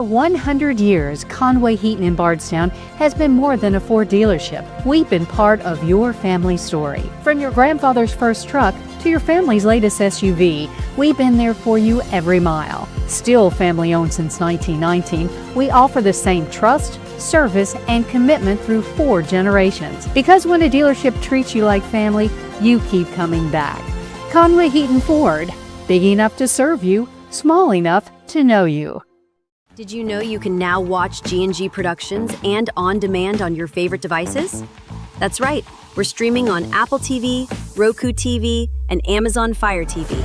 For 100 years, Conway Heaton in Bardstown has been more than a Ford dealership. We've been part of your family story. From your grandfather's first truck to your family's latest SUV, we've been there for you every mile. Still family owned since 1919, we offer the same trust, service, and commitment through 4 generations. Because when a dealership treats you like family, you keep coming back. Conway Heaton Ford, big enough to serve you, small enough to know you. Did you know you can now watch G&G Productions and on demand on your favorite devices? That's right, we're streaming on Apple TV, Roku TV, and Amazon Fire TV.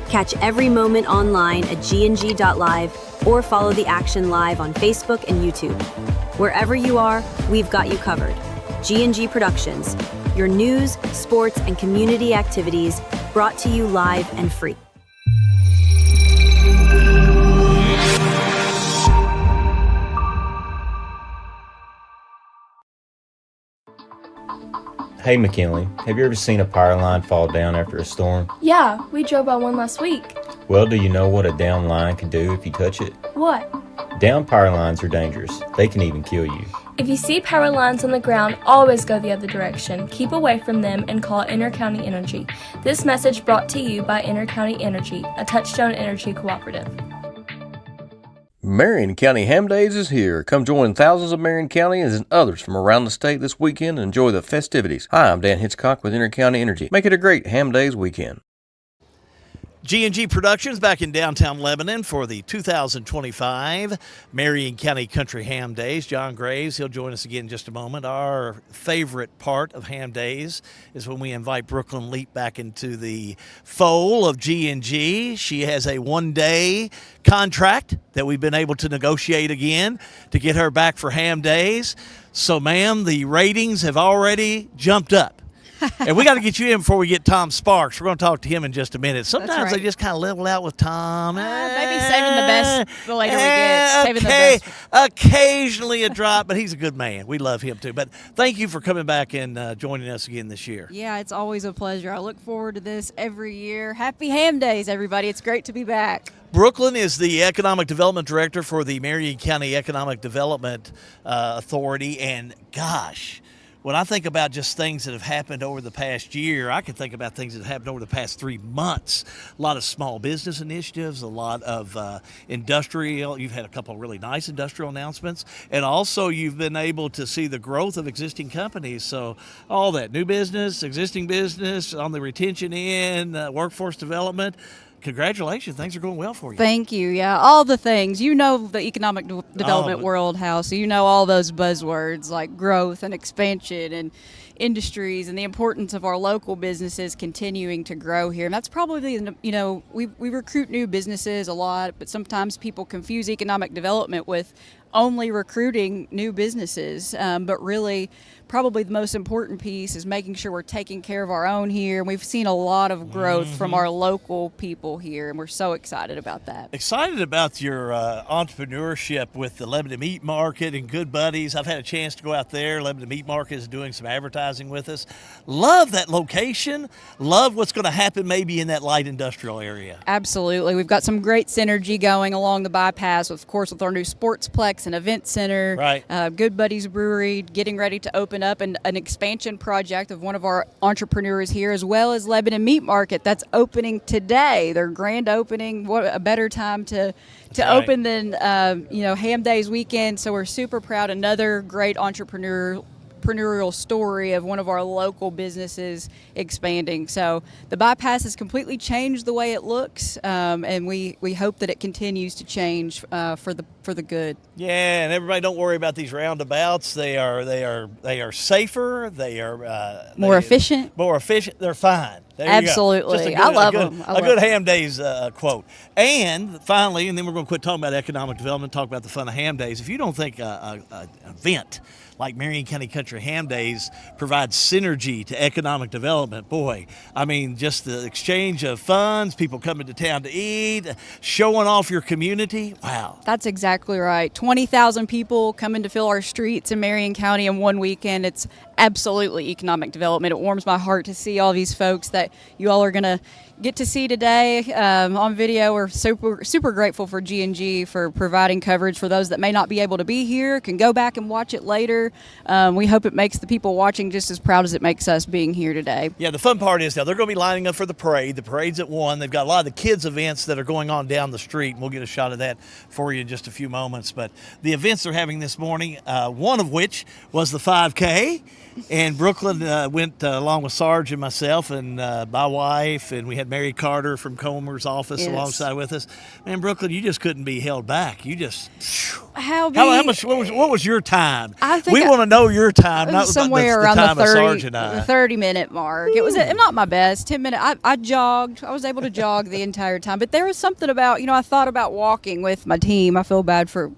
Catch every moment online at gng.live or follow the action live on Facebook and YouTube. Wherever you are, we've got you covered. G&G Productions, your news, sports, and community activities brought to you live and free. Hey McKinley, have you ever seen a power line fall down after a storm? Yeah, we drove by one last week. Well, do you know what a down line can do if you touch it? What? Down power lines are dangerous. They can even kill you. If you see power lines on the ground, always go the other direction. Keep away from them and call Intercounty Energy. This message brought to you by Intercounty Energy, a Touchstone Energy cooperative. Marion County Ham Days is here. Come join thousands of Marion Countyans and others from around the state this weekend and enjoy the festivities. Hi, I'm Dan Hitchcock with Intercounty Energy. Make it a great Ham Days weekend. G&G Productions back in downtown Lebanon for the 2025 Marion County Country Ham Days. John Graves, he'll join us again in just a moment. Our favorite part of Ham Days is when we invite Brooklyn Leap back into the fold of G&G. She has a one-day contract that we've been able to negotiate again to get her back for Ham Days. So, ma'am, the ratings have already jumped up. And we got to get you in before we get Tom Sparks. We're going to talk to him in just a minute. Sometimes they just kind of level out with Tom. Maybe saving the best the later we get. Saving the best. Occasionally a drop, but he's a good man. We love him too. But thank you for coming back and joining us again this year. Yeah, it's always a pleasure. I look forward to this every year. Happy Ham Days, everybody. It's great to be back. Brooklyn is the Economic Development Director for the Marion County Economic Development Authority. And gosh, when I think about just things that have happened over the past year, I can think about things that have happened over the past 3 months. A lot of small business initiatives, a lot of industrial. You've had a couple of really nice industrial announcements. And also you've been able to see the growth of existing companies. So all that, new business, existing business, on the retention end, workforce development. Congratulations. Things are going well for you. Thank you. Yeah, all the things. You know the economic development world, Hal, so you know all those buzzwords like growth and expansion and industries and the importance of our local businesses continuing to grow here. And that's probably, we recruit new businesses a lot, but sometimes people confuse economic development with only recruiting new businesses. But really, probably the most important piece is making sure we're taking care of our own here. And we've seen a lot of growth from our local people here, and we're so excited about that. Excited about your entrepreneurship with the Lebanon Meat Market and Good Buddies. I've had a chance to go out there. Lebanon Meat Market is doing some advertising with us. Love that location. Love what's going to happen maybe in that light industrial area. Absolutely. We've got some great synergy going along the bypass, of course, with our new Sportsplex and Event Center. Right. Good Buddies Brewery getting ready to open up an expansion project of one of our entrepreneurs here, as well as Lebanon Meat Market that's opening today. Their grand opening. What a better time to open than Ham Days weekend. So we're super proud. Another great entrepreneurial story of one of our local businesses expanding. So the bypass has completely changed the way it looks, and we hope that it continues to change for the good. Yeah, and everybody don't worry about these roundabouts. They are safer. They are more efficient. More efficient. They're fine. There Absolutely. I love them. A good Ham Days quote. And finally, and then we're going to quit talking about economic development, talk about the fun of Ham Days. If you don't think an event like Marion County Country Ham Days provides synergy to economic development, boy, I mean, just the exchange of funds, people coming to town to eat, showing off your community, wow. That's exactly right. 20,000 people coming to fill our streets in Marion County in one weekend. It's absolutely economic development. It warms my heart to see all these folks that you all are going to get to see today on video. We're super grateful for G&G for providing coverage for those that may not be able to be here, can go back and watch it later. We hope it makes the people watching just as proud as it makes us being here today. Yeah, the fun part is now they're going to be lining up for the parade. The parade's at 1. They've got a lot of the kids' events that are going on down the street, and we'll get a shot of that for you in just a few moments. But the events they're having this morning, one of which was the 5K. And Brooklyn went along with Sarge and myself and my wife, and we had Mary Carter from Comer's office alongside with us. Man, Brooklyn, you just couldn't be held back. You just how much? What was your time? We want to know your time, not somewhere the around time the of Sarge and I. 30-minute mark. Ooh. It was not my best. 10 minutes. I jogged. I was able to jog the entire time, but there was something about I thought about walking with my team. I feel bad for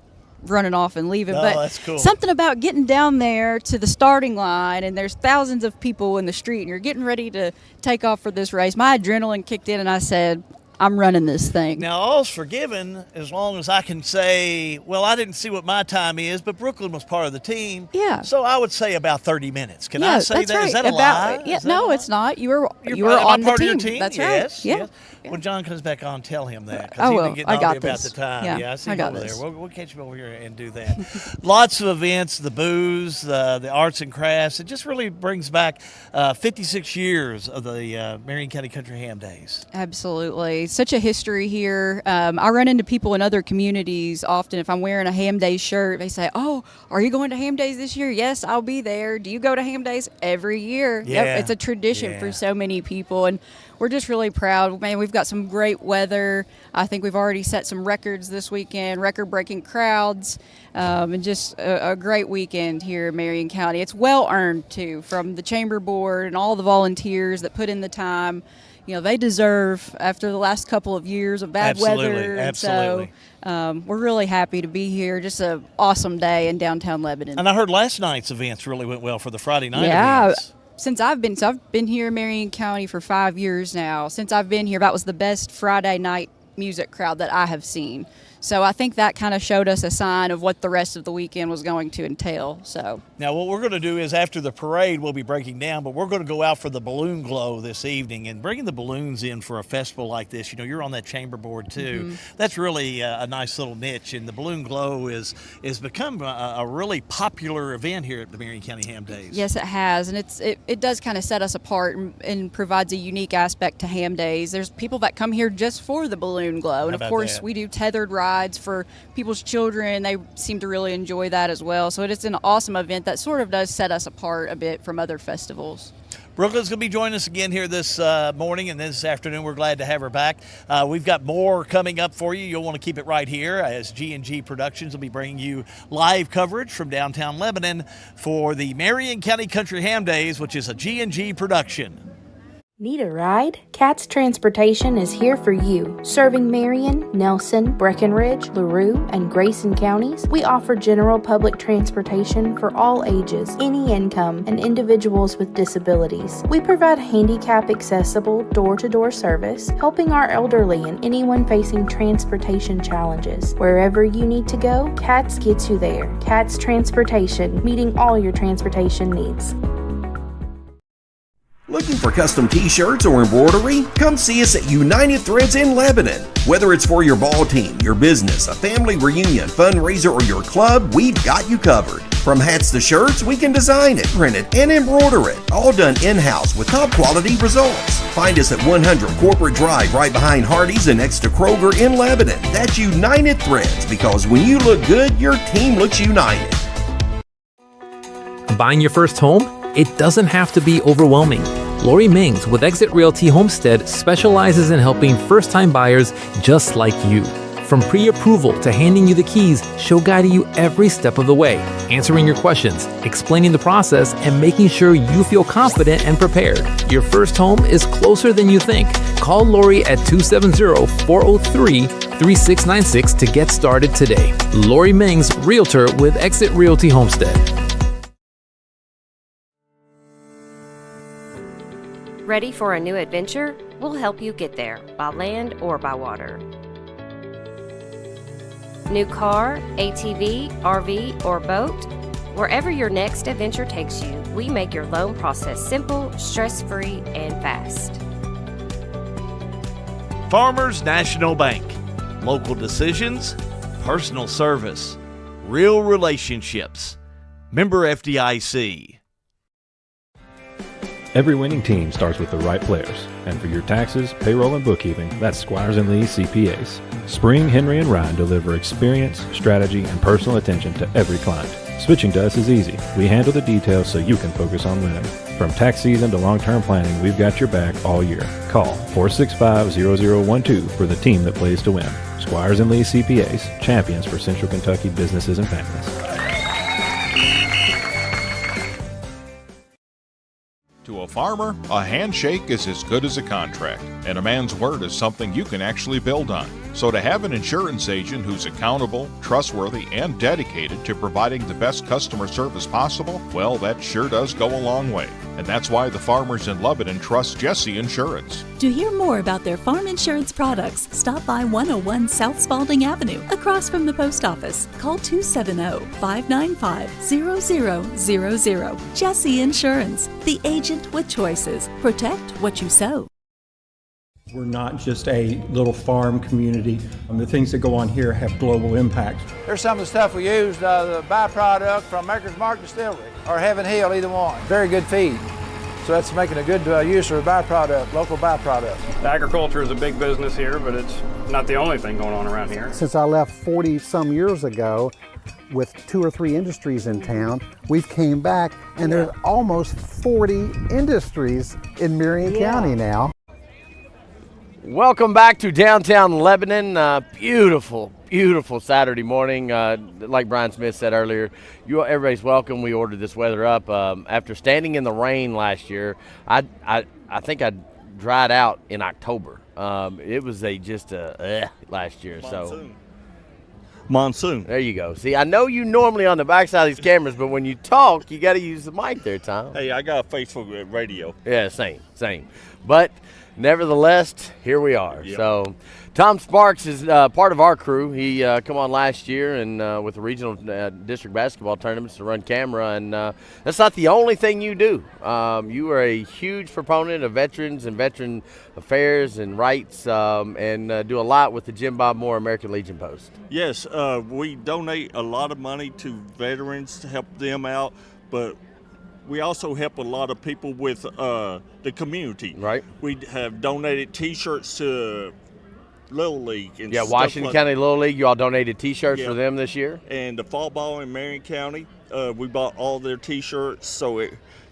running off and leaving, but that's cool. Something about getting down there to the starting line and there's thousands of people in the street and you're getting ready to take off for this race. My adrenaline kicked in and I said, I'm running this thing. Now, all's forgiven as long as I can say, well, I didn't see what my time is, but Brooklyn was part of the team. Yeah. So I would say about 30 minutes. Can I say that's that? Right. Is that a lie? Yeah, no, it's not. You were Am on I part the of your team. team? That's yes, right. Yeah. Yes. When John comes back on, tell him that. I will. He's been I getting got on me about this. the time. Yeah, I see I you got over this. there. We'll catch him over here and do that. Lots of events, the booze, the arts and crafts. It just really brings back 56 years of the Marion County Country Ham Days. Absolutely. Such a history here. I run into people in other communities often. If I'm wearing a Ham Days shirt, they say, oh, are you going to Ham Days this year? Yes, I'll be there. Do you go to Ham Days? Every year. Yeah. Yep, it's a tradition for so many people. And we're just really proud. Man, we've got some great weather. I think we've already set some records this weekend, record-breaking crowds, and just a great weekend here in Marion County. It's well-earned, too, from the Chamber Board and all the volunteers that put in the time. They deserve, after the last couple of years of bad weather. Absolutely. So we're really happy to be here. Just an awesome day in downtown Lebanon. And I heard last night's events really went well for the Friday night events. Since I've been here in Marion County for 5 years now. Since I've been here, that was the best Friday night music crowd that I have seen. So I think that kind of showed us a sign of what the rest of the weekend was going to entail. So now what we're going to do is after the parade, we'll be breaking down, but we're going to go out for the balloon glow this evening and bringing the balloons in for a festival like this. You're on that chamber board too. Mm-hmm. That's really a nice little niche, and the balloon glow is become a really popular event here at the Marion County Ham Days. Yes, it has, and it does kind of set us apart and provides a unique aspect to Ham Days. There's people that come here just for the balloon glow, and of course we do tethered rides for people's children. They seem to really enjoy that as well. So it's an awesome event that sort of does set us apart a bit from other festivals. Brooklyn's going to be joining us again here this morning and this afternoon. We're glad to have her back. We've got more coming up for you. You'll want to keep it right here as G&G Productions will be bringing you live coverage from downtown Lebanon for the Marion County Country Ham Days, which is a G&G production. Need a ride? Cat's Transportation is here for you. Serving Marion, Nelson, Breckenridge, LaRue, and Grayson counties, we offer general public transportation for all ages, any income, and individuals with disabilities. We provide handicap-accessible, door-to-door service, helping our elderly and anyone facing transportation challenges. Wherever you need to go, Cat's gets you there. Cat's Transportation, meeting all your transportation needs. Looking for custom t-shirts or embroidery? Come see us at United Threads in Lebanon. Whether it's for your ball team, your business, a family reunion, fundraiser, or your club, we've got you covered. From hats to shirts, we can design it, print it, and embroider it. All done in-house with top quality results. Find us at 100 Corporate Drive right behind Hardee's and next to Kroger in Lebanon. That's United Threads, because when you look good, your team looks united. Buying your first home? It doesn't have to be overwhelming. Lori Mings with Exit Realty Homestead specializes in helping first-time buyers just like you. From pre-approval to handing you the keys, she'll guide you every step of the way, answering your questions, explaining the process, and making sure you feel confident and prepared. Your first home is closer than you think. Call Lori at 270-403-3696 to get started today. Lori Mings, Realtor with Exit Realty Homestead. Ready for a new adventure? We'll help you get there, by land or by water. New car, ATV, RV, or boat? Wherever your next adventure takes you, We make your loan process simple, stress-free, and fast. Farmers National Bank. Local decisions, personal service, real relationships. Member FDIC. Every winning team starts with the right players. And for your taxes, payroll, and bookkeeping, that's Squires & Lee CPAs. Spring, Henry, and Ryan deliver experience, strategy, and personal attention to every client. Switching to us is easy. We handle the details so you can focus on winning. From tax season to long-term planning, we've got your back all year. Call 465-0012 for the team that plays to win. Squires & Lee CPAs, champions for Central Kentucky businesses and families. To a farmer, a handshake is as good as a contract, and a man's word is something you can actually build on. So to have an insurance agent who's accountable, trustworthy, and dedicated to providing the best customer service possible, well, that sure does go a long way. And that's why the farmers in Lebanon trust Jesse Insurance. To hear more about their farm insurance products, stop by 101 South Spalding Avenue, across from the post office. Call 270-595-0000. Jesse Insurance, the agent with choices. Protect what you sow. We're not just a little farm community. The things that go on here have global impact. There's some of the stuff we use, the byproduct from Maker's Mark Distillery or Heaven Hill, either one. Very good feed. So that's making a good use of a byproduct, local byproduct. Agriculture is a big business here, but it's not the only thing going on around here. Since I left 40 some years ago with 2 or 3 industries in town, we've came back and there's almost 40 industries in Marion County now. Welcome back to downtown Lebanon. Beautiful, beautiful Saturday morning. Like Brian Smith said earlier, everybody's welcome. We ordered this weather up after standing in the rain last year. I think I dried out in October. It was last year. Monsoon. There you go. See, I know you normally on the backside of these cameras, but when you talk, you got to use the mic there, Tom. Hey, I got a face for radio. Yeah, same. But nevertheless, here we are. Yep. So Tom Sparks is part of our crew. He come on last year and with the regional district basketball tournaments to run camera, and that's not the only thing you do. You are a huge proponent of veterans and veteran affairs and rights, and do a lot with the Jim Bob Moore American Legion Post. Yes, we donate a lot of money to veterans to help them out, but we also help a lot of people with the community. Right. We have donated T-shirts to Little League. And Washington County Little League, you all donated T-shirts for them this year? And the fall ball in Marion County, we bought all their T-shirts. So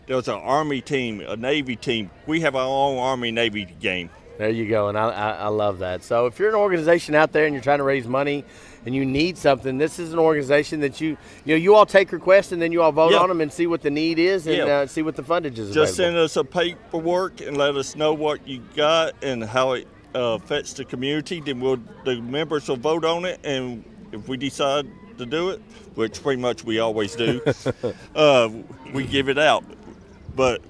there was an Army team, a Navy team. We have our own Army-Navy game. There you go, and I love that. So if you're an organization out there and you're trying to raise money and you need something, this is an organization that you all take requests and then you all vote on them and see what the need is and see what the fundage is. Just available. send us a paperwork and let us know what you got and how it affects the community. Then the members will vote on it, and if we decide to do it, which pretty much we always do, we give it out. But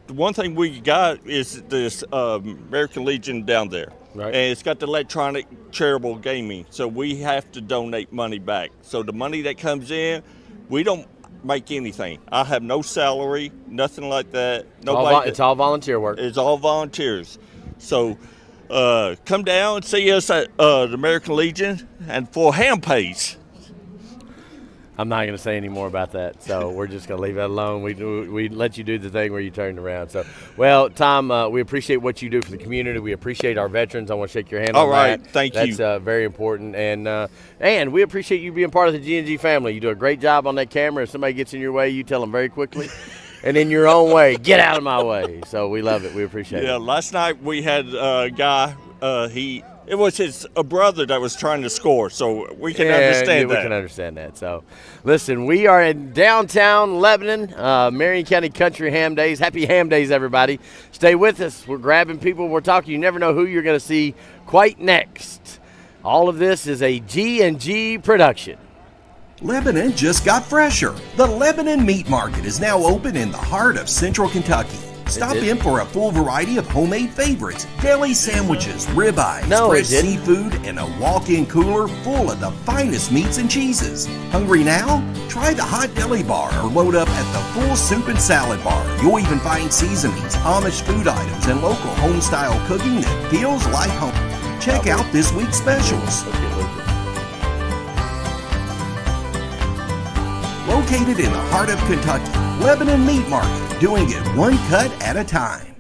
the one thing we got is this American Legion down there. Right. And it's got the electronic charitable gaming, so we have to donate money back. So the money that comes in, we don't make anything. I have no salary, nothing like that. It's all volunteer work. It's all volunteers. So come down and see us at the American Legion and for ham pays. I'm not going to say any more about that, so we're just going to leave that alone. We let you do the thing where you turned around. So, well, Tom, we appreciate what you do for the community. We appreciate our veterans. I want to shake your hand on that. All right, thank you. That's very important. And we appreciate you being part of the G&G family. You do a great job on that camera. If somebody gets in your way, you tell them very quickly. And in your own way, get out of my way. So we love it. We appreciate it. Yeah, last night we had a guy, it was his brother that was trying to score, so we can understand that. We can understand that. So, listen, we are in downtown Lebanon, Marion County Country Ham Days. Happy Ham Days, everybody. Stay with us. We're grabbing people. We're talking. You never know who you're going to see quite next. All of this is a G&G production. Lebanon just got fresher. The Lebanon Meat Market is now open in the heart of Central Kentucky. Stop in for a full variety of homemade favorites, deli sandwiches, ribeyes, fresh seafood, and a walk-in cooler full of the finest meats and cheeses. Hungry now? Try the hot deli bar or load up at the full soup and salad bar. You'll even find seasonings, Amish food items, and local home-style cooking that feels like home. Check out this week's specials. Located in the heart of Kentucky, Lebanon Meat Market, doing it one cut at a time.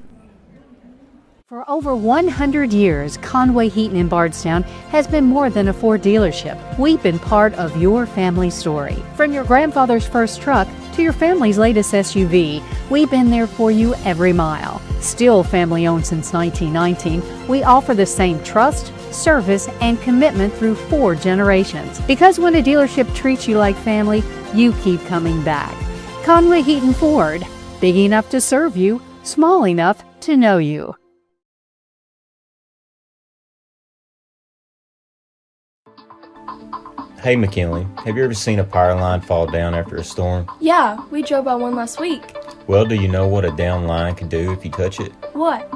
For over 100 years, Conway Heaton in Bardstown has been more than a Ford dealership. We've been part of your family story. From your grandfather's first truck to your family's latest SUV, we've been there for you every mile. Still family owned since 1919, we offer the same trust, service, and commitment through 4 generations. Because when a dealership treats you like family, you keep coming back. Conway Heaton Ford, big enough to serve you, small enough to know you. Hey McKinley, have you ever seen a power line fall down after a storm? Yeah, we drove by one last week. Well, do you know what a down line can do if you touch it? What?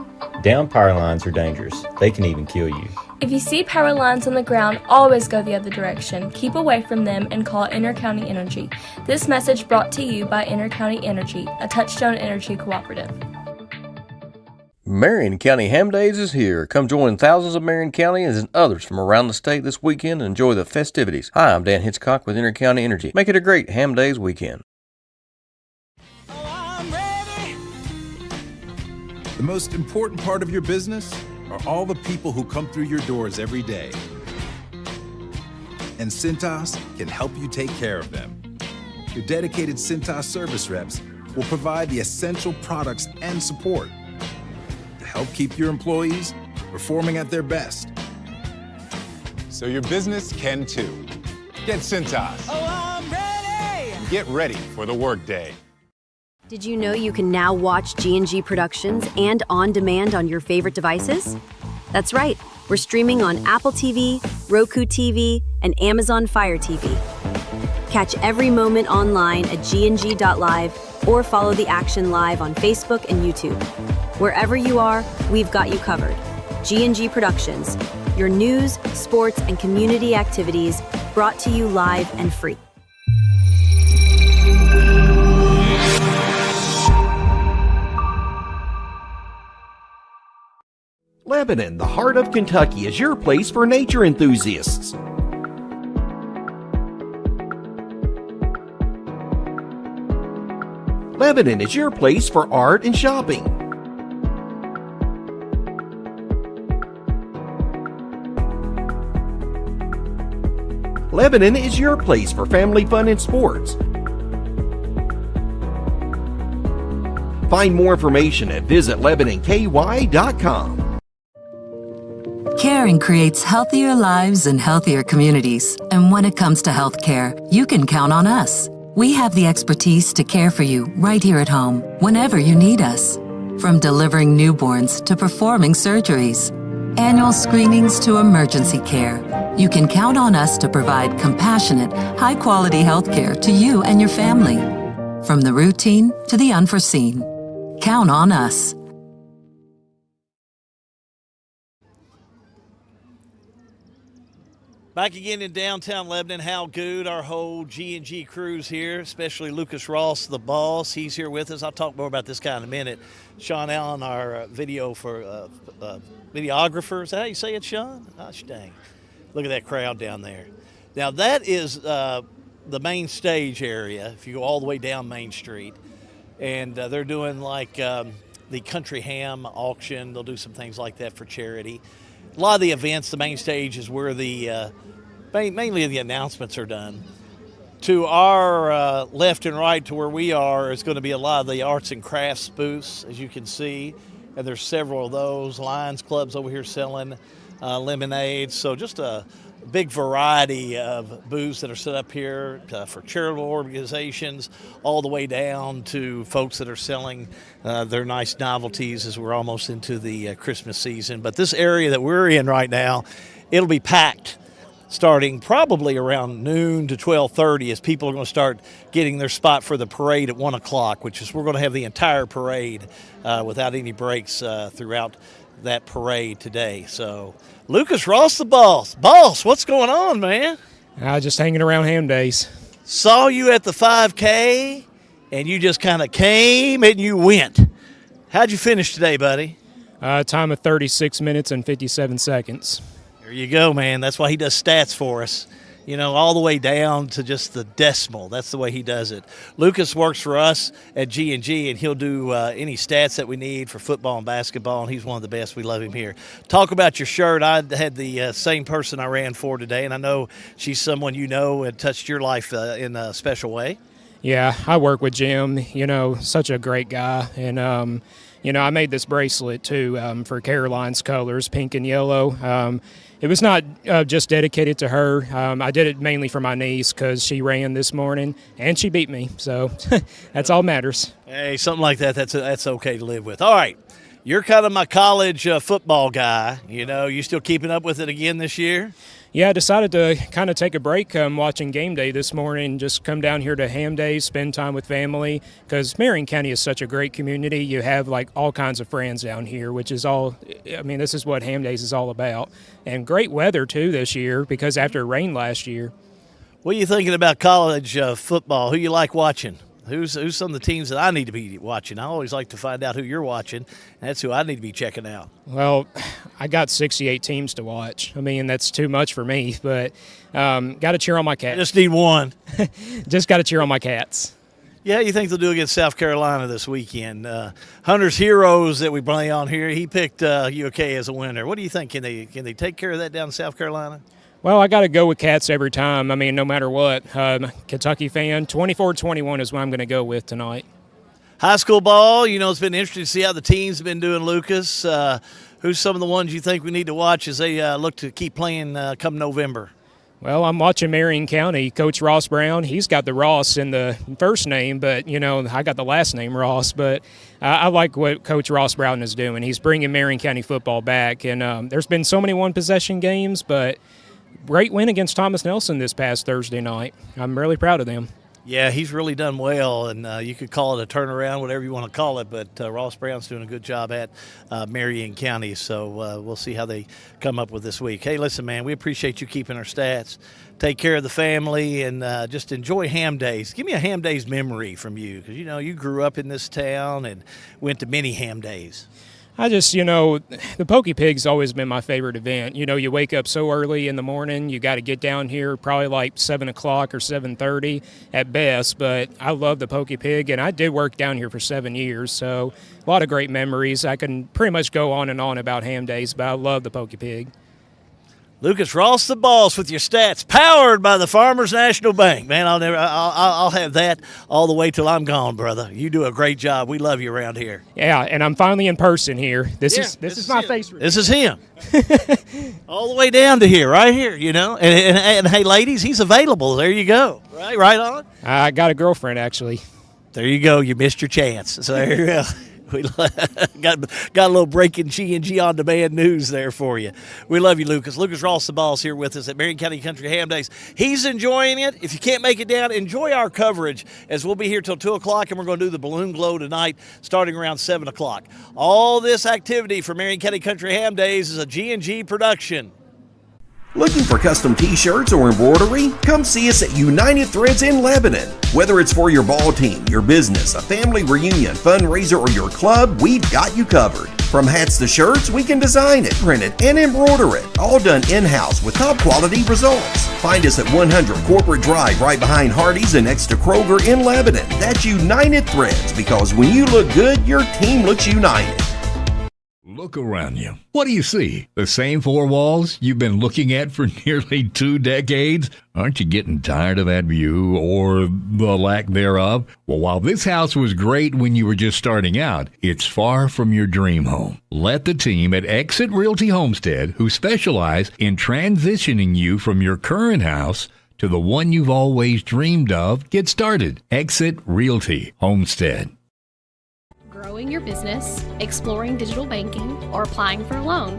Down power lines are dangerous. They can even kill you. If you see power lines on the ground, always go the other direction. Keep away from them and call Intercounty Energy. This message brought to you by Intercounty Energy, a Touchstone Energy cooperative. Marion County Ham Days is here. Come join thousands of Marion Countyans and others from around the state this weekend and enjoy the festivities. Hi, I'm Dan Hitchcock with Intercounty Energy. Make it a great Ham Days weekend. The most important part of your business are all the people who come through your doors every day. And Cintas can help you take care of them. Your dedicated Cintas service reps will provide the essential products and support to help keep your employees performing at their best. So your business can too. Get Cintas. Oh, I'm ready! And get ready for the workday. Did you know you can now watch G&G Productions and on demand on your favorite devices? That's right, we're streaming on Apple TV, Roku TV, and Amazon Fire TV. Catch every moment online at gng.live or follow the action live on Facebook and YouTube. Wherever you are, we've got you covered. G&G Productions, your news, sports, and community activities brought to you live and free. Lebanon, the heart of Kentucky, is your place for nature enthusiasts. Lebanon is your place for art and shopping. Lebanon is your place for family fun and sports. Find more information at visitlebanonky.com. Caring creates healthier lives and healthier communities. And when it comes to healthcare, you can count on us. We have the expertise to care for you right here at home, whenever you need us. From delivering newborns to performing surgeries, annual screenings to emergency care, you can count on us to provide compassionate, high-quality healthcare to you and your family. From the routine to the unforeseen, count on us. Back again in downtown Lebanon. Hal Good, our whole G&G crew's here, especially Lucas Ross, the boss. He's here with us. I'll talk more about this guy in a minute. Sean Allen, our videographer. Is that how you say it, Sean? Gosh dang. Look at that crowd down there. Now, that is the main stage area, if you go all the way down Main Street. And they're doing like the country ham auction. They'll do some things like that for charity. A lot of the events, the main stage is where the mainly the announcements are done. To our left and right to where we are is going to be a lot of the arts and crafts booths, as you can see. And there's several of those. Lions Club's over here selling lemonade. So just a big variety of booths that are set up here for charitable organizations, all the way down to folks that are selling their nice novelties as we're almost into the Christmas season. But this area that we're in right now, it'll be packed starting probably around noon to 12:30 as people are going to start getting their spot for the parade at 1 o'clock, which is we're going to have the entire parade without any breaks throughout that parade today. So Lucas Ross, the boss. Boss, what's going on, man? Just hanging around Ham Days. Saw you at the 5K, and you just kind of came and you went. How'd you finish today, buddy? Time of 36 minutes and 57 seconds. There you go, man. That's why he does stats for us. You know, all the way down to just the decimal. That's the way he does it. Lucas works for us at G&G, and he'll do any stats that we need for football and basketball, and he's one of the best. We love him here. Talk about your shirt. I had the same person I ran for today, and I know she's someone you know and touched your life in a special way. Yeah, I work with Jim, you know, such a great guy. And, you know, I made this bracelet, too, for Caroline's colors, pink and yellow. It was not just dedicated to her. I did it mainly for my niece because she ran this morning, and she beat me. So that's all matters. Hey, something like that, that's okay to live with. All right, you're kind of my college football guy. You know, you still keeping up with it again this year? Yeah, I decided to kind of take a break watching game day this morning, just come down here to Ham Days, spend time with family, because Marion County is such a great community. You have like all kinds of friends down here, which is all, I mean, this is what Ham Days is all about. And great weather, too, this year, because after it rained last year. What are you thinking about college football? Who you like watching? Who's some of the teams that I need to be watching? I always like to find out who you're watching. That's who I need to be checking out. Well, I got 68 teams to watch. I mean, that's too much for me, but got to cheer on my Cats. I just need one. Just got to cheer on my Cats. Yeah, you think they'll do against South Carolina this weekend? Hunter's Heroes that we play on here, he picked UK as a winner. What do you think? Can they take care of that down in South Carolina? Well, I got to go with Cats every time. I mean, no matter what. Kentucky fan, 24-21 is what I'm going to go with tonight. High school ball, you know, it's been interesting to see how the teams have been doing, Lucas. Who's some of the ones you think we need to watch as they look to keep playing come November? Well, I'm watching Marion County. Coach Ross Brown, he's got the Ross in the first name, but, you know, I got the last name Ross. But I like what Coach Ross Brown is doing. He's bringing Marion County football back. And there's been so many one-possession games, but great win against Thomas Nelson this past Thursday night. I'm really proud of them. Yeah, he's really done well, and you could call it a turnaround, whatever you want to call it, but Ross Brown's doing a good job at Marion County, so we'll see how they come up with this week. Hey, listen, man, we appreciate you keeping our stats. Take care of the family, and just enjoy Ham Days. Give me a Ham Days memory from you, because, you know, you grew up in this town and went to many Ham Days. I just, you know, the Pokey Pig's always been my favorite event. You know, you wake up so early in the morning, you got to get down here probably like 7 o'clock or 7:30 at best, but I love the Pokey Pig, and I did work down here for 7 years, so a lot of great memories. I can pretty much go on and on about Ham Days, but I love the Pokey Pig. Lucas Ross, the boss, with your stats, powered by the Farmers National Bank. Man, I'll have that all the way till I'm gone, brother. You do a great job. We love you around here. Yeah, and I'm finally in person here. This is my face. This is him. All the way down to here, right here, you know. And hey, ladies, he's available. There you go. Right on. I got a girlfriend, actually. There you go. You missed your chance. So there you go. We got a little breaking G&G on demand news there for you. We love you, Lucas. Lucas Ross, the boss, here with us at Marion County Country Ham Days. He's enjoying it. If you can't make it down, enjoy our coverage, as we'll be here till 2 o'clock, and we're going to do the balloon glow tonight starting around 7 o'clock. All this activity for Marion County Country Ham Days is a G&G production. Looking for custom t-shirts or embroidery? Come see us at United Threads in Lebanon. Whether it's for your ball team, your business, a family reunion, fundraiser, or your club, we've got you covered. From hats to shirts, we can design it, print it, and embroider it. All done in-house with top quality results. Find us at 100 Corporate Drive right behind Hardee's and next to Kroger in Lebanon. That's United Threads, because when you look good, your team looks united. Look around you. What do you see? The same four walls you've been looking at for nearly 2 decades? Aren't you getting tired of that view or the lack thereof? Well, while this house was great when you were just starting out, it's far from your dream home. Let the team at Exit Realty Homestead, who specialize in transitioning you from your current house to the one you've always dreamed of, get started. Exit Realty Homestead. Growing your business, exploring digital banking, or applying for a loan,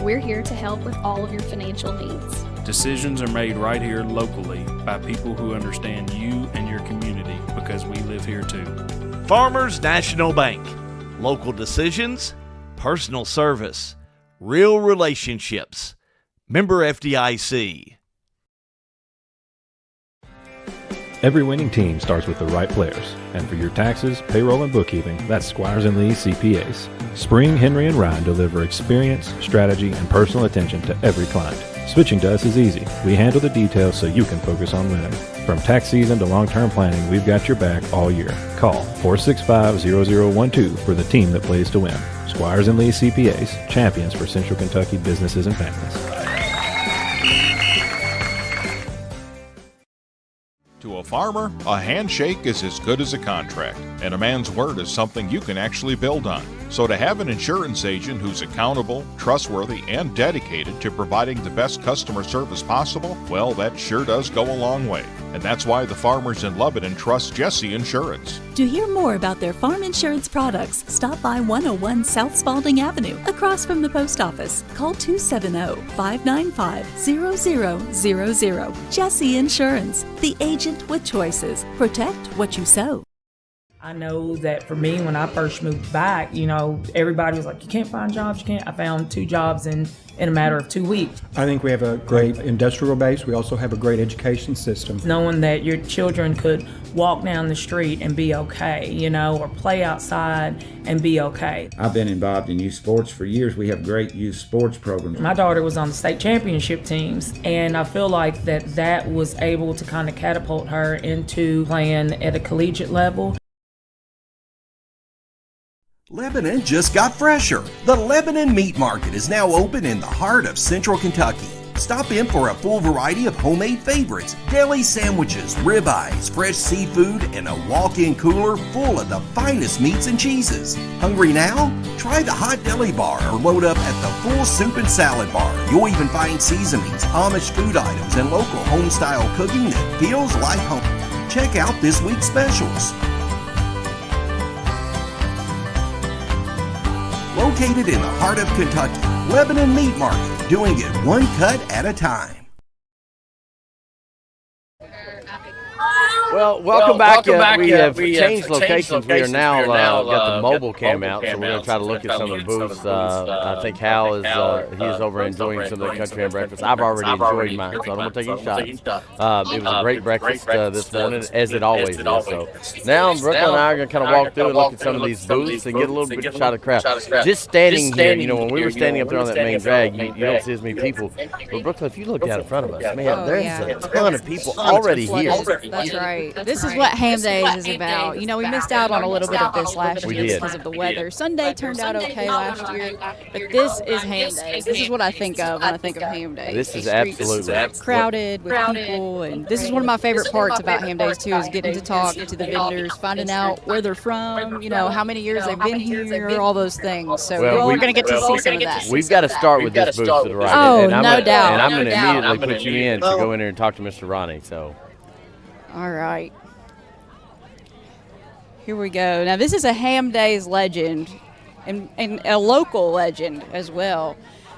we're here to help with all of your financial needs. Decisions are made right here locally by people who understand you and your community because we live here too. Farmers National Bank. Local decisions, personal service, real relationships. Member FDIC. Every winning team starts with the right players. And for your taxes, payroll, and bookkeeping, that's Squires & Lee CPAs. Spring, Henry, and Ryan deliver experience, strategy, and personal attention to every client. Switching to us is easy. We handle the details so you can focus on winning. From tax season to long-term planning, we've got your back all year. Call 465-0012 for the team that plays to win. Squires & Lee CPAs, champions for Central Kentucky businesses and families. To a farmer, a handshake is as good as a contract, and a man's word is something you can actually build on. So to have an insurance agent who's accountable, trustworthy, and dedicated to providing the best customer service possible, well, that sure does go a long way. And that's why the farmers in Lebanon trust Jesse Insurance. To hear more about their farm insurance products, stop by 101 South Spalding Avenue, across from the post office. Call 270-595-0000. Jesse Insurance, the agent with choices. Protect what you sow. I know that for me, when I first moved back, everybody was like, you can't find jobs, you can't. I found 2 jobs in a matter of 2 weeks. I think we have a great industrial base. We also have a great education system. Knowing that your children could walk down the street and be okay, or play outside and be okay. I've been involved in youth sports for years. We have great youth sports programs. My daughter was on the state championship teams, and I feel like that was able to kind of catapult her into playing at a collegiate level. Lebanon just got fresher. The Lebanon Meat Market is now open in the heart of Central Kentucky. Stop in for a full variety of homemade favorites, deli sandwiches, ribeyes, fresh seafood, and a walk-in cooler full of the finest meats and cheeses. Hungry now? Try the hot deli bar or load up at the full soup and salad bar. You'll even find seasonings, Amish food items, and local home-style cooking that feels like home. Check out this week's specials. Located in the heart of Kentucky, Lebanon Meat Market, doing it one cut at a time. Well, welcome back. We have changed locations. We are now got the mobile cam out, so we're going to try to look at some of the booths. I think Hal is over enjoying some of the country and breakfast. I've already enjoyed mine, so I don't want to take any shots. It was a great breakfast this morning, as it always is. So now Brooklyn and I are going to kind of walk through and look at some of these booths and get a little bit of shot of crowd. Just standing here, when we were standing up there on that main drag, you don't see as many people. But Brooklyn, if you look down in front of us, man, there's a ton of people already here. That's right. This is what Ham Days is about. We missed out on a little bit of this last year because of the weather. Sunday turned out okay last year, but this is Ham Days. This is what I think of when I think of Ham Days. This is absolutely crowded with people, and this is one of my favorite parts about Ham Days too, is getting to talk to the vendors, finding out where they're from, how many years they've been here, all those things. So we're going to get to see some of that. We've got to start with this booth to the right. Oh, no doubt. And I'm going to immediately put you in to go in there and talk to Mr. Ronnie. So. All right. Here we go. Now, this is a Ham Days legend and a local legend as well.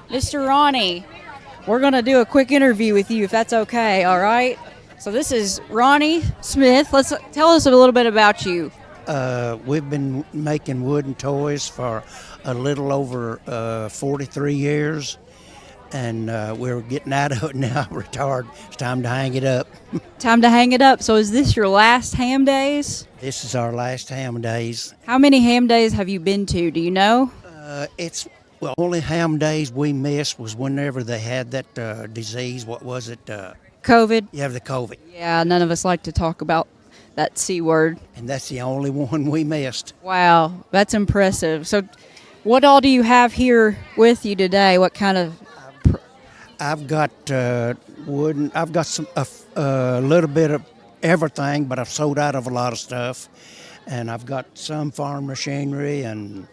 Mr. Ronnie, we're going to do a quick interview with you, if that's okay, all right? So this is Ronnie Smith. Tell us a little bit about you. We've been making wooden toys for a little over 43 years. And we're getting out of it now, retired. It's time to hang it up. Time to hang it up. So is this your last Ham Days? This is our last Ham Days. How many Ham Days have you been to? Do you know? Only Ham Days we missed was whenever they had that disease. What was it? COVID? Yeah, the COVID. Yeah, none of us like to talk about that C word. And that's the only one we missed. Wow, that's impressive. So what all do you have here with you today? What kind of... I've got wooden. I've got a little bit of everything, but I've sold out of a lot of stuff. And I've got some farm machinery and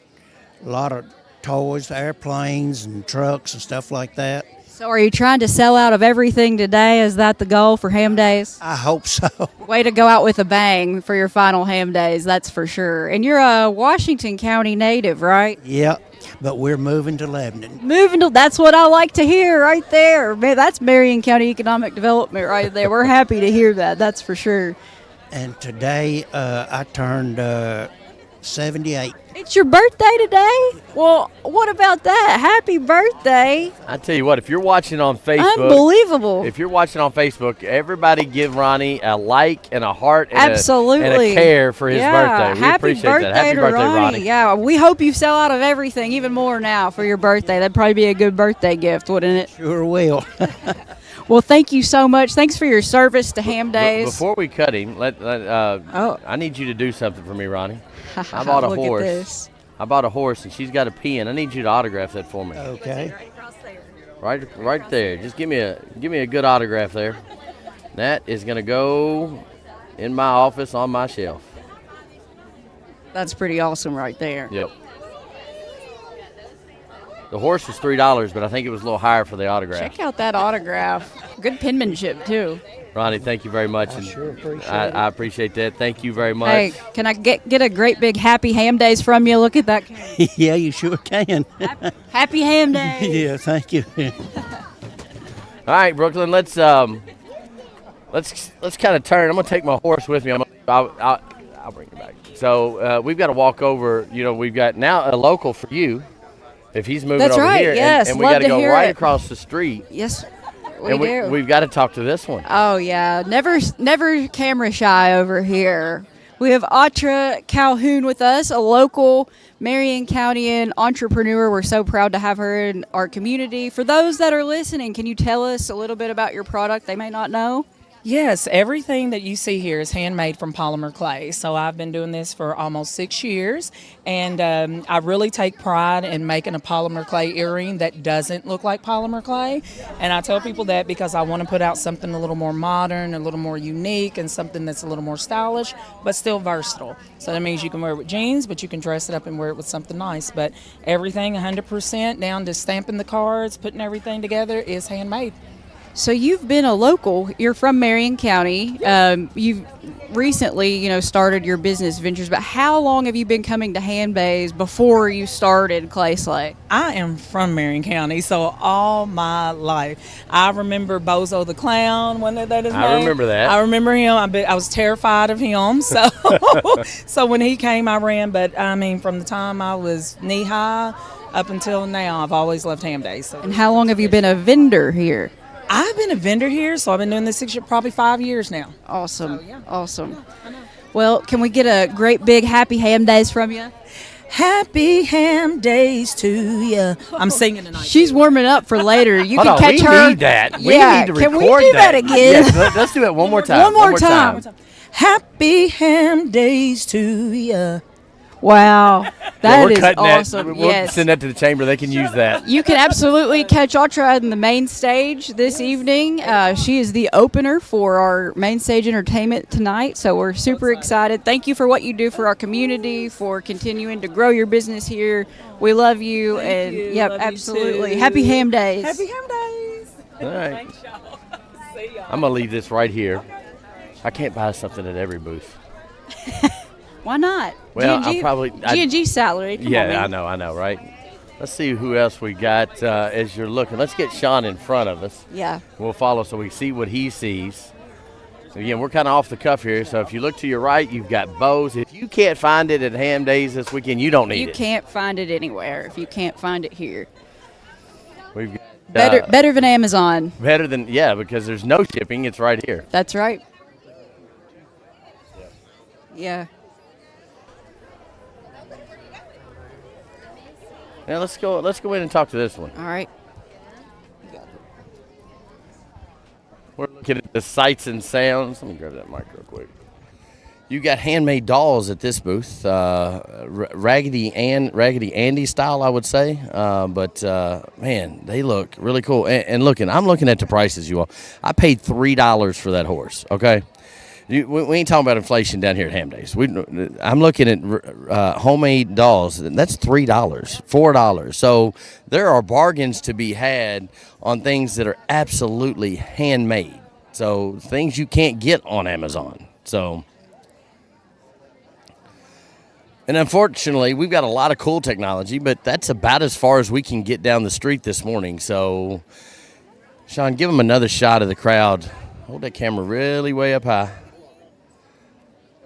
a lot of toys, airplanes and trucks and stuff like that. So are you trying to sell out of everything today? Is that the goal for Ham Days? I hope so. Way to go out with a bang for your final Ham Days, that's for sure. And you're a Washington County native, right? Yep. but we're moving to Lebanon. That's what I like to hear right there. Man, that's Marion County Economic Development right there. We're happy to hear that, that's for sure. And today I turned 78. It's your birthday today? Well, what about that? Happy birthday. I tell you what, if you're watching on Facebook. Unbelievable. If you're watching on Facebook, everybody give Ronnie a like and a heart and, Absolutely. and a care for his birthday. We Happy appreciate birthday that. Happy to birthday, Ronnie. Ronnie. Yeah, we hope you sell out of everything even more now for your birthday. That'd probably be a good birthday gift, wouldn't it? Sure will. Well, thank you so much. Thanks for your service to Ham Days. Before we cut him, I need you to do something for me, Ronnie. I bought a Look horse. At this. I bought a horse, and she's got a pen. I need you to autograph that for me. Okay. Right there. Just give me a good autograph there. That is going to go in my office on my shelf. That's pretty awesome right there. Yep. The horse was $3, but I think it was a little higher for the autograph. Check out that autograph. Good penmanship, too. Ronnie, thank you very much. I sure appreciate it. I appreciate that. Thank you very much. Hey, can I get a great big happy Ham Days from you? Look at that. Yeah, you sure can. Happy Ham Days. Yeah, thank you. All right, Brooklyn, let's kind of turn. I'm gonna take my horse with me. I'll bring it back. So we've got to walk over. We've got now a local for you. If he's moving That's over right, here, yes, and we love got to to go hear right it. across the street. Yes, and do. we've got to talk to this one. Oh, yeah. Never camera shy over here. We have Atra Calhoun with us, a local Marion County entrepreneur. We're so proud to have her in our community. For those that are listening, can you tell us a little bit about your product they may not know? Yes, everything that you see here is handmade from polymer clay. So I've been doing this for almost 6 years, and I really take pride in making a polymer clay earring that doesn't look like polymer clay. And I tell people that because I want to put out something a little more modern, a little more unique, and something that's a little more stylish, but still versatile. So that means you can wear it with jeans, but you can dress it up and wear it with something nice. But everything 100% down to stamping the cards, putting everything together is handmade. So you've been a local. You're from Marion County. You've recently, started your business ventures. But how long have you been coming to Ham Days before you started Clay Slay? I am from Marion County, so all my life. I remember Bozo the Clown. Wasn't that his name? I remember that. I remember him. I was terrified of him. So, so when he came, I ran. But from the time I was knee high up until now, I've always loved Ham Days. So. And how long have you been a vendor here? I've been a vendor here, so I've been doing this 6 years, probably 5 years now. Awesome. So, yeah. Awesome. Well, can we get a great big happy Ham Days from you? Happy Ham Days to you. I'm singing tonight. She's warming up for later. You Hold can on, catch we her. Need that. Yeah. We need to can record we do that again? Yes, let's do it one more time. One more time. Happy Ham Days to you. Wow. That is awesome. We'll yes. send that to the chamber. They can use that. You can absolutely catch Atra in the main stage this evening. She is the opener for our main stage entertainment tonight, so we're super excited. Thank you for what you do for our community, for continuing to grow your business here. We love you. Thank you. Yep, love absolutely. Happy Ham Days. Happy Ham Days. All right. I'm going to leave this right here. I can't buy something at every booth. Why not? Well, G&G salary. Come yeah, on, I know, right? Let's see who else we got as you're looking. Let's get Sean in front of us. Yeah. We'll follow so we see what he sees. So again, we're kind of off the cuff here. So if you look to your right, you've got bows. If you can't find it at Ham Days this weekend, you don't need it. You can't find it anywhere if you can't find it here. We've got, better than Amazon. Better than, because there's no shipping. It's right here. That's right. Yeah. Now let's go in and talk to this one. All right. We're looking at the sights and sounds. Let me grab that mic real quick. You got handmade dolls at this booth, Raggedy Andy style, I would say. But man, they look really cool. And I'm looking at the prices, you all. I paid $3 for that horse. Okay. We ain't talking about inflation down here at Ham Days. I'm looking at homemade dolls. That's $3, $4. So there are bargains to be had on things that are absolutely handmade. So things you can't get on Amazon. So And unfortunately, we've got a lot of cool technology, but that's about as far as we can get down the street this morning. So, Sean, give them another shot of the crowd. Hold that camera really way up high.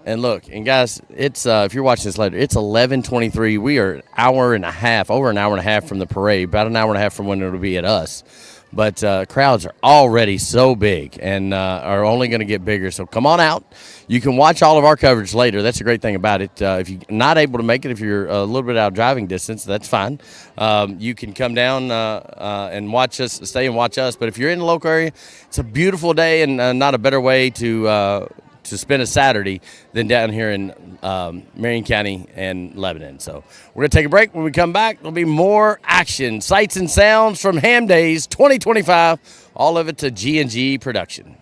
And look, and guys, it's if you're watching this later, it's 11:23. We are over an hour and a half from the parade, about an hour and a half from when it'll be at us. But crowds are already so big and are only going to get bigger. So come on out. You can watch all of our coverage later. That's a great thing about it. If you're not able to make it, if you're a little bit out of driving distance, that's fine. You can come down and watch us, stay and watch us. But if you're in the local area, it's a beautiful day and not a better way to spend a Saturday than down here in Marion County and Lebanon. So we're going to take a break. When we come back, there'll be more action, sights and sounds from Ham Days 2025, all of it to G&G Production.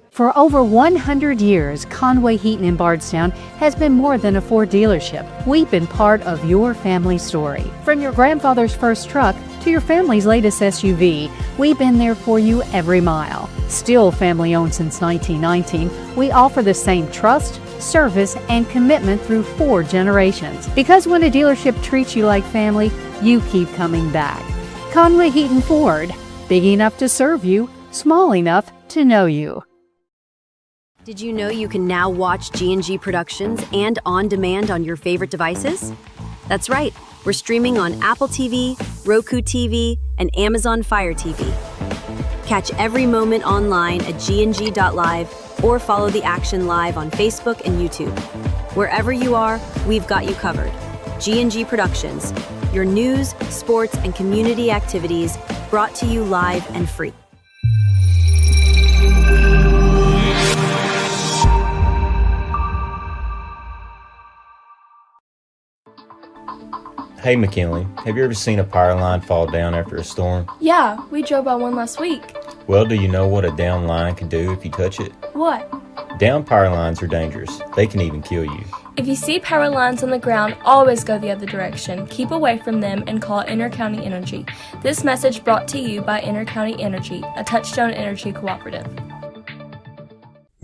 For over 100 years, Conway Heaton in Bardstown has been more than a Ford dealership. We've been part of your family story. From your grandfather's first truck to your family's latest SUV, we've been there for you every mile. Still family owned since 1919, we offer the same trust, service, and commitment through 4 generations. Because when a dealership treats you like family, you keep coming back. Conway Heaton Ford, big enough to serve you, small enough to know you. Did you know you can now watch G&G Productions and on demand on your favorite devices? That's right, we're streaming on Apple TV, Roku TV, and Amazon Fire TV. Catch every moment online at gng.live or follow the action live on Facebook and YouTube. Wherever you are, we've got you covered. G&G Productions, your news, sports, and community activities brought to you live and free. Hey McKinley, have you ever seen a power line fall down after a storm? Yeah, we drove by one last week. Well, do you know what a down line can do if you touch it? What? Down power lines are dangerous. They can even kill you. If you see power lines on the ground, always go the other direction. Keep away from them and call Intercounty Energy. This message brought to you by Intercounty Energy, a Touchstone Energy cooperative.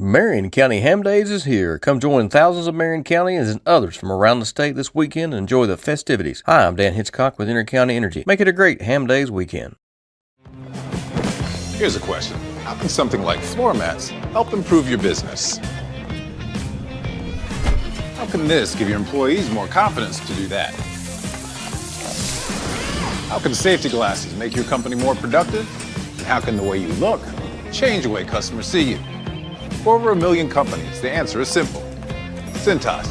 Marion County Ham Days is here. Come join thousands of Marion Countyans and others from around the state this weekend and enjoy the festivities. Hi, I'm Dan Hitchcock with Intercounty Energy. Make it a great Ham Days weekend. Here's a question. How can something like floor mats help improve your business? How can this give your employees more confidence to do that? How can safety glasses make your company more productive? And how can the way you look change the way customers see you? For over 1 million companies, the answer is simple. Cintas.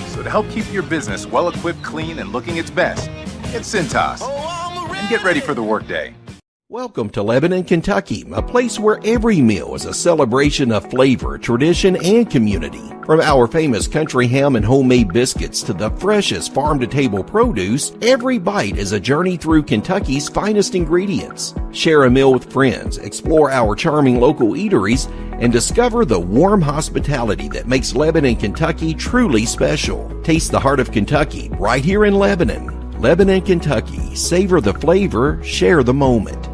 So to help keep your business well-equipped, clean, and looking its best, get Cintas. And get ready for the workday. Welcome to Lebanon, Kentucky, a place where every meal is a celebration of flavor, tradition, and community. From our famous country ham and homemade biscuits to the freshest farm-to-table produce, every bite is a journey through Kentucky's finest ingredients. Share a meal with friends, explore our charming local eateries, and discover the warm hospitality that makes Lebanon, Kentucky truly special. Taste the heart of Kentucky right here in Lebanon. Lebanon, Kentucky. Savor the flavor, share the moment.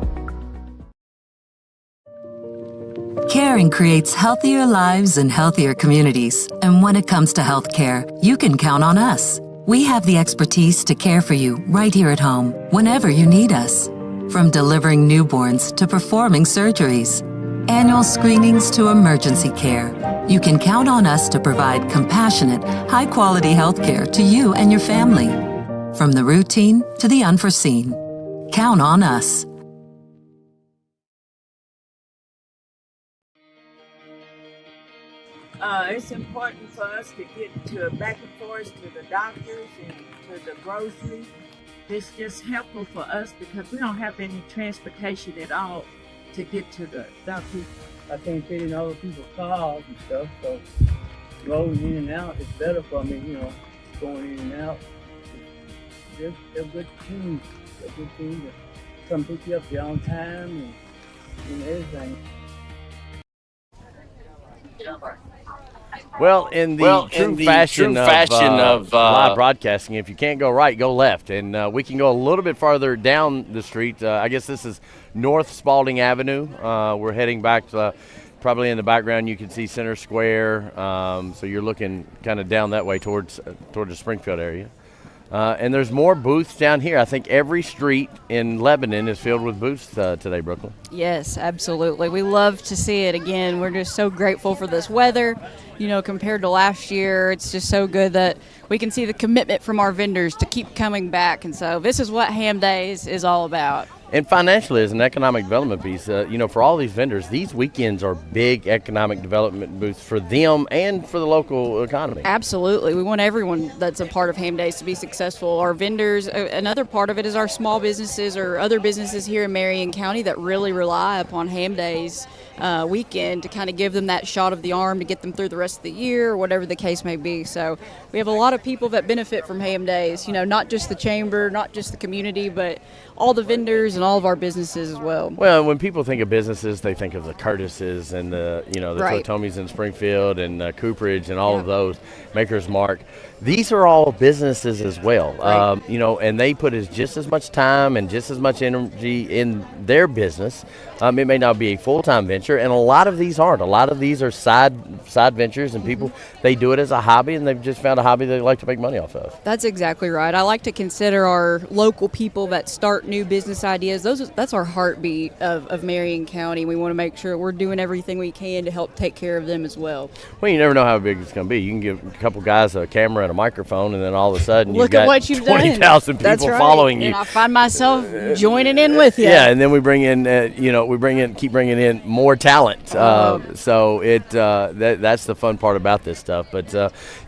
Caring creates healthier lives and healthier communities. And when it comes to healthcare, you can count on us. We have the expertise to care for you right here at home, whenever you need us. From delivering newborns to performing surgeries, annual screenings to emergency care, you can count on us to provide compassionate, high-quality healthcare to you and your family. From the routine to the unforeseen, count on us. It's important for us to get to back and forth to the doctors and to the grocery. It's just helpful for us because we don't have any transportation at all to get to the doctors. I can't fit in other people's cars and stuff, so rolling in and out is better for me, going in and out. They're good teams. They're good teams that come pick you up there on time and everything. Well, in the true fashion of live broadcasting, if you can't go right, go left. And we can go a little bit farther down the street. I guess this is North Spalding Avenue. We're heading back Probably in the background you can see Center Square, so you're looking kind of down that way towards the Springfield area. And there's more booths down here. I think every street in Lebanon is filled with booths today, Brooklyn. Yes, absolutely. We love to see it again. We're just so grateful for this weather. You know, compared to last year, it's just so good that we can see the commitment from our vendors to keep coming back. And so this is what Ham Days is all about. And financially, as an economic development piece, for all these vendors, these weekends are big economic development booths for them and for the local economy. Absolutely. We want everyone that's a part of Ham Days to be successful. Our vendors, another part of it is our small businesses or other businesses here in Marion County that really rely upon Ham Days weekend to kind of give them that shot of the arm to get them through the rest of the year or whatever the case may be. So we have a lot of people that benefit from Ham Days, not just the chamber, not just the community, but all the vendors and all of our businesses as well. Well, when people think of businesses, they think of the Curtises and the Right. Totomis in Springfield and Cooperage and all of those, Maker's Mark. These are all businesses as well, Right. And they put just as much time and just as much energy in their business. It may not be a full-time venture, and a lot of these aren't. A lot of these are side ventures, and people, they do it as a hobby, and they've just found a hobby they like to make money off of. That's exactly right. I like to consider our local people that start new business ideas. That's our heartbeat of Marion County. We want to make sure we're doing everything we can to help take care of them as well. Well, you never know how big it's going to be. You can give a couple guys a camera and a microphone, and then all of a sudden Look you've got at what you've 20,000 done. That's people right. following you. And I find myself joining in with you. Yeah, and then we bring in, keep bringing in more talent. So that's the fun part about this stuff. But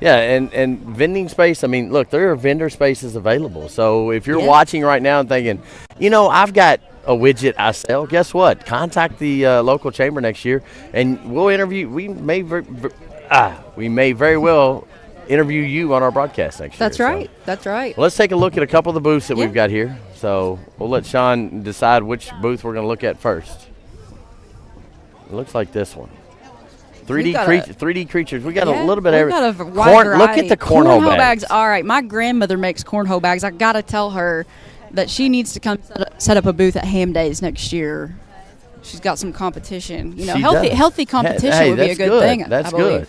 and vending space. I mean, look, there are vendor spaces available. So if you're watching right now and thinking, I've got a widget I sell, guess what? Contact the local chamber next year, and we'll interview. We may very well interview you on our broadcast next year. That's right. That's right. Let's take a look at a couple of the booths that we've got here. So we'll let Sean decide which booth we're going to look at first. It looks like this one. 3D creatures. We got a little bit of everything. Look at the cornhole bags. All right. My grandmother makes cornhole bags. I got to tell her that she needs to come set up a booth at Ham Days next year. She's got some competition. Healthy competition would be a good thing. That's I believe. good.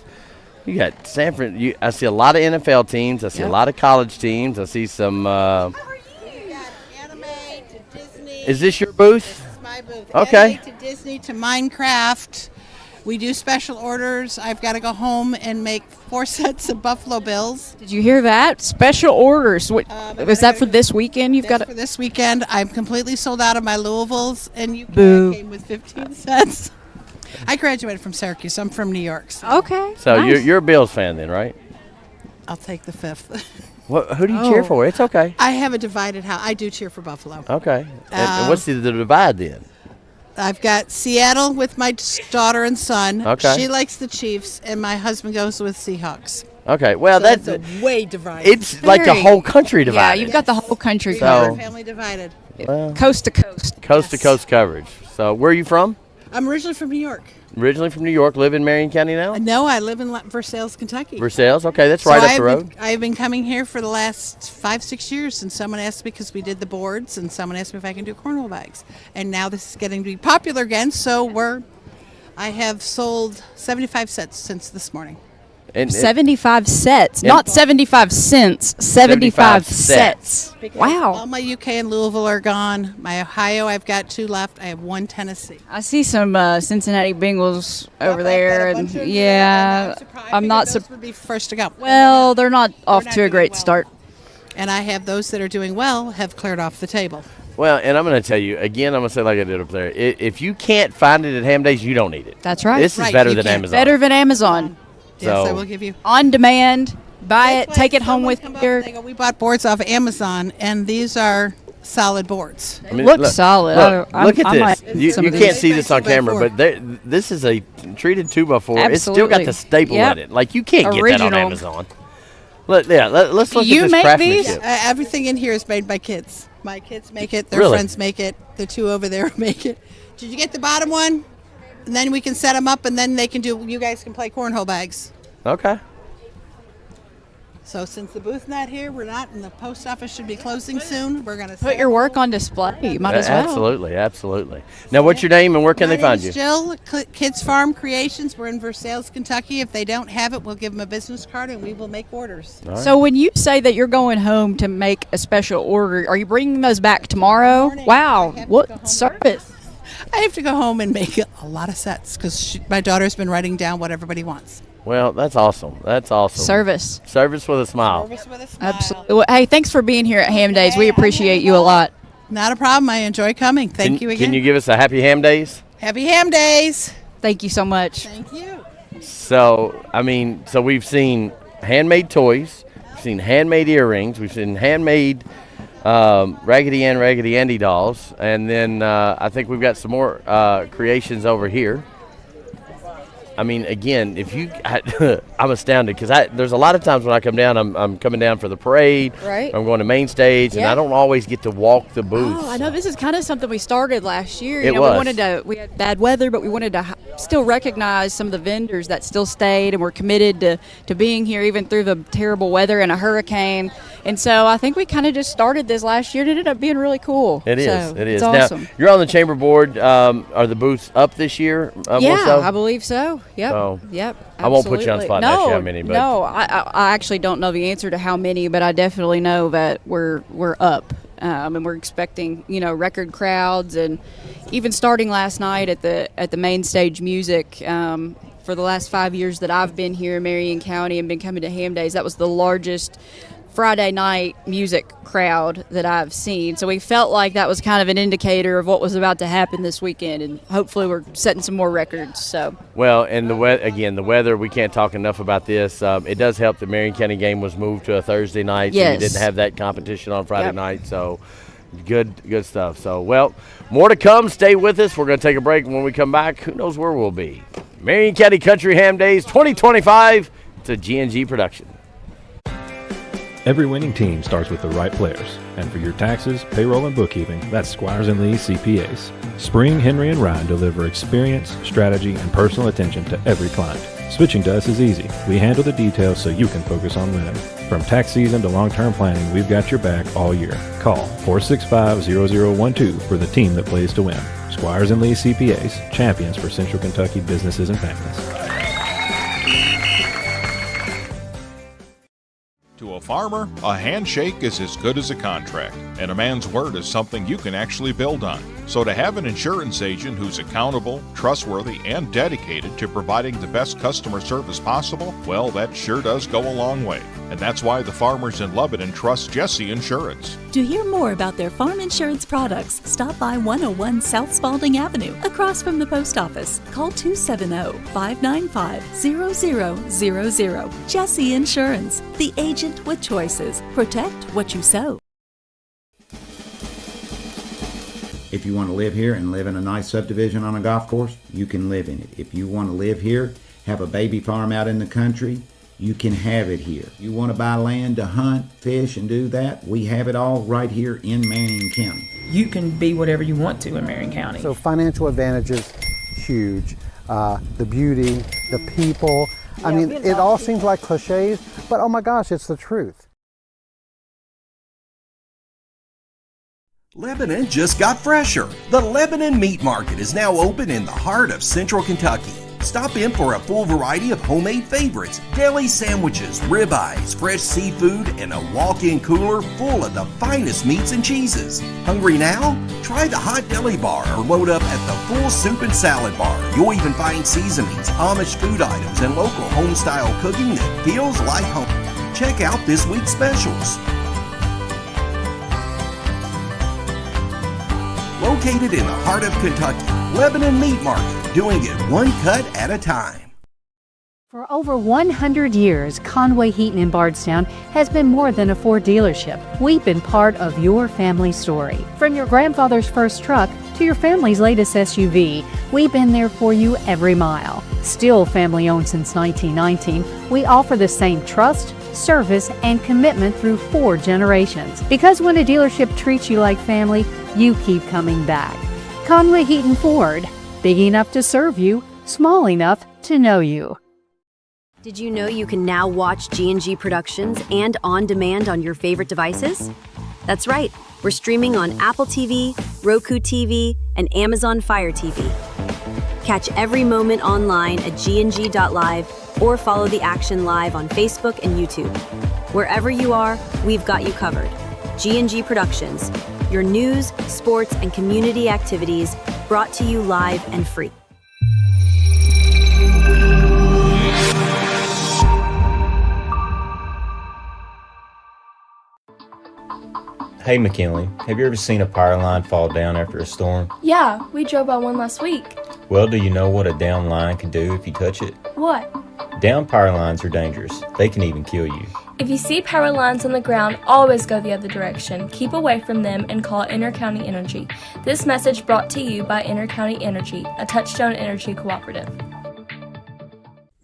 You got Sanford. I see a lot of NFL teams. I see a lot of college teams. I see some. Is this your booth? This is my booth. Okay. Anime to Disney to Minecraft. We do special orders. I've got to go home and make 4 sets of Buffalo Bills. Did you hear that? Special orders. Was that for this weekend? You've got for this weekend. I'm completely sold out of my Louisvilles, and you came with 15 sets. I graduated from Syracuse. I'm from New York. Okay. So you're a Bills fan then, right? I'll take the 5th. Who do you cheer for? It's okay. I have a divided house. I do cheer for Buffalo. Okay. And what's the divide then? I've got Seattle with my daughter and son. Okay. She likes the Chiefs, and my husband goes with Seahawks. Okay. Well, so that's a way divided. It's like the whole country divided. Yeah, you've got the whole country So- Family divided. Coast to coast. Coast to coast coverage. So where are you from? I'm originally from New York. Originally from New York, live in Marion County now? No, I live in Versailles, Kentucky. Versailles, okay, that's right up the road. I've been coming here for the last 5-6 years, and someone asked me, because we did the boards, and someone asked me if I can do cornhole bags. And now this is getting to be popular again, so I have sold 75 sets since this morning. And 75 sets, not 75 cents, 75 sets. Because Wow. all my UK and Louisville are gone. My Ohio, I've got 2 left. I have 1 Tennessee. I see some Cincinnati Bengals over I've there, got a and bunch of- yeah, I'm not those would be first to go. Well, they're not off to a great start. And I have those that are doing well have cleared off the table. Well, and I'm going to tell you, again, I'm going to say like I did up there. If you can't find it at Ham Days, you don't need it. That's right. This is better than Amazon. Better than Amazon. Yes, So- I will give you. On demand, buy it, That's why take it home someone with come up you. and they go, we bought boards off Amazon, and these are solid boards. I mean, Look solid. Look at I this. might You some of can't these. see this on 2x4. camera, but this is a treated 2x4. It's still got Absolutely. the staple Yep. in it. Like, you can't get that on Original. Amazon. Let's look You at this make craftsmanship. these? Everything in here is made by kids. My kids make it. Their Really? friends make it. The 2 over there make it. Did you get the bottom one? And then we can set them up, and then they can do. You guys can play cornhole bags. Okay. So since the booth's not here, we're not, and the post office should be closing soon, we're going to Put your work on display. You might as well. Absolutely, absolutely. Now, what's your name and where can they find you? Jill, Kids Farm Creations. We're in Versailles, Kentucky. If they don't have it, we'll give them a business card and we will make orders. All right. So when you say that you're going home to make a special order, are you bringing those back tomorrow? Wow, what service? I have to go home and make a lot of sets because my daughter's been writing down what everybody wants. Well, that's awesome. That's awesome. Service. Service with a smile. Service with a smile. Absolutely. Well, hey, thanks for being here at Ham Days. We appreciate you a lot. Not a problem. I enjoy coming. Thank you again. Can you give us a happy Ham Days? Happy Ham Days. Thank you so much. Thank you. So, so we've seen handmade toys, we've seen handmade earrings, we've seen handmade Raggedy Ann, Raggedy Andy dolls, and then I think we've got some more creations over here. I mean, again, I'm astounded because there's a lot of times when I come down, I'm coming down for the parade. Right. I'm going to main stage, and I don't always get to walk the booths. Oh, I know this is kind of something we started last year. We had bad weather, but we wanted to still recognize some of the vendors that still stayed and were committed to being here even through the terrible weather and a hurricane. And so I think we kind of just started this last year. It ended up being really cool. It is. It's awesome. Now, you're on the chamber board. Are the booths up this year? More so? I believe so. Yep. So, yep. I won't put you on the spot and ask you how many. But. No, I actually don't know the answer to how many, but I definitely know that we're up. And we're expecting, record crowds, and even starting last night at the main stage music. For the last 5 years that I've been here in Marion County and been coming to Ham Days, that was the largest Friday night music crowd that I've seen. So we felt like that was kind of an indicator of what was about to happen this weekend, and hopefully we're setting some more records. So well, and the weather, we can't talk enough about this. It does help the Marion County game was moved to a Thursday night, yes. So you didn't have that competition on Friday night. So good stuff. So, well, more to come. Stay with us. We're going to take a break. When we come back, who knows where we'll be. Marion County Country Ham Days 2025. It's a G&G production. Every winning team starts with the right players. And for your taxes, payroll, and bookkeeping, that's Squires & Lee CPAs. Spring, Henry, and Ryan deliver experience, strategy, and personal attention to every client. Switching to us is easy. We handle the details so you can focus on winning. From tax season to long-term planning, we've got your back all year. Call 465-0012 for the team that plays to win. Squires & Lee CPAs, champions for Central Kentucky businesses and families. To a farmer, a handshake is as good as a contract, and a man's word is something you can actually build on. So to have an insurance agent who's accountable, trustworthy, and dedicated to providing the best customer service possible, well, that sure does go a long way. And that's why the farmers in Lebanon trust Jesse Insurance. To hear more about their farm insurance products, stop by 101 South Spalding Avenue, across from the post office. Call 270-595-0000. Jesse Insurance, the agent with choices. Protect what you sow. If you want to live here and live in a nice subdivision on a golf course, you can live in it. If you want to live here, have a baby farm out in the country, you can have it here. You want to buy land to hunt, fish, and do that, we have it all right here in Marion County. You can be whatever you want to in Marion County. So financial advantages, huge. The beauty, the people. I mean, it all seems like cliches, but oh my gosh, it's the truth. Lebanon just got fresher. The Lebanon Meat Market is now open in the heart of Central Kentucky. Stop in for a full variety of homemade favorites, deli sandwiches, ribeyes, fresh seafood, and a walk-in cooler full of the finest meats and cheeses. Hungry now? Try the hot deli bar or load up at the full soup and salad bar. You'll even find seasonings, Amish food items, and local home-style cooking that feels like home. Check out this week's specials. Located in the heart of Kentucky, Lebanon Meat Market, doing it one cut at a time. For over 100 years, Conway Heaton in Bardstown has been more than a Ford dealership. We've been part of your family story. From your grandfather's first truck to your family's latest SUV, we've been there for you every mile. Still family owned since 1919, we offer the same trust, service, and commitment through 4 generations. Because when a dealership treats you like family, you keep coming back. Conway Heaton Ford, big enough to serve you, small enough to know you. Did you know you can now watch G&G Productions and on demand on your favorite devices? That's right, we're streaming on Apple TV, Roku TV, and Amazon Fire TV. Catch every moment online at gng.live or follow the action live on Facebook and YouTube. Wherever you are, we've got you covered. G&G Productions, your news, sports, and community activities brought to you live and free. Hey McKinley, have you ever seen a power line fall down after a storm? Yeah, we drove by one last week. Well, do you know what a down line can do if you touch it? What? Down power lines are dangerous. They can even kill you. If you see power lines on the ground, always go the other direction. Keep away from them and call Intercounty Energy. This message brought to you by Intercounty Energy, a Touchstone Energy cooperative.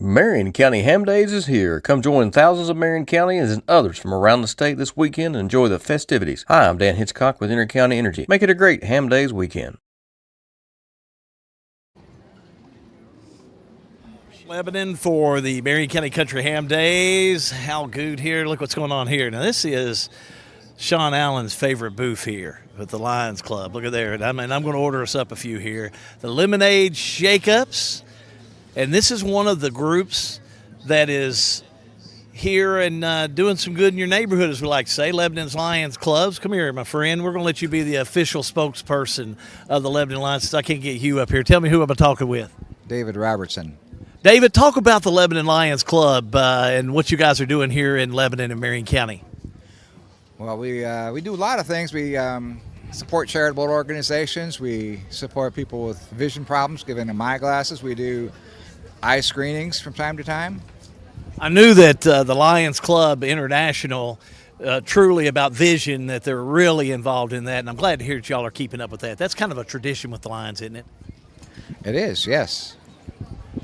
Marion County Ham Days is here. Come join thousands of Marion Countyans and others from around the state this weekend and enjoy the festivities. Hi, I'm Dan Hitchcock with Intercounty Energy. Make it a great Ham Days weekend. Lebanon for the Marion County Country Ham Days. How good here. Look what's going on here. Now, this is Sean Allen's favorite booth here with the Lions Club. Look at there. I'm going to order us up a few here. The Lemonade Shake-Ups. And this is one of the groups that is here and doing some good in your neighborhood, as we like to say, Lebanon's Lions Clubs. Come here, my friend. We're going to let you be the official spokesperson of the Lebanon Lions, since I can't get Hugh up here. Tell me who I'm talking with. David Robertson. David, talk about the Lebanon Lions Club and what you guys are doing here in Lebanon and Marion County. Well, we do a lot of things. We support charitable organizations. We support people with vision problems, giving them eyeglasses. We do eye screenings from time to time. I knew that the Lions Club International, truly about vision, that they're really involved in that, and I'm glad to hear that y'all are keeping up with that. That's kind of a tradition with the Lions, isn't it? It is, yes.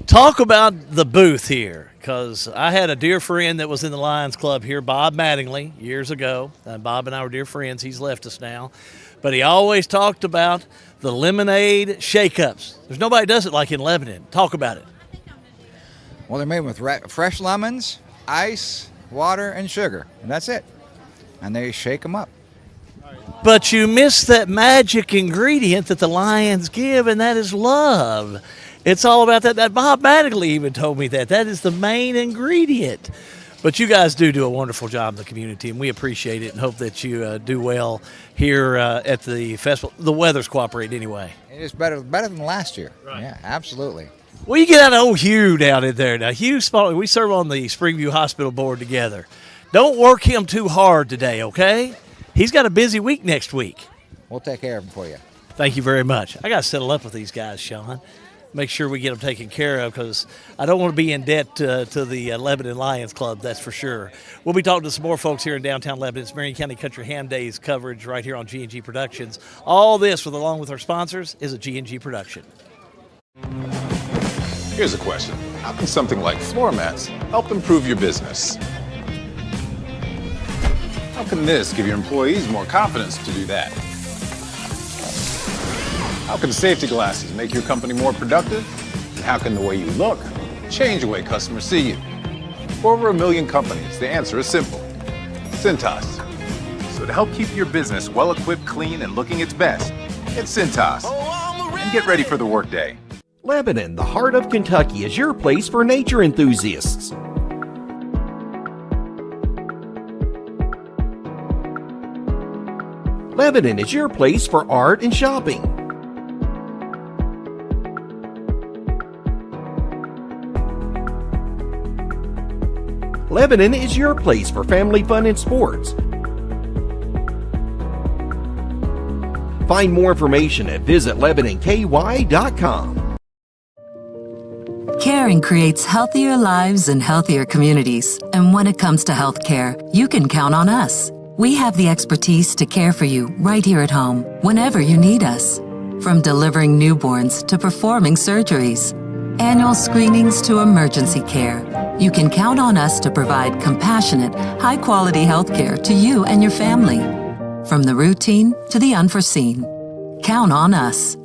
Talk about the booth here, because I had a dear friend that was in the Lions Club here, Bob Mattingly, years ago. Bob and I were dear friends. He's left us now. But he always talked about the Lemonade Shake-Ups. There's nobody that does it like in Lebanon. Talk about it. Well, they're made with fresh lemons, ice, water, and sugar, and that's it. And they shake them up. But you missed that magic ingredient that the Lions give, and that is love. It's all about that. That Bob Mattingly even told me that. That is the main ingredient. But you guys do a wonderful job in the community, and we appreciate it and hope that you do well here at the festival. The weather's cooperating anyway. It is better than last year. Right. Yeah, absolutely. Well, you get out of old Hugh down in there. Now, Hugh, we serve on the Springview Hospital Board together. Don't work him too hard today, okay? He's got a busy week next week. We'll take care of him for you. Thank you very much. I got to settle up with these guys, Sean. Make sure we get them taken care of, because I don't want to be in debt to the Lebanon Lions Club, that's for sure. We'll be talking to some more folks here in downtown Lebanon. It's Marion County Country Ham Days coverage right here on G&G Productions. All this, along with our sponsors, is a G&G production. Here's a question. How can something like floor mats help improve your business? How can this give your employees more confidence to do that? How can safety glasses make your company more productive? And how can the way you look change the way customers see you? For over 1 million companies, the answer is simple. Cintas. So to help keep your business well-equipped, clean, and looking its best, get Cintas. And get ready for the workday. Lebanon, the heart of Kentucky, is your place for nature enthusiasts. Lebanon is your place for art and shopping. Lebanon is your place for family fun and sports. Find more information at visitlebanonky.com. Caring creates healthier lives and healthier communities. And when it comes to healthcare, you can count on us. We have the expertise to care for you right here at home, whenever you need us. From delivering newborns to performing surgeries, annual screenings to emergency care, you can count on us to provide compassionate, high-quality healthcare to you and your family. From the routine to the unforeseen, count on us.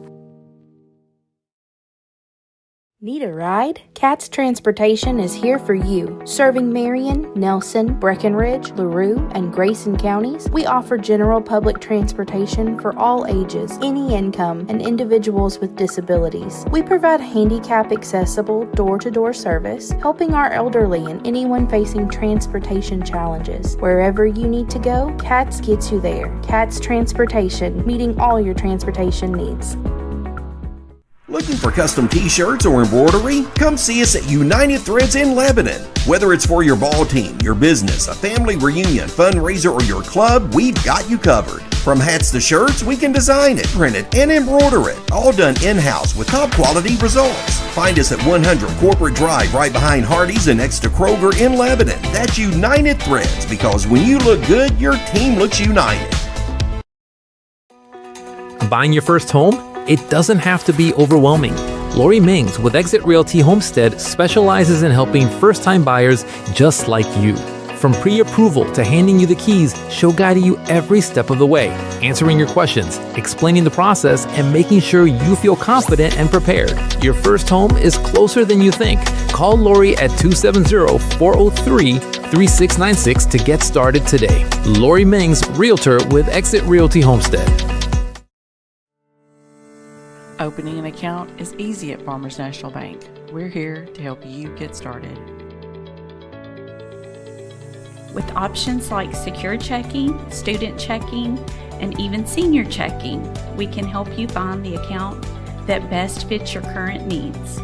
Need a ride? CATS Transportation is here for you. Serving Marion, Nelson, Breckenridge, LaRue, and Grayson counties, we offer general public transportation for all ages, any income, and individuals with disabilities. We provide handicap-accessible, door-to-door service, helping our elderly and anyone facing transportation challenges. Wherever you need to go, CATS gets you there. CATS Transportation, meeting all your transportation needs. Looking for custom t-shirts or embroidery? Come see us at United Threads in Lebanon. Whether it's for your ball team, your business, a family reunion, fundraiser, or your club, we've got you covered. From hats to shirts, we can design it, print it, and embroider it. All done in-house with top quality results. Find us at 100 Corporate Drive right behind Hardee's and next to Kroger in Lebanon. That's United Threads, because when you look good, your team looks united. Buying your first home? It doesn't have to be overwhelming. Lori Mings with Exit Realty Homestead specializes in helping first-time buyers just like you. From pre-approval to handing you the keys, she'll guide you every step of the way, answering your questions, explaining the process, and making sure you feel confident and prepared. Your first home is closer than you think. Call Lori at 270-403-3696 to get started today. Lori Mings, Realtor with Exit Realty Homestead. Opening an account is easy at Farmers National Bank. We're here to help you get started. With options like secure checking, student checking, and even senior checking, we can help you find the account that best fits your current needs.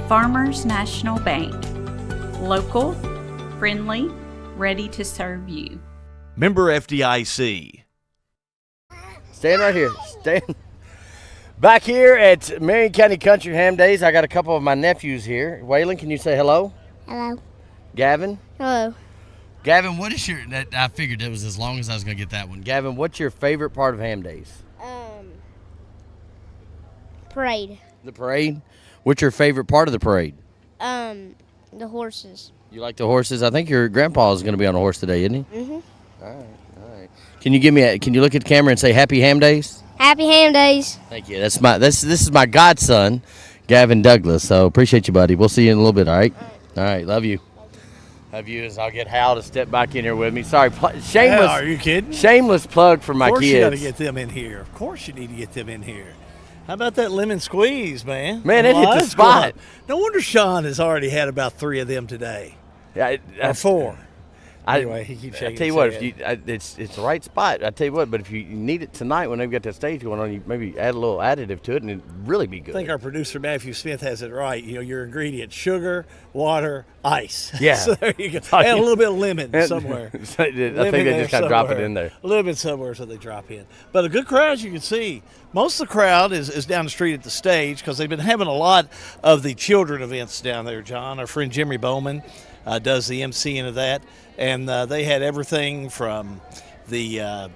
Farmers National Bank. Local, friendly, ready to serve you. Member FDIC. Stand right here. Stand. Back here at Marion County Country Ham Days, I got a couple of my nephews here. Waylon, can you say hello? Hello. Gavin? Hello. Gavin, what is your... I figured that was as long as I was going to get that one. Gavin, what's your favorite part of Ham Days? Parade. The parade? What's your favorite part of the parade? The horses. You like the horses? I think your grandpa is going to be on a horse today, isn't he? Mm-hmm. All right. Can you can you look at the camera and say Happy Ham Days? Happy Ham Days. Thank you. This is my godson, Gavin Douglas. So appreciate you, buddy. We'll see you in a little bit. All right. All right. Love you. Love you. As I'll get Hal to step back in here with me. Sorry, shameless. Hell, are you kidding? Shameless plug for my kids. Of course you got to get them in here. Of course you need to get them in here. How about that lemon squeeze, man? Man, it hit the spot. No wonder Sean has already had about 3 of them today. Yeah, or 4. Anyway, he keeps shaking. I tell you what, it's the right spot. I tell you what, but if you need it tonight when they've got that stage going on, you maybe add a little additive to it, and it'd really be good. I think our producer Matthew Smith has it right. You know, your ingredients: sugar, water, ice. Yeah. So there you go. And a little bit of lemon somewhere. I think they just kind of drop it in there. A little bit somewhere, so they drop in. But a good crowd, as you can see. Most of the crowd is down the street at the stage because they've been having a lot of the children events down there. John, our friend Jimmy Bowman, does the emceeing of that. And they had everything from the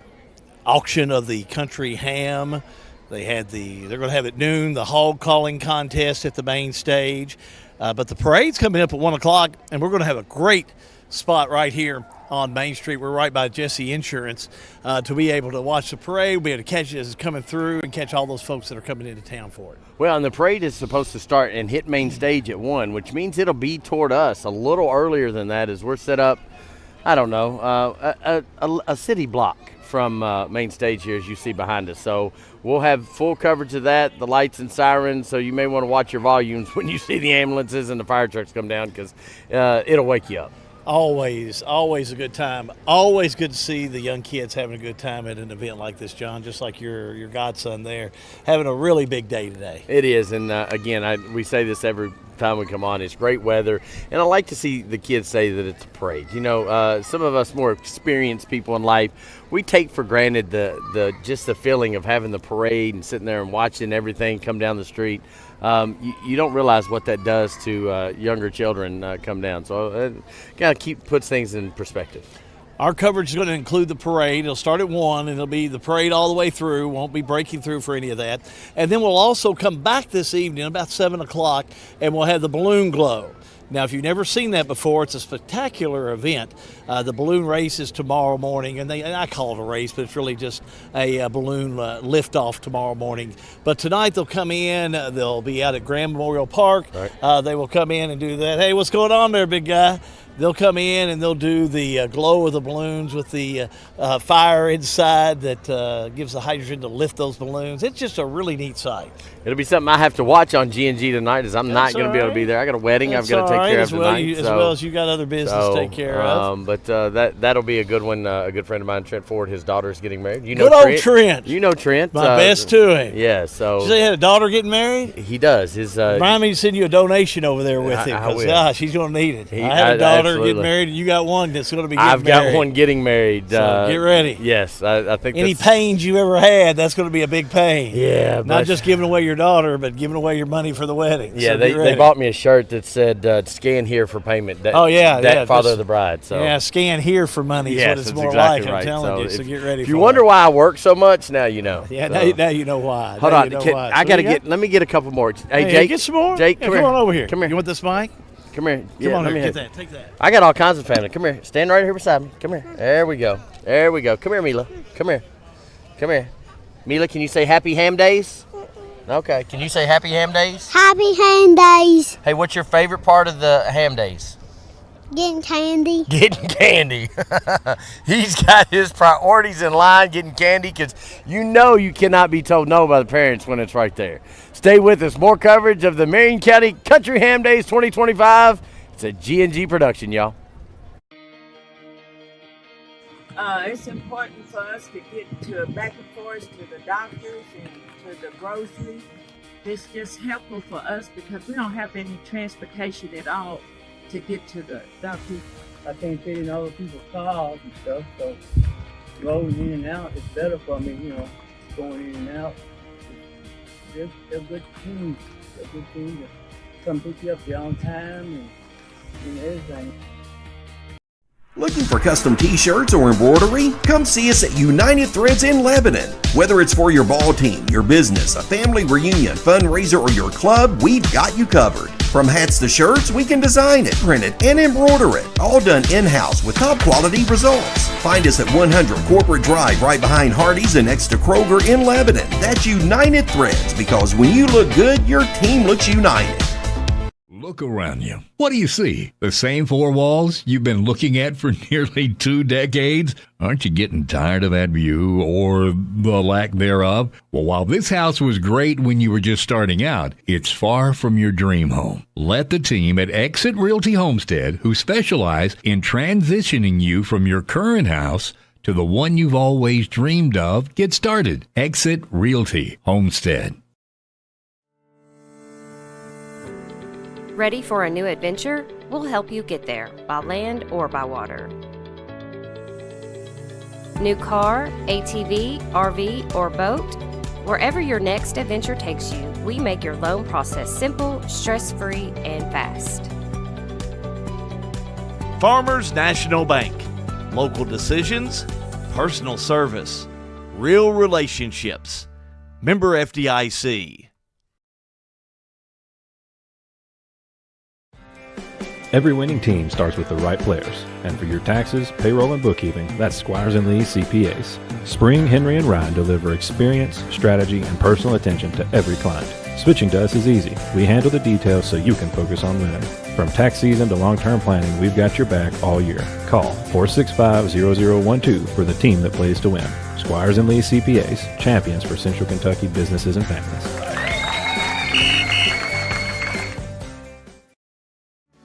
auction of the country ham. They're going to have at noon the hog calling contest at the main stage. But the parade's coming up at 1 o'clock, and we're going to have a great spot right here on Main Street. We're right by Jesse Insurance to be able to watch the parade. We'll be able to catch it as it's coming through and catch all those folks that are coming into town for it. Well, and the parade is supposed to start and hit main stage at 1, which means it'll be toward us a little earlier than that as we're set up, I don't know, a city block from main stage here as you see behind us. So we'll have full coverage of that, the lights and sirens, so you may want to watch your volumes when you see the ambulances and the fire trucks come down because it'll wake you up. Always a good time. Always good to see the young kids having a good time at an event like this, John, just like your godson there, having a really big day today. It is, and again, we say this every time we come on. It's great weather, and I like to see the kids say that it's a parade. You know, some of us more experienced people in life, we take for granted just the feeling of having the parade and sitting there and watching everything come down the street. You don't realize what that does to younger children come down. So kind of puts things in perspective. Our coverage is going to include the parade. It'll start at 1, and it'll be the parade all the way through. Won't be breaking through for any of that. And then we'll also come back this evening about 7 o'clock, and we'll have the balloon glow. Now, if you've never seen that before, it's a spectacular event. The balloon race is tomorrow morning, and I call it a race, but it's really just a balloon lift-off tomorrow morning. But tonight they'll come in, they'll be out at Grand Memorial Park. Right. They will come in and do that. Hey, what's going on there, big guy? They'll come in and they'll do the glow of the balloons with the fire inside that gives the hydrogen to lift those balloons. It's just a really neat sight. It'll be something I have to watch on G&G tonight, as I'm not going to be able to be there. I got a wedding I've got to take care of tonight. As well as you got other business to take care of. But that'll be a good one. A good friend of mine, Trent Ford, his daughter's getting married. You know Good old Trent. You know Trent. My best to him. Yeah. So. Did you say he had a daughter getting married? He does. Remind me to send you a donation over there with him, because she's going to need it. I had a daughter getting married, and you got one that's going to be getting married. I've got one getting married. So get ready. Yes, I think any pains you ever had, that's going to be a big pain. Yeah. Not just giving away your daughter, but giving away your money for the wedding. Yeah, so they bought me a shirt that said "Scan here for payment." Father of the bride. So yeah, scan here for money. Yes, is what it's more exactly like. right. I'm telling you. So get ready. If you wonder why I work so much, now you know. Yeah, so. now you know why. Hold on, I got to get. Let me get a couple more. Hey, Jake, get some more. Jake, come on over here. Come here. You want this mic? Come here. Come on here. Get that. Take that. I got all kinds of family. Come here. Stand right here beside me. Come here. There we go. There we go. Come here, Mila. Come here. Come here. Mila, can you say Happy Ham Days? Okay. Can you say Happy Ham Days? Happy Ham Days. Hey, what's your favorite part of the Ham Days? Getting candy. Getting candy. He's got his priorities in line, getting candy, because you know you cannot be told no by the parents when it's right there. Stay with us. More coverage of the Marion County Country Ham Days 2025. It's a G&G production, y'all. It's important for us to get to back and forth to the doctors and to the grocery. It's just helpful for us because we don't have any transportation at all to get to the doctor. I can't fit in other people's cars and stuff, so rolling in and out is better for me, going in and out. They're good teams. They're good teams that come pick you up there on time and everything. Looking for custom t-shirts or embroidery? Come see us at United Threads in Lebanon. Whether it's for your ball team, your business, a family reunion, fundraiser, or your club, we've got you covered. From hats to shirts, we can design it, print it, and embroider it. All done in-house with top quality results. Find us at 100 Corporate Drive right behind Hardee's and next to Kroger in Lebanon. That's United Threads, because when you look good, your team looks united. Look around you. What do you see? The same four walls you've been looking at for nearly 2 decades? Aren't you getting tired of that view or the lack thereof? Well, while this house was great when you were just starting out, it's far from your dream home. Let the team at Exit Realty Homestead, who specialize in transitioning you from your current house to the one you've always dreamed of, get started. Exit Realty Homestead. Ready for a new adventure? We'll help you get there, by land or by water. New car, ATV, RV, or boat? Wherever your next adventure takes you, we make your loan process simple, stress-free, and fast. Farmers National Bank. Local decisions, personal service, real relationships. Member FDIC. Every winning team starts with the right players, and for your taxes, payroll, and bookkeeping, that's Squires & Lee CPAs. Spring, Henry, and Ryan deliver experience, strategy, and personal attention to every client. Switching to us is easy. We handle the details so you can focus on winning. From tax season to long-term planning, we've got your back all year. Call 465-0012 for the team that plays to win. Squires & Lee CPAs, champions for Central Kentucky businesses and families.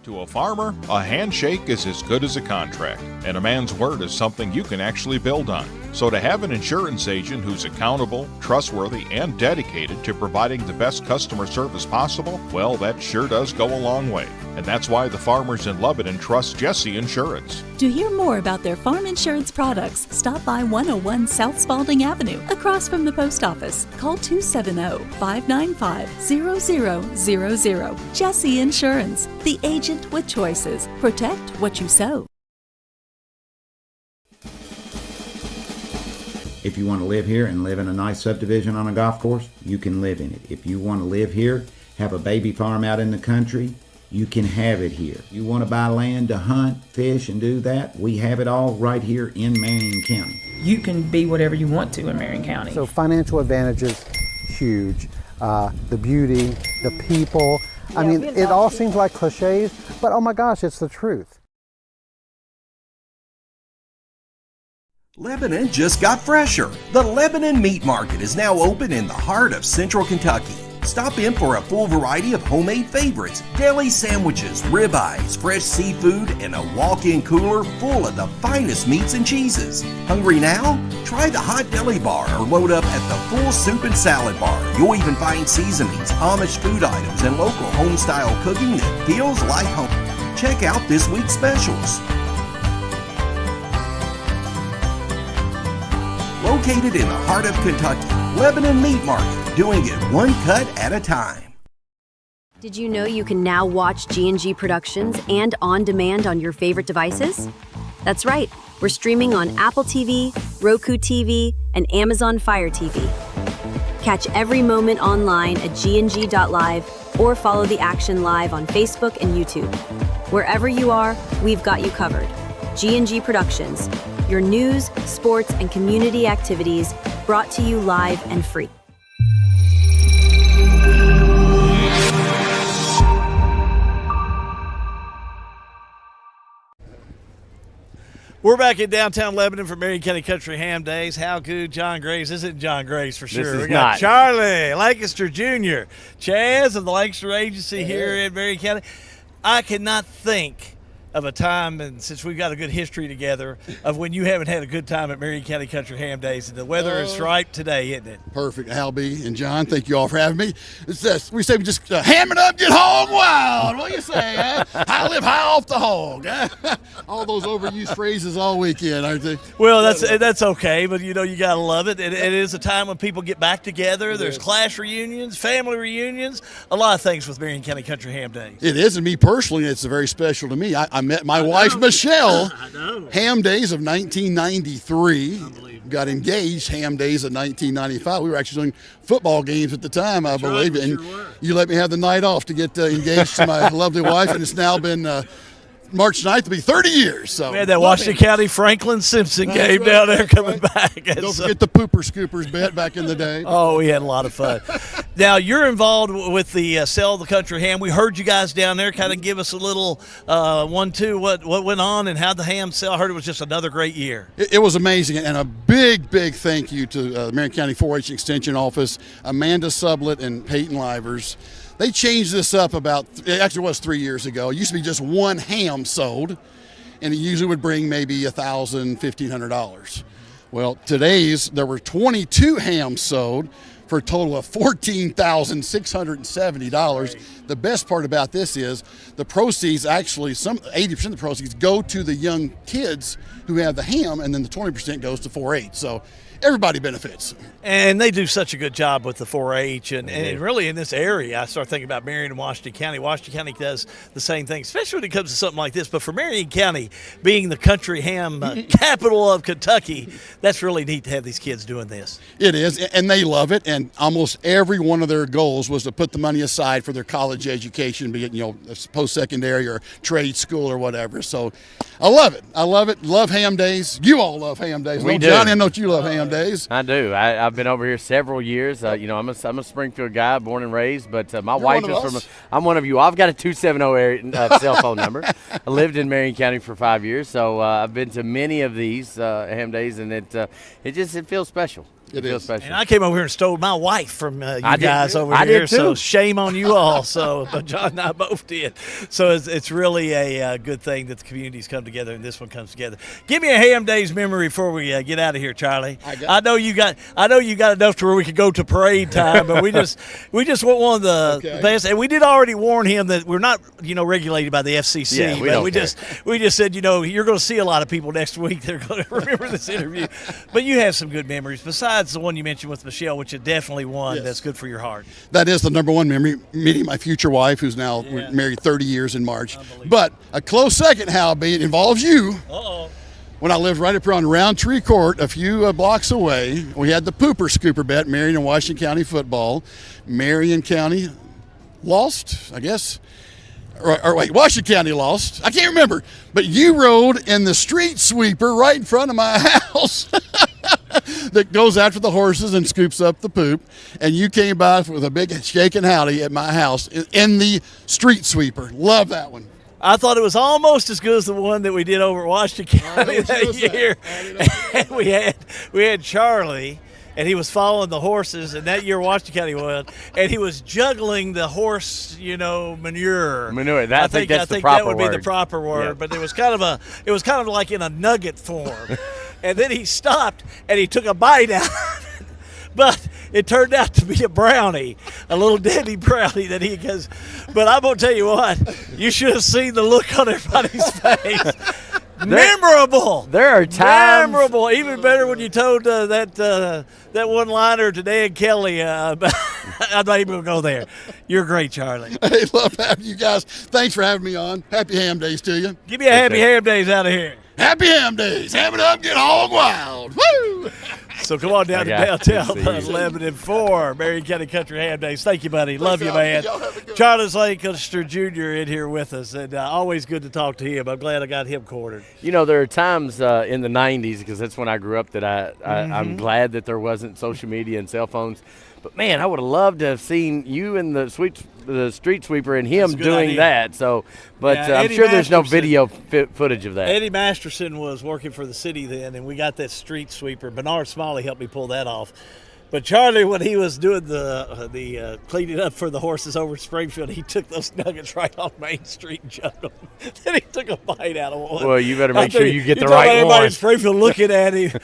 To a farmer, a handshake is as good as a contract, and a man's word is something you can actually build on. So to have an insurance agent who's accountable, trustworthy, and dedicated to providing the best customer service possible, well, that sure does go a long way. And that's why the farmers in Lebanon trust Jesse Insurance. To hear more about their farm insurance products, stop by 101 South Spalding Avenue, across from the post office. Call 270-595-0000. Jesse Insurance, the agent with choices. Protect what you sow. If you want to live here and live in a nice subdivision on a golf course, you can live in it. If you want to live here, have a baby farm out in the country, You can have it here. You want to buy land to hunt, fish, and do that? We have it all right here in Marion County. You can be whatever you want to in Marion County. So financial advantages, huge. The beauty, the people. I mean, it all seems like cliches, but oh my gosh, it's the truth. Lebanon just got fresher. The Lebanon Meat Market is now open in the heart of Central Kentucky. Stop in for a full variety of homemade favorites, deli sandwiches, ribeyes, fresh seafood, and a walk-in cooler full of the finest meats and cheeses. Hungry now? Try the hot deli bar or load up at the full soup and salad bar. You'll even find seasonings, Amish food items, and local home-style cooking that feels like home. Check out this week's specials. Located in the heart of Kentucky, Lebanon Meat Market, doing it one cut at a time. Did you know you can now watch G&G Productions and on demand on your favorite devices? That's right, we're streaming on Apple TV, Roku TV, and Amazon Fire TV. Catch every moment online at gng.live or follow the action live on Facebook and YouTube. Wherever you are, we've got you covered. G&G Productions, your news, sports, and community activities brought to you live and free. We're back in downtown Lebanon for Marion County Country Ham Days. How good, John Grace. This isn't John Grace for sure. We got Charlie Lancaster Jr., Chaz of the Lancaster Agency here in Marion County. I cannot think of a time, and since we've got a good history together, of when you haven't had a good time at Marion County Country Ham Days. And the weather is right today, isn't it? Perfect. Albie and John, thank you all for having me. We say we just ham it up, get hog wild. What do you say, huh? I live high off the hog. All those overused phrases all weekend, aren't they? Well, that's okay, but you got to love it. It is a time when people get back together. There's class reunions, family reunions, a lot of things with Marion County Country Ham Days. It is, and me personally, it's very special to me. I met my wife, Michelle, Ham Days of 1993. Got engaged Ham Days of 1995. We were actually doing football games at the time, I believe. And you let me have the night off to get engaged to my lovely wife, and it's now been March 9th to be 30 years. So we had that Washington County Franklin Simpson game down there coming back. Don't forget the pooper scoopers bet back in the day. Oh, we had a lot of fun. Now, you're involved with the Sell the Country Ham. We heard you guys down there. Kind of give us a little 1-2 what went on and how the ham sell. I heard it was just another great year. It was amazing, and a big thank you to the Marion County 4-H Extension Office, Amanda Sublett and Peyton Livers. They changed this up it was 3 years ago. It used to be just one ham sold, and it usually would bring maybe $1,000, $1,500. Well, there were 22 hams sold for a total of $14,670. The best part about this is the proceeds 80% of the proceeds go to the young kids who have the ham, and then the 20% goes to 4-H. So everybody benefits. And they do such a good job with the 4-H. And really in this area, I start thinking about Marion and Washington County. Washington County does the same thing, especially when it comes to something like this. But for Marion County, being the country ham capital of Kentucky, that's really neat to have these kids doing this. It is, and they love it. And almost every one of their goals was to put the money aside for their college education, be it, post-secondary or trade school or whatever. So I love it. Love ham days. You all love ham days. We do. Johnny, I know you love ham days. I do. I've been over here several years. I'm a Springfield guy, born and raised, but my wife is I'm one of you. I've got a 270 cell phone number. I lived in Marion County for 5 years, so I've been to many of these ham days, and it feels special. It feels special. And I came over here and stole my wife from you guys over here, so shame on you all. So, but John and I both did. So it's really a good thing that the communities come together and this one comes together. Give me a Ham Days memory before we get out of here, Charlie. I know you got enough to where we could go to parade time, but we just want one of the best. And we did already warn him that we're not regulated by the FCC, but we just said you're going to see a lot of people next week. They're going to remember this interview. But you have some good memories besides the one you mentioned with Michelle, which is definitely one that's good for your heart. That is the number one memory, meeting my future wife, who's now married 30 years in March. But a close second, Halby, it involves you. When I lived right up here on Roundtree Court, a few blocks away, we had the pooper scooper bet, Marion and Washington County football. Marion County lost, I guess. or wait, Washington County lost. I can't remember. But you rode in the street sweeper right in front of my house that goes after the horses and scoops up the poop. And you came by with a big shake and howdy at my house in the street sweeper. Love that one. I thought it was almost as good as the one that we did over at Washington County that year. And we had Charlie, and he was following the horses, and that year Washington County won, and he was juggling the horse, manure. Manure. I think that's the that proper would word. be the proper word, Yeah. but it was kind of like in a nugget form. And then he stopped and he took a bite out. But it turned out to be a brownie, a little Debbie brownie that he goes. But I'm going to tell you what, you should have seen the look on everybody's face. Memorable. There are times. Memorable. Even better when you told that one-liner to Dan Kelly. I'm not even going to go there. You're great, Charlie. Hey, love having you guys. Thanks for having me on. Happy Ham Days to you. Give me a happy Ham Days out of here. Happy Ham Days. Ham it up, get hog wild. Woo! So come on down to downtown Lebanon for Marion County Country Ham Days. Thank you, buddy. Love you, man. Charles Lancaster Jr. in here with us, and always good to talk to him. I'm glad I got him cornered. There are times in the 90s, because that's when I grew up, that I'm glad that there wasn't social media and cell phones. But, man, I would have loved to have seen you and the street sweeper and him doing that. So, but I'm sure there's no video footage of that. Eddie Masterson was working for the city then, and we got that street sweeper. Bernard Smalley helped me pull that off. But Charlie, when he was doing the cleaning up for the horses over Springfield, he took those nuggets right on Main Street and jumped them. Then he took a bite out of one. Well, you better make sure you get the right one. Everybody in Springfield looking at him.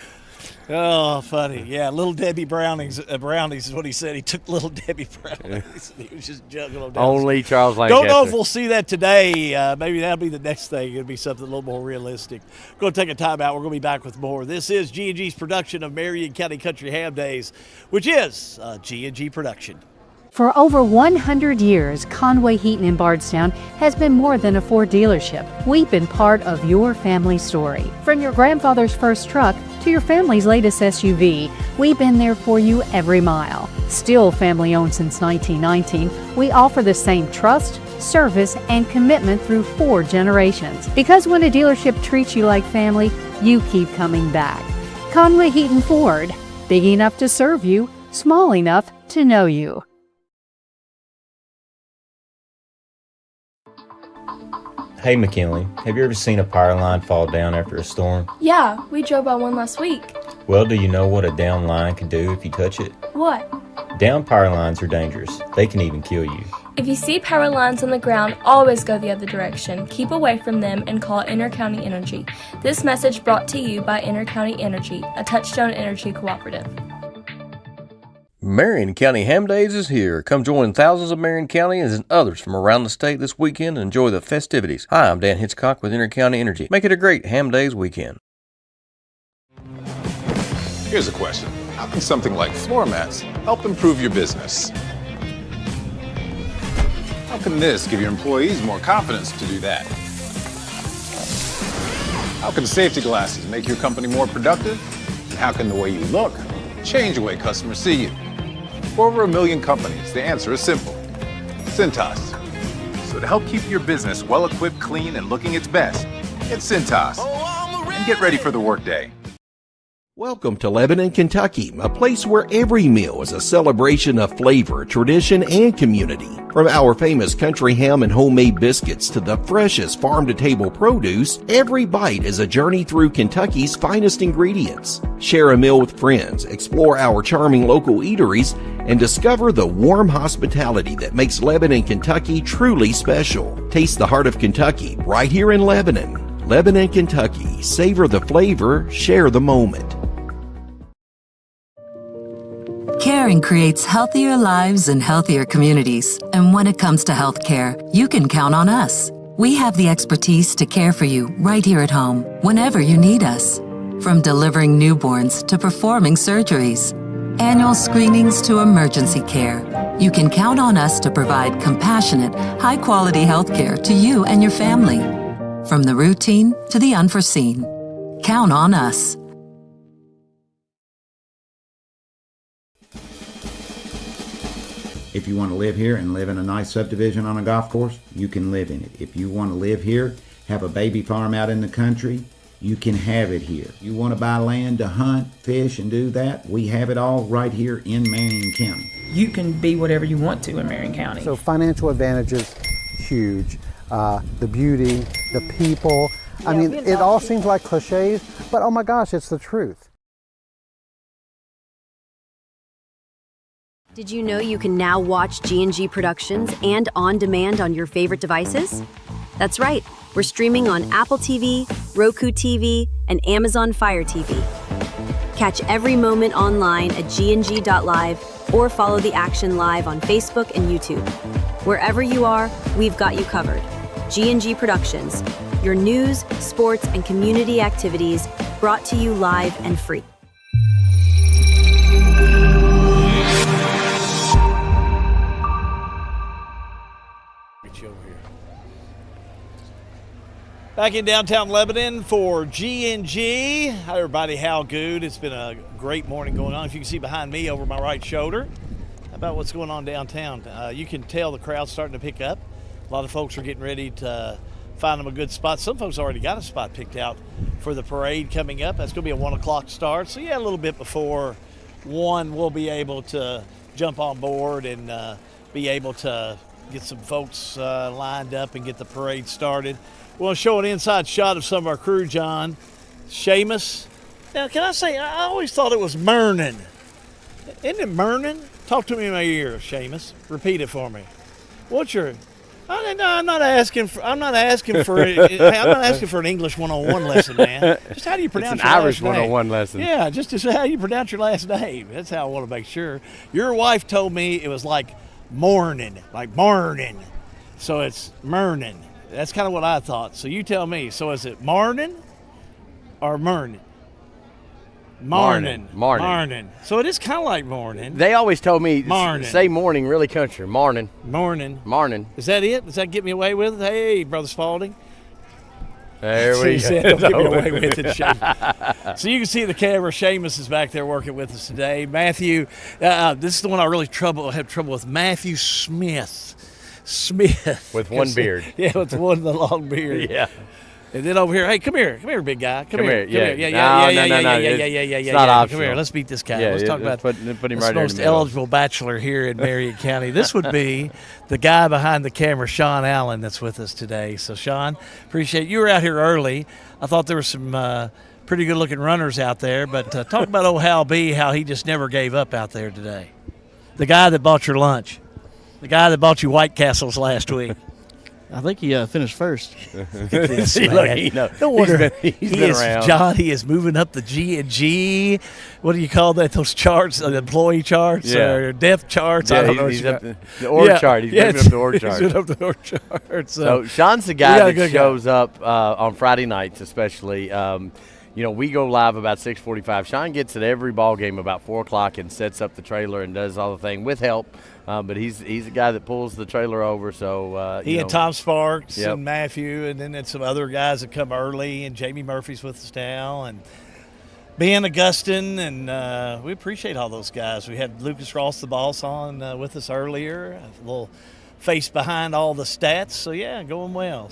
Oh, funny. Yeah, Little Debbie brownies is what he said. He took Little Debbie brownies. He was just juggling them down. Only Charles Lancaster. Don't know if we'll see that today. Maybe that'll be the next thing. It'll be something a little more realistic. Going to take a time out. We're going to be back with more. This is G&G's production of Marion County Country Ham Days, which is a G&G production. For over 100 years, Conway Heaton in Bardstown has been more than a Ford dealership. We've been part of your family story. From your grandfather's first truck to your family's latest SUV, we've been there for you every mile. Still family owned since 1919, we offer the same trust, service, and commitment through 4 generations. Because when a dealership treats you like family, you keep coming back. Conway Heaton Ford, big enough to serve you, small enough to know you. Hey McKinley, have you ever seen a power line fall down after a storm? Yeah, we drove by one last week. Well, do you know what a down line can do if you touch it? What? Down power lines are dangerous. They can even kill you. If you see power lines on the ground, always go the other direction. Keep away from them and call Intercounty Energy. This message brought to you by Intercounty Energy, a Touchstone Energy cooperative. Marion County Ham Days is here. Come join thousands of Marion Countyans and others from around the state this weekend and enjoy the festivities. Hi, I'm Dan Hitchcock with Intercounty Energy. Make it a great Ham Days weekend. Here's a question. How can something like floor mats help improve your business? How can this give your employees more confidence to do that? How can safety glasses make your company more productive? And how can the way you look change the way customers see you? For over 1 million companies, the answer is simple. Cintas. So to help keep your business well-equipped, clean, and looking its best, get Cintas. And get ready for the workday. Welcome to Lebanon, Kentucky, a place where every meal is a celebration of flavor, tradition, and community. From our famous country ham and homemade biscuits to the freshest farm-to-table produce, every bite is a journey through Kentucky's finest ingredients. Share a meal with friends, explore our charming local eateries, and discover the warm hospitality that makes Lebanon, Kentucky truly special. Taste the heart of Kentucky right here in Lebanon. Lebanon, Kentucky. Savor the flavor, share the moment. Caring creates healthier lives and healthier communities. And when it comes to healthcare, you can count on us. We have the expertise to care for you right here at home, whenever you need us. From delivering newborns to performing surgeries, annual screenings to emergency care, you can count on us to provide compassionate, high-quality healthcare to you and your family. From the routine to the unforeseen. Count on us. If you want to live here and live in a nice subdivision on a golf course, you can live in it. If you want to live here, have a baby farm out in the country, you can have it here. You want to buy land to hunt, fish, and do that, we have it all right here in Marion County. You can be whatever you want to in Marion County. So financial advantages, huge. The beauty, the people. I mean, it all seems like cliches, but oh my gosh, it's the truth. Did you know you can now watch G&G Productions and on demand on your favorite devices? That's right. We're streaming on Apple TV, Roku TV, and Amazon Fire TV. Catch every moment online at gng.live or follow the action live on Facebook and YouTube. Wherever you are, we've got you covered. G&G Productions, your news, sports, and community activities brought to you live and free. Get you over here. Back in downtown Lebanon for G&G. Hi everybody, how good? It's been a great morning going on. If you can see behind me over my right shoulder, how about what's going on downtown? You can tell the crowd's starting to pick up. A lot of folks are getting ready to find them a good spot. Some folks already got a spot picked out for the parade coming up. That's going to be a 1 o'clock start. So yeah, a little bit before 1, we'll be able to jump on board and be able to get some folks lined up and get the parade started. We'll show an inside shot of some of our crew, John. Seamus. Now, can I say, I always thought it was Mernon. Isn't it Mernon? Talk to me in my ear, Seamus. Repeat it for me. What's your... I'm not asking for an English 101 lesson, man. Just how do you pronounce it's an your Irish last name? 101 lesson. Yeah, just how you pronounce your last name. That's how I want to make sure. Your wife told me it was like morning, like morning. So it's Mernon. That's kind of what I thought. So you tell me. So is it Marnin or Mernon? Marnin. So it is kind of like morning. They always told me, Marnin. say morning really country. Marnin. Marnin. Is that it? Does that get me away with it? Hey, Brother Spalding. There we go. Don't get me away with it, Seamus. So you can see the camera. Seamus is back there working with us today. Matthew, this is the one I really have trouble with. Matthew Smith. With one beard. Yeah, with the long beard. Yeah. And then over here, hey, come here, big guy. Come here. Yeah. It's not optional. Come here, let's beat this guy. Yeah, let's talk about put him right the there in most the middle. eligible bachelor here in Marion County. This would be the guy behind the camera, Sean Allen, that's with us today. So, Sean, appreciate you were out here early. I thought there were some pretty good-looking runners out there, but talk about old Hal B, how he just never gave up out there today. The guy that bought your lunch. The guy that bought you White Castles last week. I think he finished first. See, look, no wonder he's been around. John, he is moving up the G&G. What do you call that? Those charts, employee charts or death charts? Yeah, I don't know. He's up the org chart. He's moving up the org chart. He's moving up the org chart. So Sean's the guy that shows up on Friday nights, especially. We go live about 6:45. Sean gets at every ball game about 4 o'clock and sets up the trailer and does all the thing with help. But he's the guy that pulls the trailer over. So he and Tom Sparks and Matthew, and then some other guys that come early, and Jamie Murphy's with us now, and Ben Augustin, and we appreciate all those guys. We had Lucas Ross, the boss, on with us earlier. A little face behind all the stats. So yeah, going well.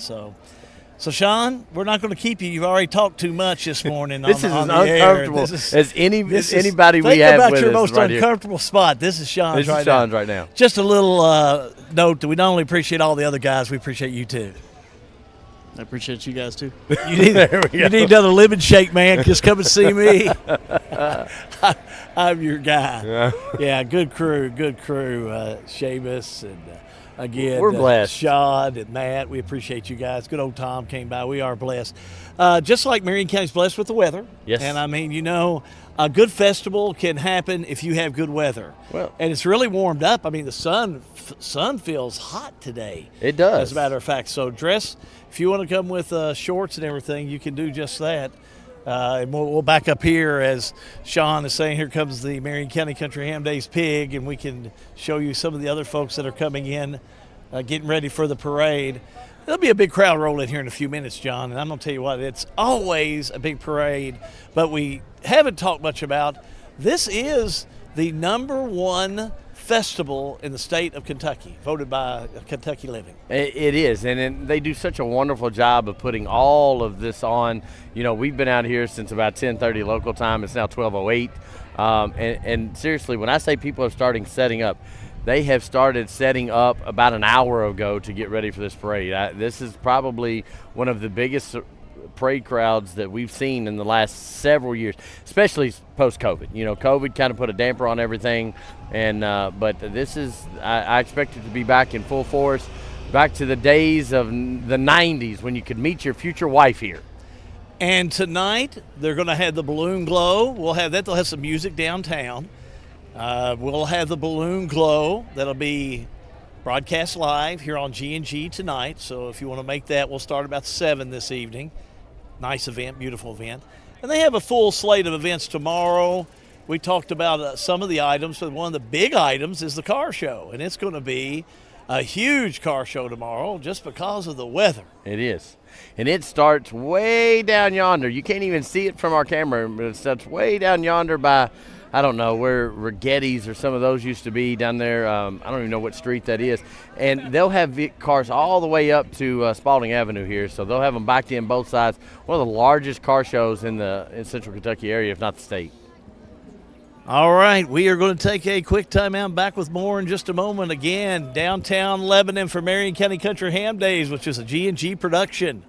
So, Sean, we're not going to keep you. You've already talked too much this morning. This is on as the uncomfortable as anybody we have think about with your us most right uncomfortable spot. This is Sean's This is Sean's right now. Just a little note that we not only appreciate all the other guys, we appreciate you too. I appreciate you guys too. You need another lemon shake, man. Just come and see me. I'm your guy. Yeah, good crew, Seamus and. Again, we're blessed. Sean and Matt, we appreciate you guys. Good old Tom came by. We are blessed. Just like Marion County's blessed with the weather. Yes. And I mean, a good festival can happen if you have good weather. Well, and it's really warmed up. I mean, the sun feels hot today. It does. As a matter of fact. So dress, if you want to come with shorts and everything, you can do just that. And we'll back up here as Sean is saying, here comes the Marion County Country Ham Days pig, and we can show you some of the other folks that are coming in, getting ready for the parade. There'll be a big crowd roll in here in a few minutes, John, and I'm going to tell you what, it's always a big parade, but we haven't talked much about. This is the #1 festival in the state of Kentucky, voted by Kentucky Living. It is, and they do such a wonderful job of putting all of this on. You know, we've been out here since about 10:30 local time. It's now 12:08. And seriously, when I say people are starting setting up, they have started setting up about an hour ago to get ready for this parade. This is probably one of the biggest parade crowds that we've seen in the last several years, especially post-COVID. You know, COVID kind of put a damper on everything, and but this is, I expect it to be back in full force, back to the days of the 90s when you could meet your future wife here. And tonight, they're going to have the balloon glow. We'll have that. They'll have some music downtown. We'll have the balloon glow. That'll be broadcast live here on G&G tonight. So if you want to make that, we'll start about 7 this evening. Nice event, beautiful event. And they have a full slate of events tomorrow. We talked about some of the items, but one of the big items is the car show. And it's going to be a huge car show tomorrow just because of the weather. It is. And it starts way down yonder. You can't even see it from our camera, but it starts way down yonder by, I don't know, where Rigetti's or some of those used to be down there. I don't even know what street that is. And they'll have cars all the way up to Spalding Avenue here, so they'll have them backed in both sides. One of the largest car shows in Central Kentucky area, if not the state. All right, we are going to take a quick time out. Back with more in just a moment. Again, downtown Lebanon for Marion County Country Ham Days, which is a G&G production.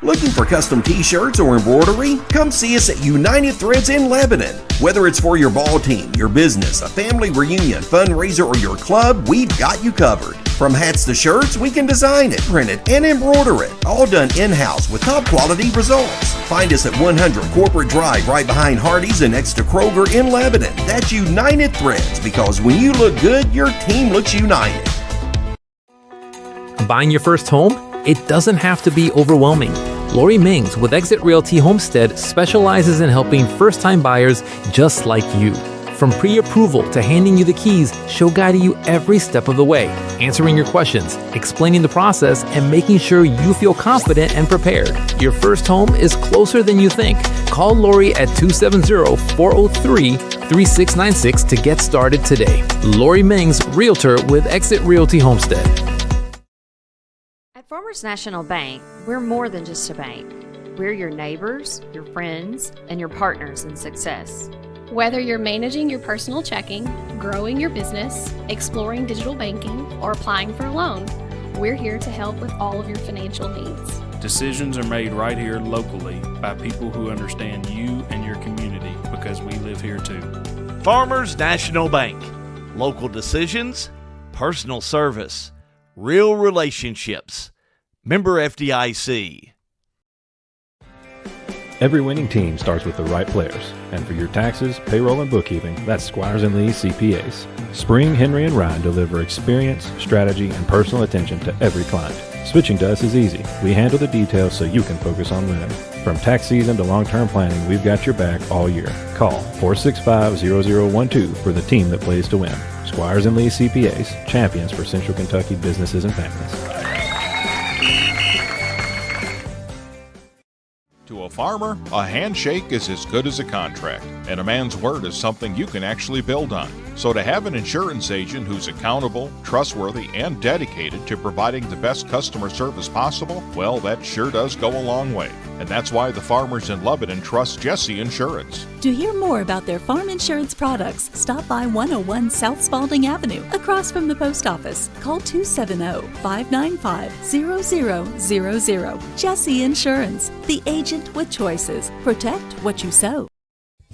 Looking for custom t-shirts or embroidery? Come see us at United Threads in Lebanon. Whether it's for your ball team, your business, a family reunion, fundraiser, or your club, we've got you covered. From hats to shirts, we can design it, print it, and embroider it. All done in-house with top quality results. Find us at 100 Corporate Drive right behind Hardee's and next to Kroger in Lebanon. That's United Threads, because when you look good, your team looks united. Buying your first home? It doesn't have to be overwhelming. Lori Mings with Exit Realty Homestead specializes in helping first-time buyers just like you. From pre-approval to handing you the keys, she'll guide you every step of the way, answering your questions, explaining the process, and making sure you feel confident and prepared. Your first home is closer than you think. Call Lori at 270-403-3696 to get started today. Lori Mings, Realtor with Exit Realty Homestead. At Farmers National Bank, we're more than just a bank. We're your neighbors, your friends, and your partners in success. Whether you're managing your personal checking, growing your business, exploring digital banking, or applying for a loan, we're here to help with all of your financial needs. Decisions are made right here locally by people who understand you and your community, because we live here too. Farmers National Bank. Local decisions, personal service, real relationships. Member FDIC. Every winning team starts with the right players. And for your taxes, payroll, and bookkeeping, that's Squires & Lee CPAs. Spring, Henry, and Ryan deliver experience, strategy, and personal attention to every client. Switching to us is easy. We handle the details so you can focus on winning. From tax season to long-term planning, we've got your back all year. Call 465-0012 for the team that plays to win. Squires & Lee CPAs, champions for Central Kentucky businesses and families. To a farmer, a handshake is as good as a contract, and a man's word is something you can actually build on. So to have an insurance agent who's accountable, trustworthy, and dedicated to providing the best customer service possible, well, that sure does go a long way. And that's why the farmers in Lebanon trust Jesse Insurance. To hear more about their farm insurance products, stop by 101 South Spalding Avenue, across from the post office. Call 270-595-0000. Jesse Insurance, the agent with choices. Protect what you sow.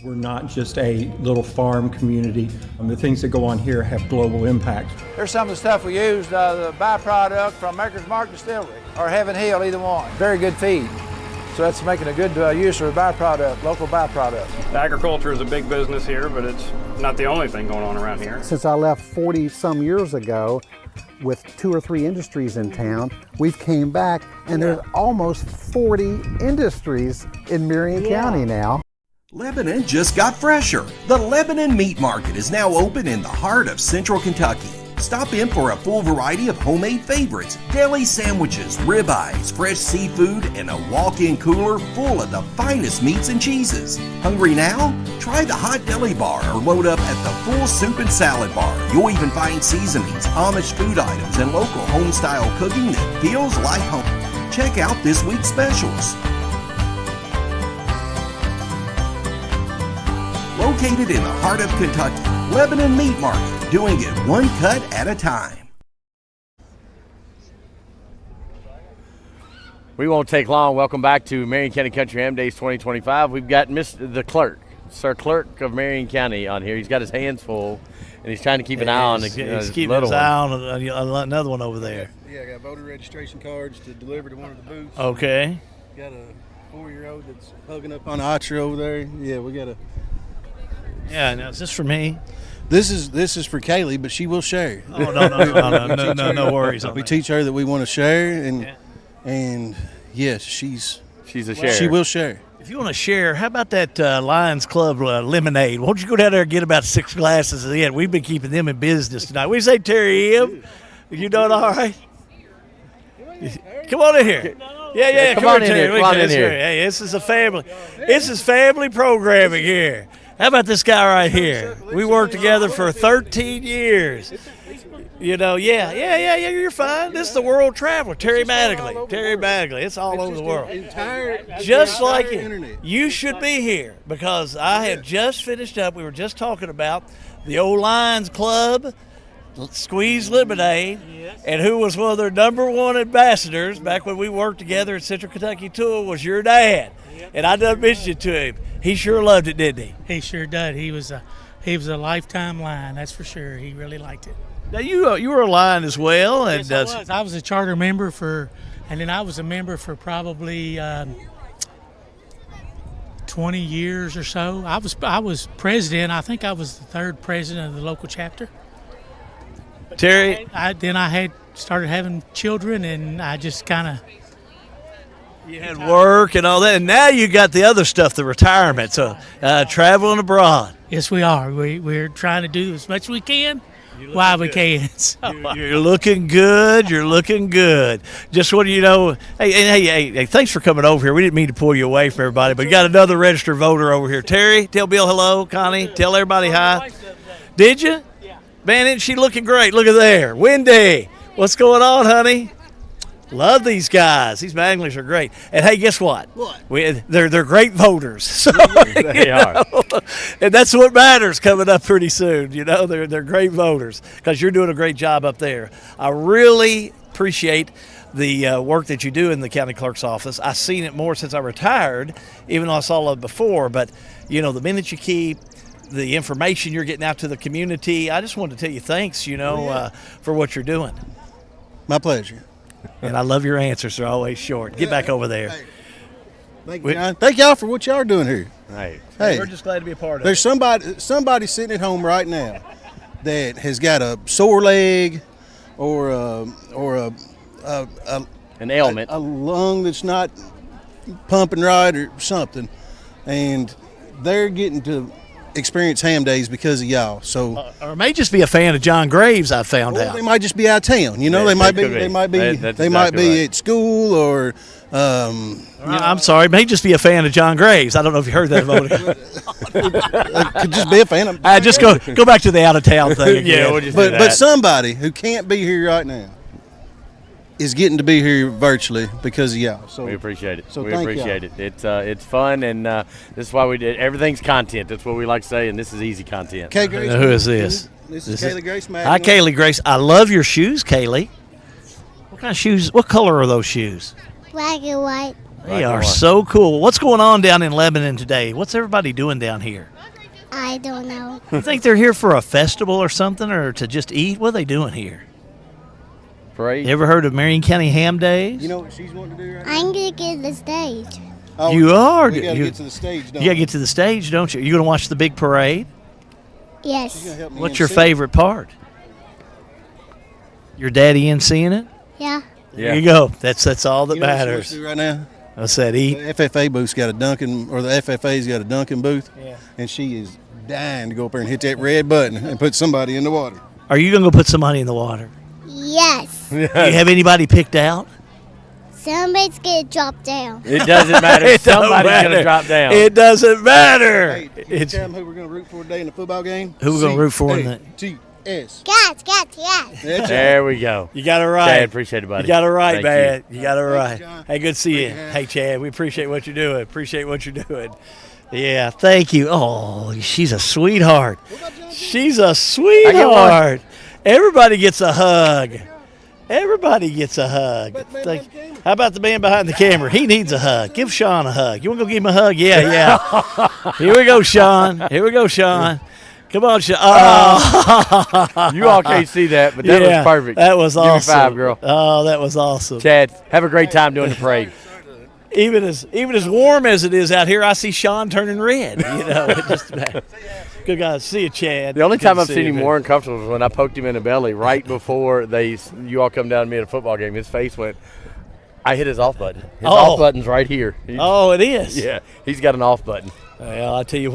We're not just a little farm community. The things that go on here have global impact. There's some of the stuff we use, the byproduct from Maker's Mark Distillery or Heaven Hill, either one. Very good feed. So that's making a good use of a byproduct, local byproduct. Agriculture is a big business here, but it's not the only thing going on around here. Since I left 40 some years ago with 2 or 3 industries in town, we've came back and there's almost 40 industries in Marion County now. Lebanon just got fresher. The Lebanon Meat Market is now open in the heart of Central Kentucky. Stop in for a full variety of homemade favorites, deli sandwiches, ribeyes, fresh seafood, and a walk-in cooler full of the finest meats and cheeses. Hungry now? Try the hot deli bar or load up at the full soup and salad bar. You'll even find seasonings, Amish food items, and local home-style cooking that feels like home. Check out this week's specials. Located in the heart of Kentucky, Lebanon Meat Market, doing it one cut at a time. We won't take long. Welcome back to Marion County Country Ham Days 2025. We've got the clerk, Sir Clerk of Marion County on here. He's got his hands full, and he's trying to keep an eye on He's his keeping his eye on another one over there. Yeah, I got voter registration cards to deliver to one of the booths. Okay. Got a 4-year-old that's hugging up on the archer over there. Yeah, we got a. Yeah, now is this for me? This is for Kaylee, but she will share. Oh no worries. We teach her that we want to share, and yes, she's a sharer. She will share. If you want to share, how about that Lions Club lemonade? Why don't you go down there and get about 6 glasses in? We've been keeping them in business tonight. What do you say, Terry M? You doing all right? Come on in here. Yeah. Come on in here. Come on in here. Hey, this is a family. This is family programming here. How about this guy right here? We worked together for 13 years. You know, yeah, you're fine. This is the world traveler, Terry Mattingly. Terry Mattingly. It's all over the world. Just like you. You should be here because I had just finished up. We were just talking about the old Lions Club, Squeeze Lemonade, and who was one of their #1 ambassadors back when we worked together at Central Kentucky Tool was your dad. And I done mentioned it to him. He sure loved it, didn't he? He sure did. He was a lifetime Lion, that's for sure. He really liked it. Now you were a Lion as well, and yes, I was a charter member and then I was a member for probably 20 years or so. I was president. I think I was the 3rd president of the local chapter. Terry, then I had started having children, and I just kind of. You had work and all that, and now you got the other stuff, the retirement, so traveling abroad. Yes, we are. We're trying to do as much as we can while we can. So. You're looking good. You're looking good. Just want you to know, hey, thanks for coming over here. We didn't mean to pull you away from everybody, but we got another registered voter over here. Terry, tell Bill hello. Connie, tell everybody hi. Did you? Yeah. Man, isn't she looking great? Look at there. Wendy, what's going on, honey? Love these guys. These Magnleys are great. And hey, guess what? What? They're great voters. So, they are. And that's what matters coming up pretty soon. You know, they're great voters because you're doing a great job up there. I really appreciate the work that you do in the county clerk's office. I've seen it more since I retired, even though I saw it before. But, you know, the minute you keep the information you're getting out to the community, I just wanted to tell you thanks, for what you're doing. My pleasure. And I love your answers. They're always short. Get back over there. Hey. Thank you, John. Thank y'all for what y'all are doing here. Hey, we're just glad to be a part of it. There's somebody sitting at home right now that has got a sore leg or an ailment, a lung that's not pumping right or something, and they're getting to experience ham days because of y'all. So or it may just be a fan of John Graves. I found out they might just be out of town. You know, they might be at school or. I'm sorry, it may just be a fan of John Graves. I don't know if you heard that voting. Could just be a fan of. Just go back to the out of town thing. Again. Yeah, we'll just do that. But somebody who can't be here right now is getting to be here virtually because of y'all. So we appreciate it. So we appreciate it. It's fun, and this is why we did everything's content. That's what we like to say, and this is easy content. Who is this? This is Kaylee Grace. Hi, Kaylee Grace. I love your shoes, Kaylee. What kind of shoes? What color are those shoes? Black and white. They are so cool. What's going on down in Lebanon today? What's everybody doing down here? I don't know. You think they're here for a festival or something, or to just eat? What are they doing here? Parade. You ever heard of Marion County Ham Days? You know what she's wanting to do right now? I'm going to get to the stage. Oh, you are? We got to get to the stage, don't we? You got to get to the stage, don't you? You going to watch the big parade? Yes. What's your favorite part? Your daddy in seeing it? Yeah. There you go. That's all that matters. What right now? I said eat. The FFA booth's got a Dunkin', or the FFA's got a Dunkin' booth, and she is dying to go up there and hit that red button and put somebody in the water. Are you going to go put some money in the water? Yes. Do you have anybody picked out? Somebody's gonna drop down. It doesn't matter. It don't Somebody's matter. going to drop down. It doesn't matter. Hey, it's who we're going to root for today in the football game? Who we're going to root for in that? C-A-T-S. Yes. There we go. You got it right. Chad, appreciate it, buddy. You got it right, Thank man. you. You got it right. John. Hey, good to see you. Hey, Chad, we appreciate what you're doing. Appreciate what you're doing. Yeah, thank you. Oh, she's a sweetheart. She's a sweetheart. Everybody gets a hug. Everybody gets a hug. How about the man behind the camera? He needs a hug. Give Sean a hug. You want to go give him a hug? Yeah. Here we go, Sean. Come on, Sean. Oh. You all can't see that, but that was perfect. That was awesome. Give me 5, girl. Oh, that was awesome. Chad, have a great time doing the parade. Even as warm as it is out here, I see Sean turning red. Good guys. See you, Chad. The only Good time to I've see seen you, him man. more uncomfortable was when I poked him in the belly right before you all come down to me at a football game. His face went. I hit his off button. His off button's right here. Oh, it is. Yeah, he's got an off button. Well, I'll tell you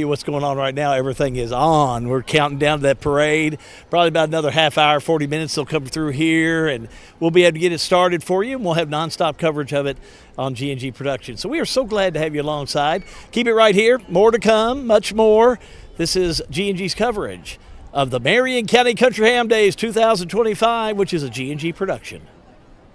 what's going on right now. Everything is on. We're counting down to that parade. Probably about another half hour, 40 minutes they'll come through here, and we'll be able to get it started for you, and we'll have nonstop coverage of it on G&G Production. So we are so glad to have you alongside. Keep it right here. More to come, much more. This is G&G's coverage of the Marion County Country Ham Days 2025, which is a G&G production.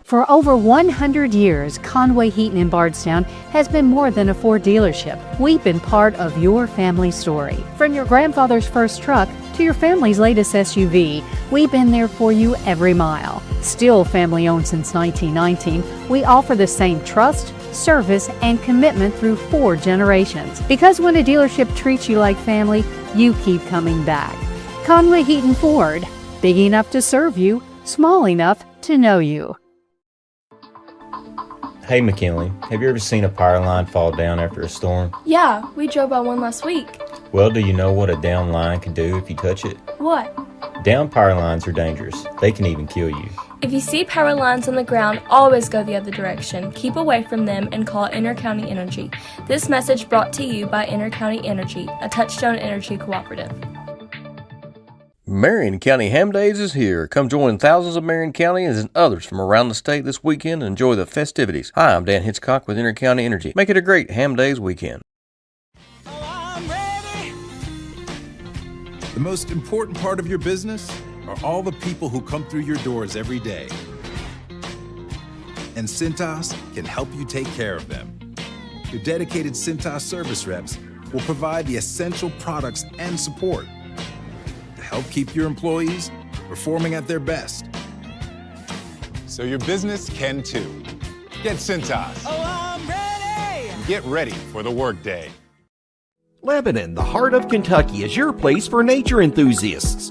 For over 100 years, Conway Heaton in Bardstown has been more than a Ford dealership. We've been part of your family story. From your grandfather's first truck to your family's latest SUV, we've been there for you every mile. Still family owned since 1919, we offer the same trust, service, and commitment through 4 generations. Because when a dealership treats you like family, you keep coming back. Conway Heaton Ford, big enough to serve you, small enough to know you. Hey McKinley, have you ever seen a power line fall down after a storm? Yeah, we drove by one last week. Well, do you know what a down line can do if you touch it? What? Down power lines are dangerous. They can even kill you. If you see power lines on the ground, always go the other direction. Keep away from them and call Intercounty Energy. This message brought to you by Intercounty Energy, a Touchstone Energy cooperative. Marion County Ham Days is here. Come join thousands of Marion Countyans and others from around the state this weekend and enjoy the festivities. Hi, I'm Dan Hitchcock with Intercounty Energy. Make it a great Ham Days weekend. The most important part of your business are all the people who come through your doors every day. And Cintas can help you take care of them. Your dedicated Cintas service reps will provide the essential products and support to help keep your employees performing at their best. So your business can too. Get Cintas. Oh, I'm ready! Get ready for the workday. Lebanon, the heart of Kentucky, is your place for nature enthusiasts.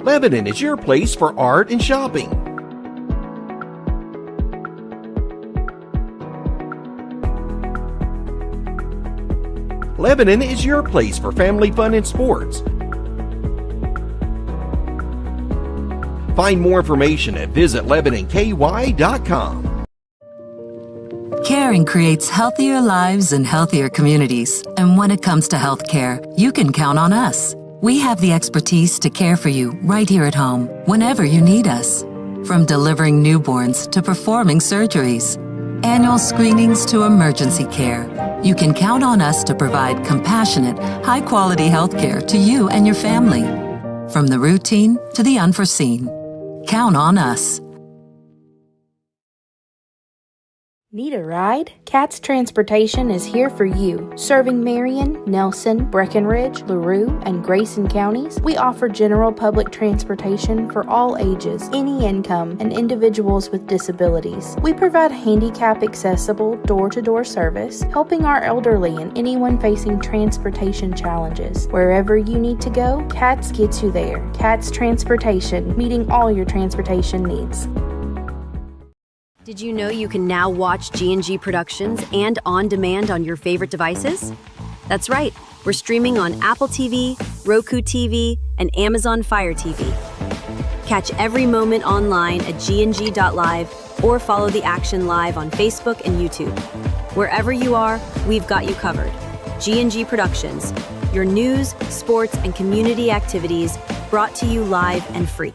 Lebanon is your place for art and shopping. Lebanon is your place for family fun and sports. Find more information at visitlebanonky.com. Caring creates healthier lives and healthier communities. And when it comes to healthcare, you can count on us. We have the expertise to care for you right here at home, whenever you need us. From delivering newborns to performing surgeries, annual screenings to emergency care, you can count on us to provide compassionate, high-quality healthcare to you and your family. From the routine to the unforeseen, count on us. Need a ride? Cat's Transportation is here for you. Serving Marion, Nelson, Breckenridge, LaRue, and Grayson counties, we offer general public transportation for all ages, any income, and individuals with disabilities. We provide handicap-accessible, door-to-door service, helping our elderly and anyone facing transportation challenges. Wherever you need to go, Cat's gets you there. Cat's Transportation, meeting all your transportation needs. Did you know you can now watch G&G Productions and on demand on your favorite devices? That's right, we're streaming on Apple TV, Roku TV, and Amazon Fire TV. Catch every moment online at gng.live or follow the action live on Facebook and YouTube. Wherever you are, we've got you covered. G&G Productions, your news, sports, and community activities brought to you live and free.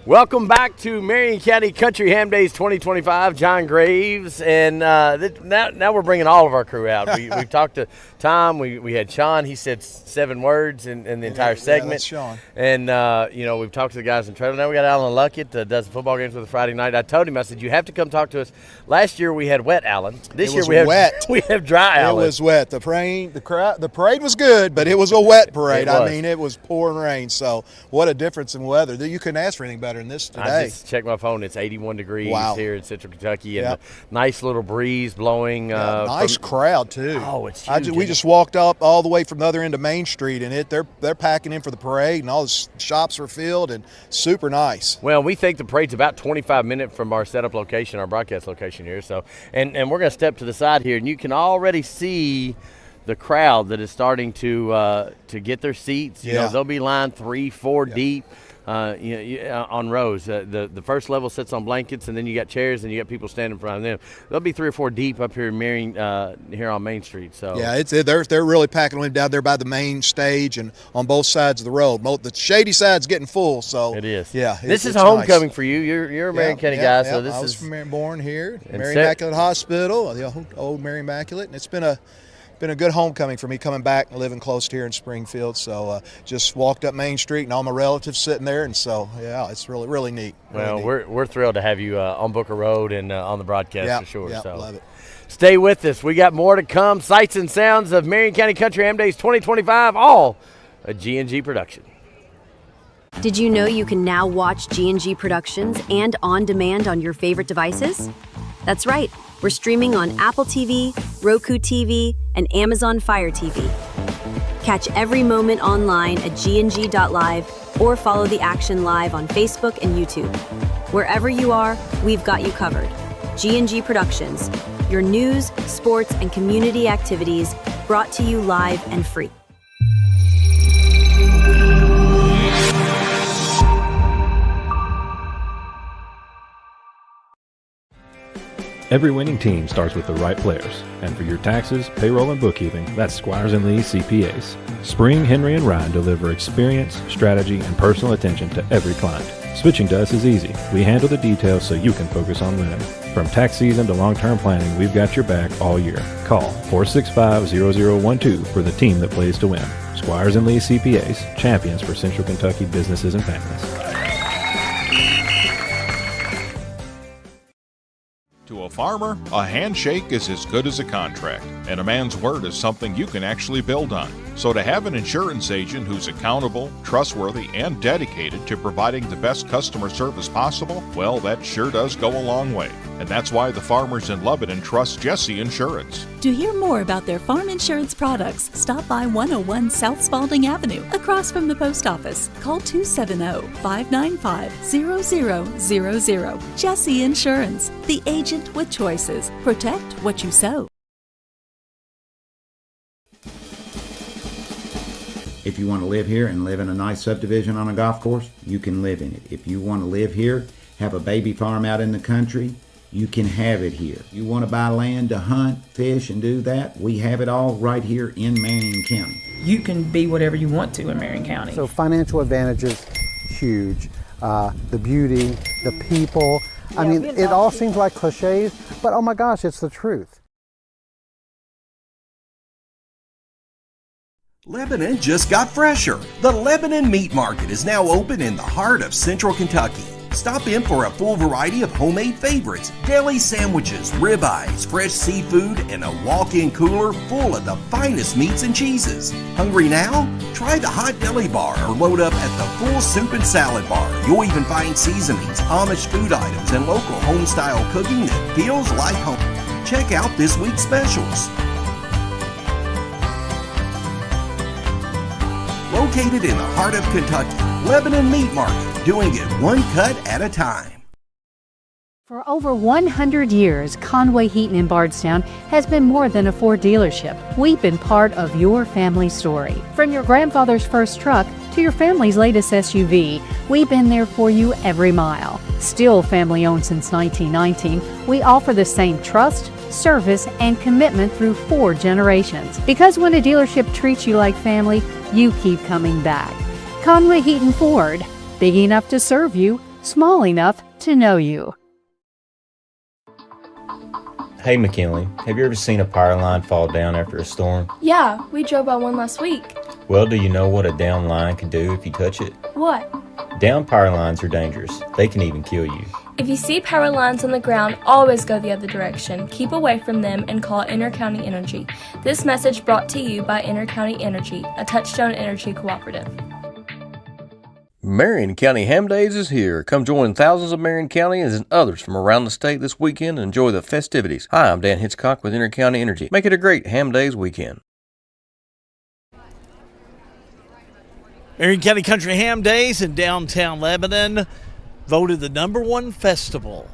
Welcome back to Marion County Country Ham Days 2025. John Graves, and now we're bringing all of our crew out. We've talked to Tom. We had Sean. He said 7 words in the entire segment. That's Sean. And we've talked to the guys in trailer. Now we got Alan Luckett that does the football games with the Friday night. I told him, I said, you have to come talk to us. Last year we had wet Alan. This year we have dry Alan. It was wet. The parade was good, but it was a wet parade. I mean, it was pouring rain. So what a difference in weather. You couldn't ask for anything better than this today. I just checked my phone. It's 81 degrees here in Central Kentucky, and a nice little breeze blowing. Nice crowd too. Oh, it's huge. We just walked up all the way from the other end of Main Street, and they're packing in for the parade, and all the shops were filled, and super nice. Well, we think the parade's about 25 minutes from our setup location, our broadcast location here. So, and we're going to step to the side here, and you can already see the crowd that is starting to get their seats. You know, they'll be lined 3-4 deep. On rows. The first level sits on blankets, and then you got chairs, and you got people standing in front of them. They'll be 3 or 4 deep up here in Marion, here on Main Street. So yeah, they're really packing them down there by the main stage and on both sides of the road. The shady side's getting full, so it is. Yeah, this is homecoming for you. You're a Marion County guy, so this is. I was born here, Mary Immaculate Hospital, the old Mary Immaculate, and it's been a good homecoming for me coming back and living close to here in Springfield. So just walked up Main Street and all my relatives sitting there, and so it's really, really neat. Well, we're thrilled to have you on Booker Road and on the broadcast for sure. Yeah, so love it. Stay with us. We got more to come. Sights and sounds of Marion County Country Ham Days 2025, all a G&G production. Did you know you can now watch G&G Productions and on demand on your favorite devices? That's right. We're streaming on Apple TV, Roku TV, and Amazon Fire TV. Catch every moment online at gng.live or follow the action live on Facebook and YouTube. Wherever you are, we've got you covered. G&G Productions, your news, sports, and community activities brought to you live and free. Every winning team starts with the right players. And for your taxes, payroll, and bookkeeping, that's Squires & Lee CPAs. Spring, Henry, and Ryan deliver experience, strategy, and personal attention to every client. Switching to us is easy. We handle the details so you can focus on winning. From tax season to long-term planning, we've got your back all year. Call 465-0012 for the team that plays to win. Squires & Lee CPAs, champions for Central Kentucky businesses and families. To a farmer, a handshake is as good as a contract, and a man's word is something you can actually build on. So to have an insurance agent who's accountable, trustworthy, and dedicated to providing the best customer service possible, well, that sure does go a long way. And that's why the farmers in Lebanon trust Jesse Insurance. To hear more about their farm insurance products, stop by 101 South Spalding Avenue, across from the post office. Call 270-595-0000. Jesse Insurance, the agent with choices. Protect what you sow. If you want to live here and live in a nice subdivision on a golf course, you can live in it. If you want to live here, have a baby farm out in the country, you can have it here. You want to buy land to hunt, fish, and do that, we have it all right here in Marion County. You can be whatever you want to in Marion County. So financial advantages, huge. The beauty, the people. I mean, it all seems like cliches, but oh my gosh, it's the truth. Lebanon just got fresher. The Lebanon Meat Market is now open in the heart of Central Kentucky. Stop in for a full variety of homemade favorites, deli sandwiches, ribeyes, fresh seafood, and a walk-in cooler full of the finest meats and cheeses. Hungry now? Try the hot deli bar or load up at the full soup and salad bar. You'll even find seasonings, Amish food items, and local home-style cooking that feels like home. Check out this week's specials. Located in the heart of Kentucky, Lebanon Meat Market, doing it one cut at a time. For over 100 years, Conway Heaton in Bardstown has been more than a Ford dealership. We've been part of your family story. From your grandfather's first truck to your family's latest SUV, we've been there for you every mile. Still family owned since 1919, we offer the same trust, service, and commitment through 4 generations. Because when a dealership treats you like family, you keep coming back. Conway Heaton Ford, big enough to serve you, small enough to know you. Hey McKinley, have you ever seen a power line fall down after a storm? Yeah, we drove by one last week. Well, do you know what a down line can do if you touch it? What? Down power lines are dangerous. They can even kill you. If you see power lines on the ground, always go the other direction. Keep away from them and call Intercounty Energy. This message brought to you by Intercounty Energy, a Touchstone Energy cooperative. Marion County Ham Days is here. Come join thousands of Marion Countyans and others from around the state this weekend and enjoy the festivities. Hi, I'm Dan Hitchcock with Intercounty Energy. Make it a great Ham Days weekend. Marion County Country Ham Days in downtown Lebanon voted the #1 festival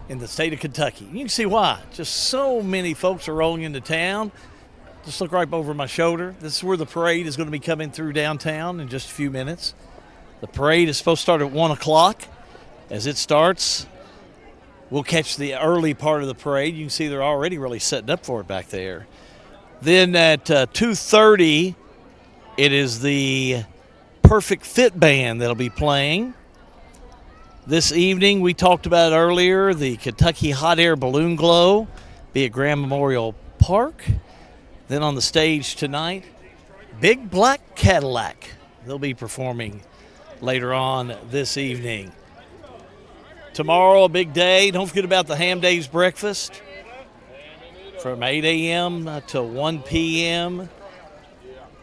in the state of Kentucky. You can see why. Just so many folks are rolling into town. Just look right over my shoulder. This is where the parade is going to be coming through downtown in just a few minutes. The parade is supposed to start at 1 o'clock. As it starts, we'll catch the early part of the parade. You can see they're already really setting up for it back there. Then at 2:30, it is the Perfect Fit Band that'll be playing. This evening, we talked about earlier, the Kentucky Hot Air Balloon Glow be at Grand Memorial Park. Then on the stage tonight, Big Black Cadillac. They'll be performing later on this evening. Tomorrow, a big day. Don't forget about the Ham Days breakfast from 8 a.m. to 1 p.m.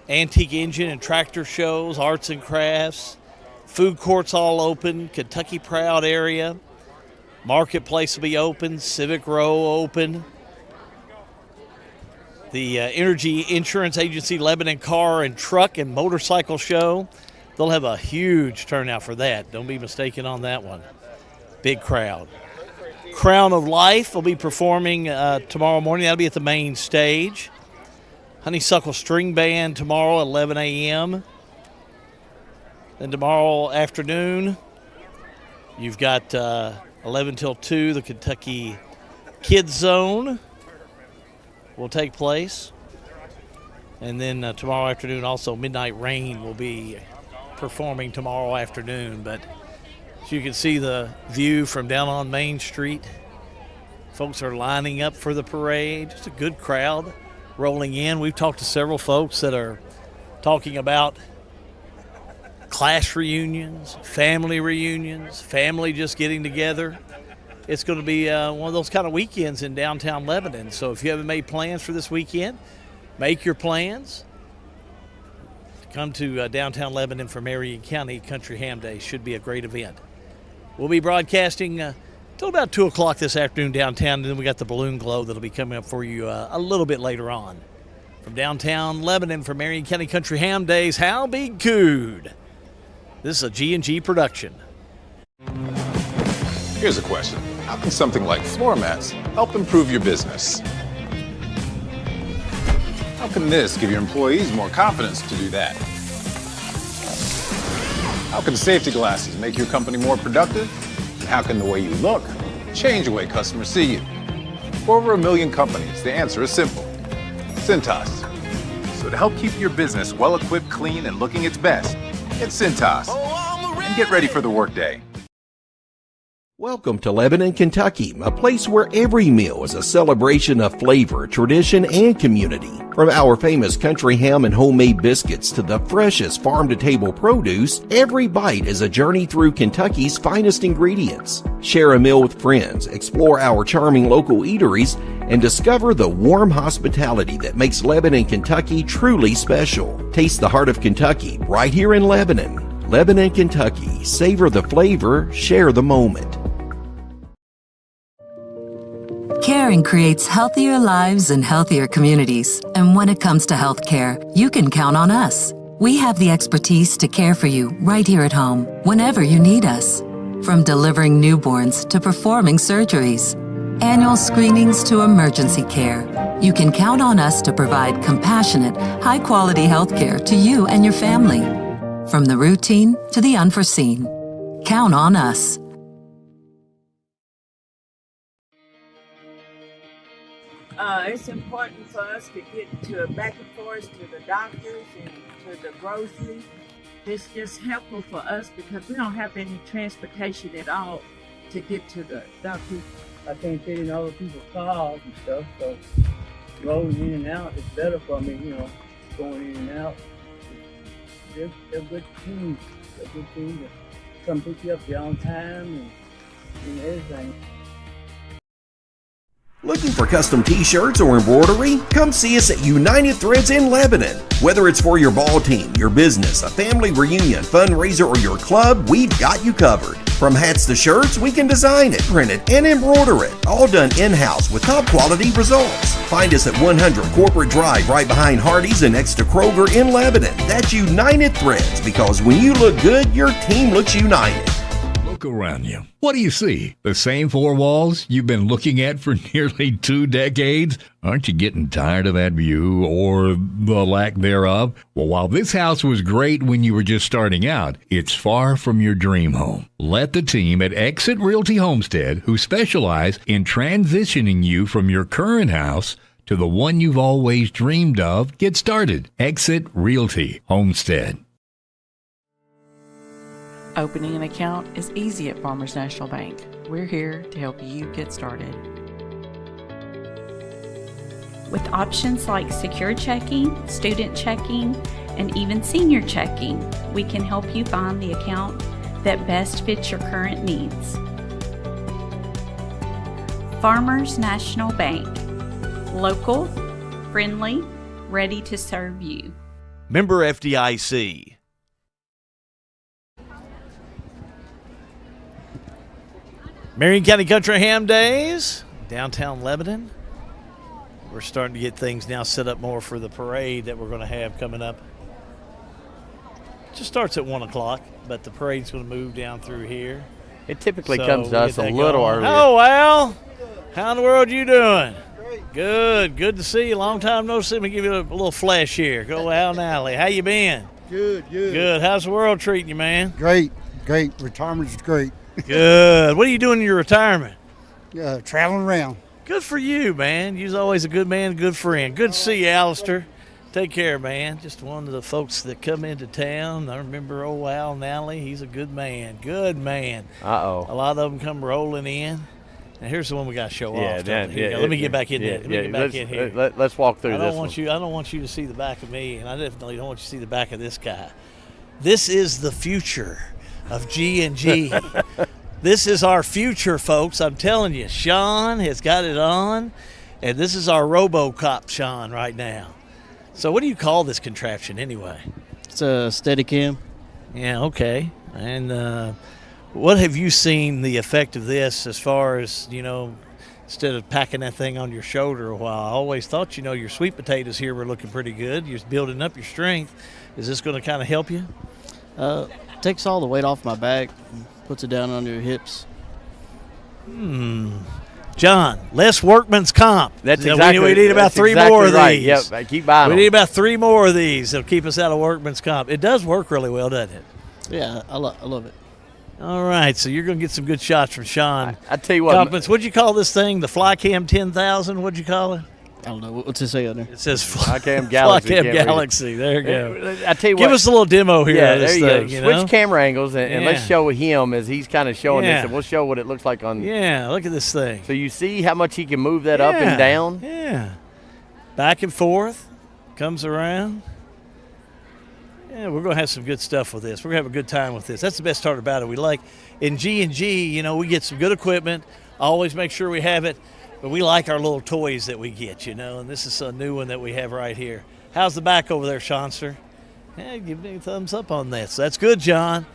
Antique engine and tractor shows, arts and crafts. Food courts all open. Kentucky Proud area. Marketplace will be open. Civic Row open. The Energy Insurance Agency Lebanon Car and Truck and Motorcycle Show. They'll have a huge turnout for that. Don't be mistaken on that one. Big crowd. Crown of Life will be performing tomorrow morning. That'll be at the main stage. Honeysuckle String Band tomorrow at 11 a.m. Then tomorrow afternoon, you've got 11 till 2, the Kentucky Kids Zone will take place. And then tomorrow afternoon also Midnight Rain will be performing tomorrow afternoon. But as you can see the view from down on Main Street, folks are lining up for the parade. Just a good crowd rolling in. We've talked to several folks that are talking about class reunions, family just getting together. It's going to be one of those kind of weekends in downtown Lebanon. So if you haven't made plans for this weekend, make your plans. Come to downtown Lebanon for Marion County Country Ham Day. Should be a great event. We'll be broadcasting till about 2 o'clock this afternoon downtown, and then we got the balloon glow that'll be coming up for you a little bit later on. From downtown Lebanon for Marion County Country Ham Days, how be good. This is a G&G production. Here's a question. How can something like floor mats help improve your business? How can this give your employees more confidence to do that? How can safety glasses make your company more productive? And how can the way you look change the way customers see you? For over 1 million companies, the answer is simple. Cintas. So to help keep your business well-equipped, clean, and looking its best, get Cintas. And get ready for the workday. Welcome to Lebanon, Kentucky, a place where every meal is a celebration of flavor, tradition, and community. From our famous country ham and homemade biscuits to the freshest farm-to-table produce, every bite is a journey through Kentucky's finest ingredients. Share a meal with friends, explore our charming local eateries, and discover the warm hospitality that makes Lebanon, Kentucky truly special. Taste the heart of Kentucky right here in Lebanon. Lebanon, Kentucky. Savor the flavor, share the moment. Caring creates healthier lives and healthier communities. And when it comes to healthcare, you can count on us. We have the expertise to care for you right here at home, whenever you need us. From delivering newborns to performing surgeries, annual screenings to emergency care, you can count on us to provide compassionate, high-quality health care to you and your family. From the routine to the unforeseen, count on us. It's important for us to get to back and forth to the doctors and to the grocery. It's just helpful for us because we don't have any transportation at all to get to the doctors. I can't fit in other people's cars and stuff, so rolling in and out is better for me, going in and out. They're good teams. They're good teams that come pick you up there on time and everything. Looking for custom t-shirts or embroidery? Come see us at United Threads in Lebanon. Whether it's for your ball team, your business, a family reunion, fundraiser, or your club, we've got you covered. From hats to shirts, we can design it, print it, and embroider it. All done in-house with top quality results. Find us at 100 Corporate Drive right behind Hardee's and next to Kroger in Lebanon. That's United Threads, because when you look good, your team looks united. Look around you. What do you see? The same four walls you've been looking at for nearly 2 decades? Aren't you getting tired of that view or the lack thereof? Well, while this house was great when you were just starting out, it's far from your dream home. Let the team at Exit Realty Homestead, who specialize in transitioning you from your current house to the one you've always dreamed of, get started. Exit Realty Homestead. Opening an account is easy at Farmers National Bank. We're here to help you get started. With options like secure checking, student checking, and even senior checking, we can help you find the account that best fits your current needs. Farmers National Bank. Local, friendly, ready to serve you. Member FDIC. Marion County Country Ham Days, downtown Lebanon. We're starting to get things now set up more for the parade that we're going to have coming up. Just starts at 1 o'clock, but the parade's going to move down through here. It typically comes to us a little earlier. Oh, Al, how in the world you doing? Good to see you. Long time no see. Let me give you a little flash here. Go Al Nally. How you been? Good. How's the world treating you, man? Great. Retirement's great. Good. What are you doing in your retirement? Traveling around. Good for you, man. You're always a good man, good friend. Good to see you, Alistair. Take care, man. Just one of the folks that come into town. I remember old Al Nally. He's a good man. Good man. Uh-oh. A lot of them come rolling in. And here's the one we got to show off. Let me get back in there. Let me get back in here. Let's walk through this one. I don't want you to see the back of me, and I definitely don't want you to see the back of this guy. This is the future of G&G. This is our future, folks. I'm telling you, Sean has got it on, and this is our RoboCop Sean right now. So what do you call this contraption anyway? It's a Steadicam. Yeah, okay. And what have you seen the effect of this as far as, instead of packing that thing on your shoulder a while? I always thought, your sweet potatoes here were looking pretty good. You're building up your strength. Is this going to kind of help you? Takes all the weight off my back, and puts it down under your hips. John, less workman's comp. That's exactly. We need about three more of these. Yep, keep buying them. We need about 3 more of these. That'll keep us out of workman's comp. It does work really well, doesn't it? Yeah, I love it. All right, so you're going to get some good shots from Sean. I tell you what. Compliments. What'd you call this thing? The Flycam 10,000? What'd you call it? I don't know. What's it say on there? It says Flycam Galaxy. Flycam Galaxy. There you go. I tell you what. Give us a little demo here of this thing. Switch camera angles and let's show him as he's kind of showing this, and we'll show what it looks like on. Yeah, look at this thing. So you see how much he can move that up and down? Yeah. Back and forth. Comes around. Yeah, we're going to have some good stuff with this. We're going to have a good time with this. That's the best part about it. We like, in G&G, we get some good equipment. Always make sure we have it. But we like our little toys that we get, and this is a new one that we have right here. How's the back over there, Seanster? Yeah, give me a thumbs up on that. So that's good, John.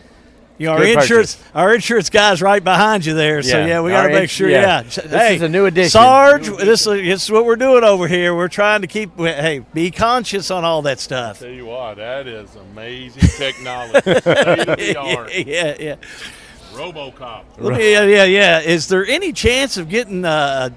Our insurance guy's right behind you there. So we got to make sure. This is a new addition. Sarge, this is what we're doing over here. We're trying to keep. Hey, be conscious on all that stuff. Tell you what, that is amazing technology. State of the art. Yeah. RoboCop. Yeah. Is there any chance of getting, a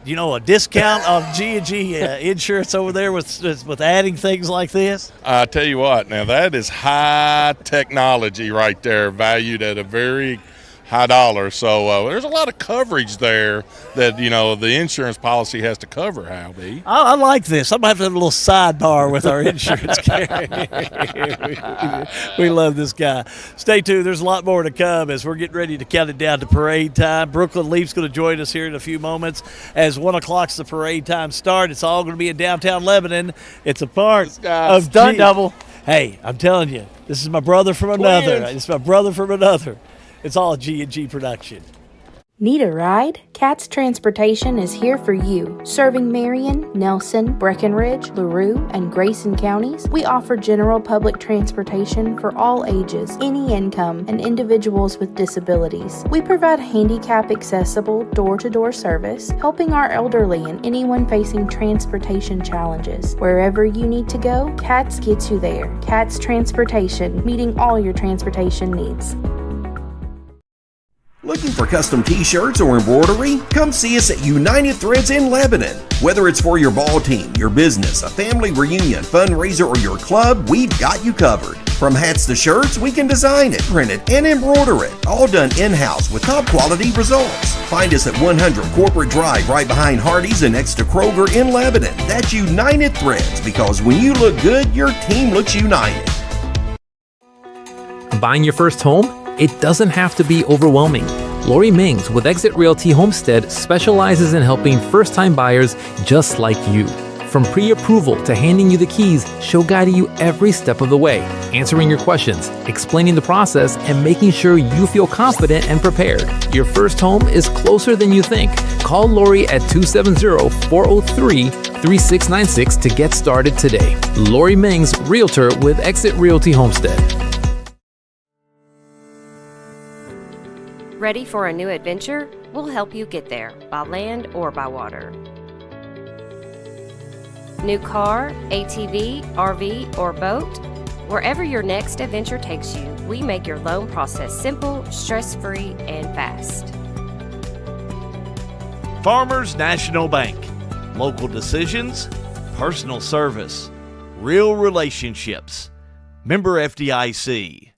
discount on G&G insurance over there with adding things like this? I tell you what, now that is high technology right there, valued at a very high dollar. So there's a lot of coverage there that, the insurance policy has to cover, Hal B. I like this. I'm going to have to have a little sidebar with our insurance carrier. We love this guy. Stay tuned. There's a lot more to come as we're getting ready to count it down to parade time. Brooklyn Leaf's going to join us here in a few moments as 1 o'clock's the parade time start. It's all going to be in downtown Lebanon. It's a part of stunt double. Hey, I'm telling you, this is my brother from another. It's my brother from another. It's all G&G production. Need a ride? Cat's Transportation is here for you. Serving Marion, Nelson, Breckenridge, LaRue, and Grayson counties, we offer general public transportation for all ages, any income, and individuals with disabilities. We provide handicap-accessible, door-to-door service, helping our elderly and anyone facing transportation challenges. Wherever you need to go, Cat's gets you there. Cat's Transportation, meeting all your transportation needs. Looking for custom t-shirts or embroidery? Come see us at United Threads in Lebanon. Whether it's for your ball team, your business, a family reunion, fundraiser, or your club, we've got you covered. From hats to shirts, we can design it, print it, and embroider it. All done in-house with top quality results. Find us at 100 Corporate Drive right behind Hardee's and next to Kroger in Lebanon. That's United Threads, because when you look good, your team looks united. Buying your first home? It doesn't have to be overwhelming. Lori Mings with Exit Realty Homestead specializes in helping first-time buyers just like you. From pre-approval to handing you the keys, she'll guide you every step of the way, answering your questions, explaining the process, and making sure you feel confident and prepared. Your first home is closer than you think. Call Lori at 270-403-3696 to get started today. Lori Mings, Realtor with Exit Realty Homestead. Ready for a new adventure? We'll help you get there, by land or by water. New car, ATV, RV, or boat? Wherever your next adventure takes you, we make your loan process simple, stress-free, and fast. Farmers National Bank. Local decisions, personal service, real relationships. Member FDIC.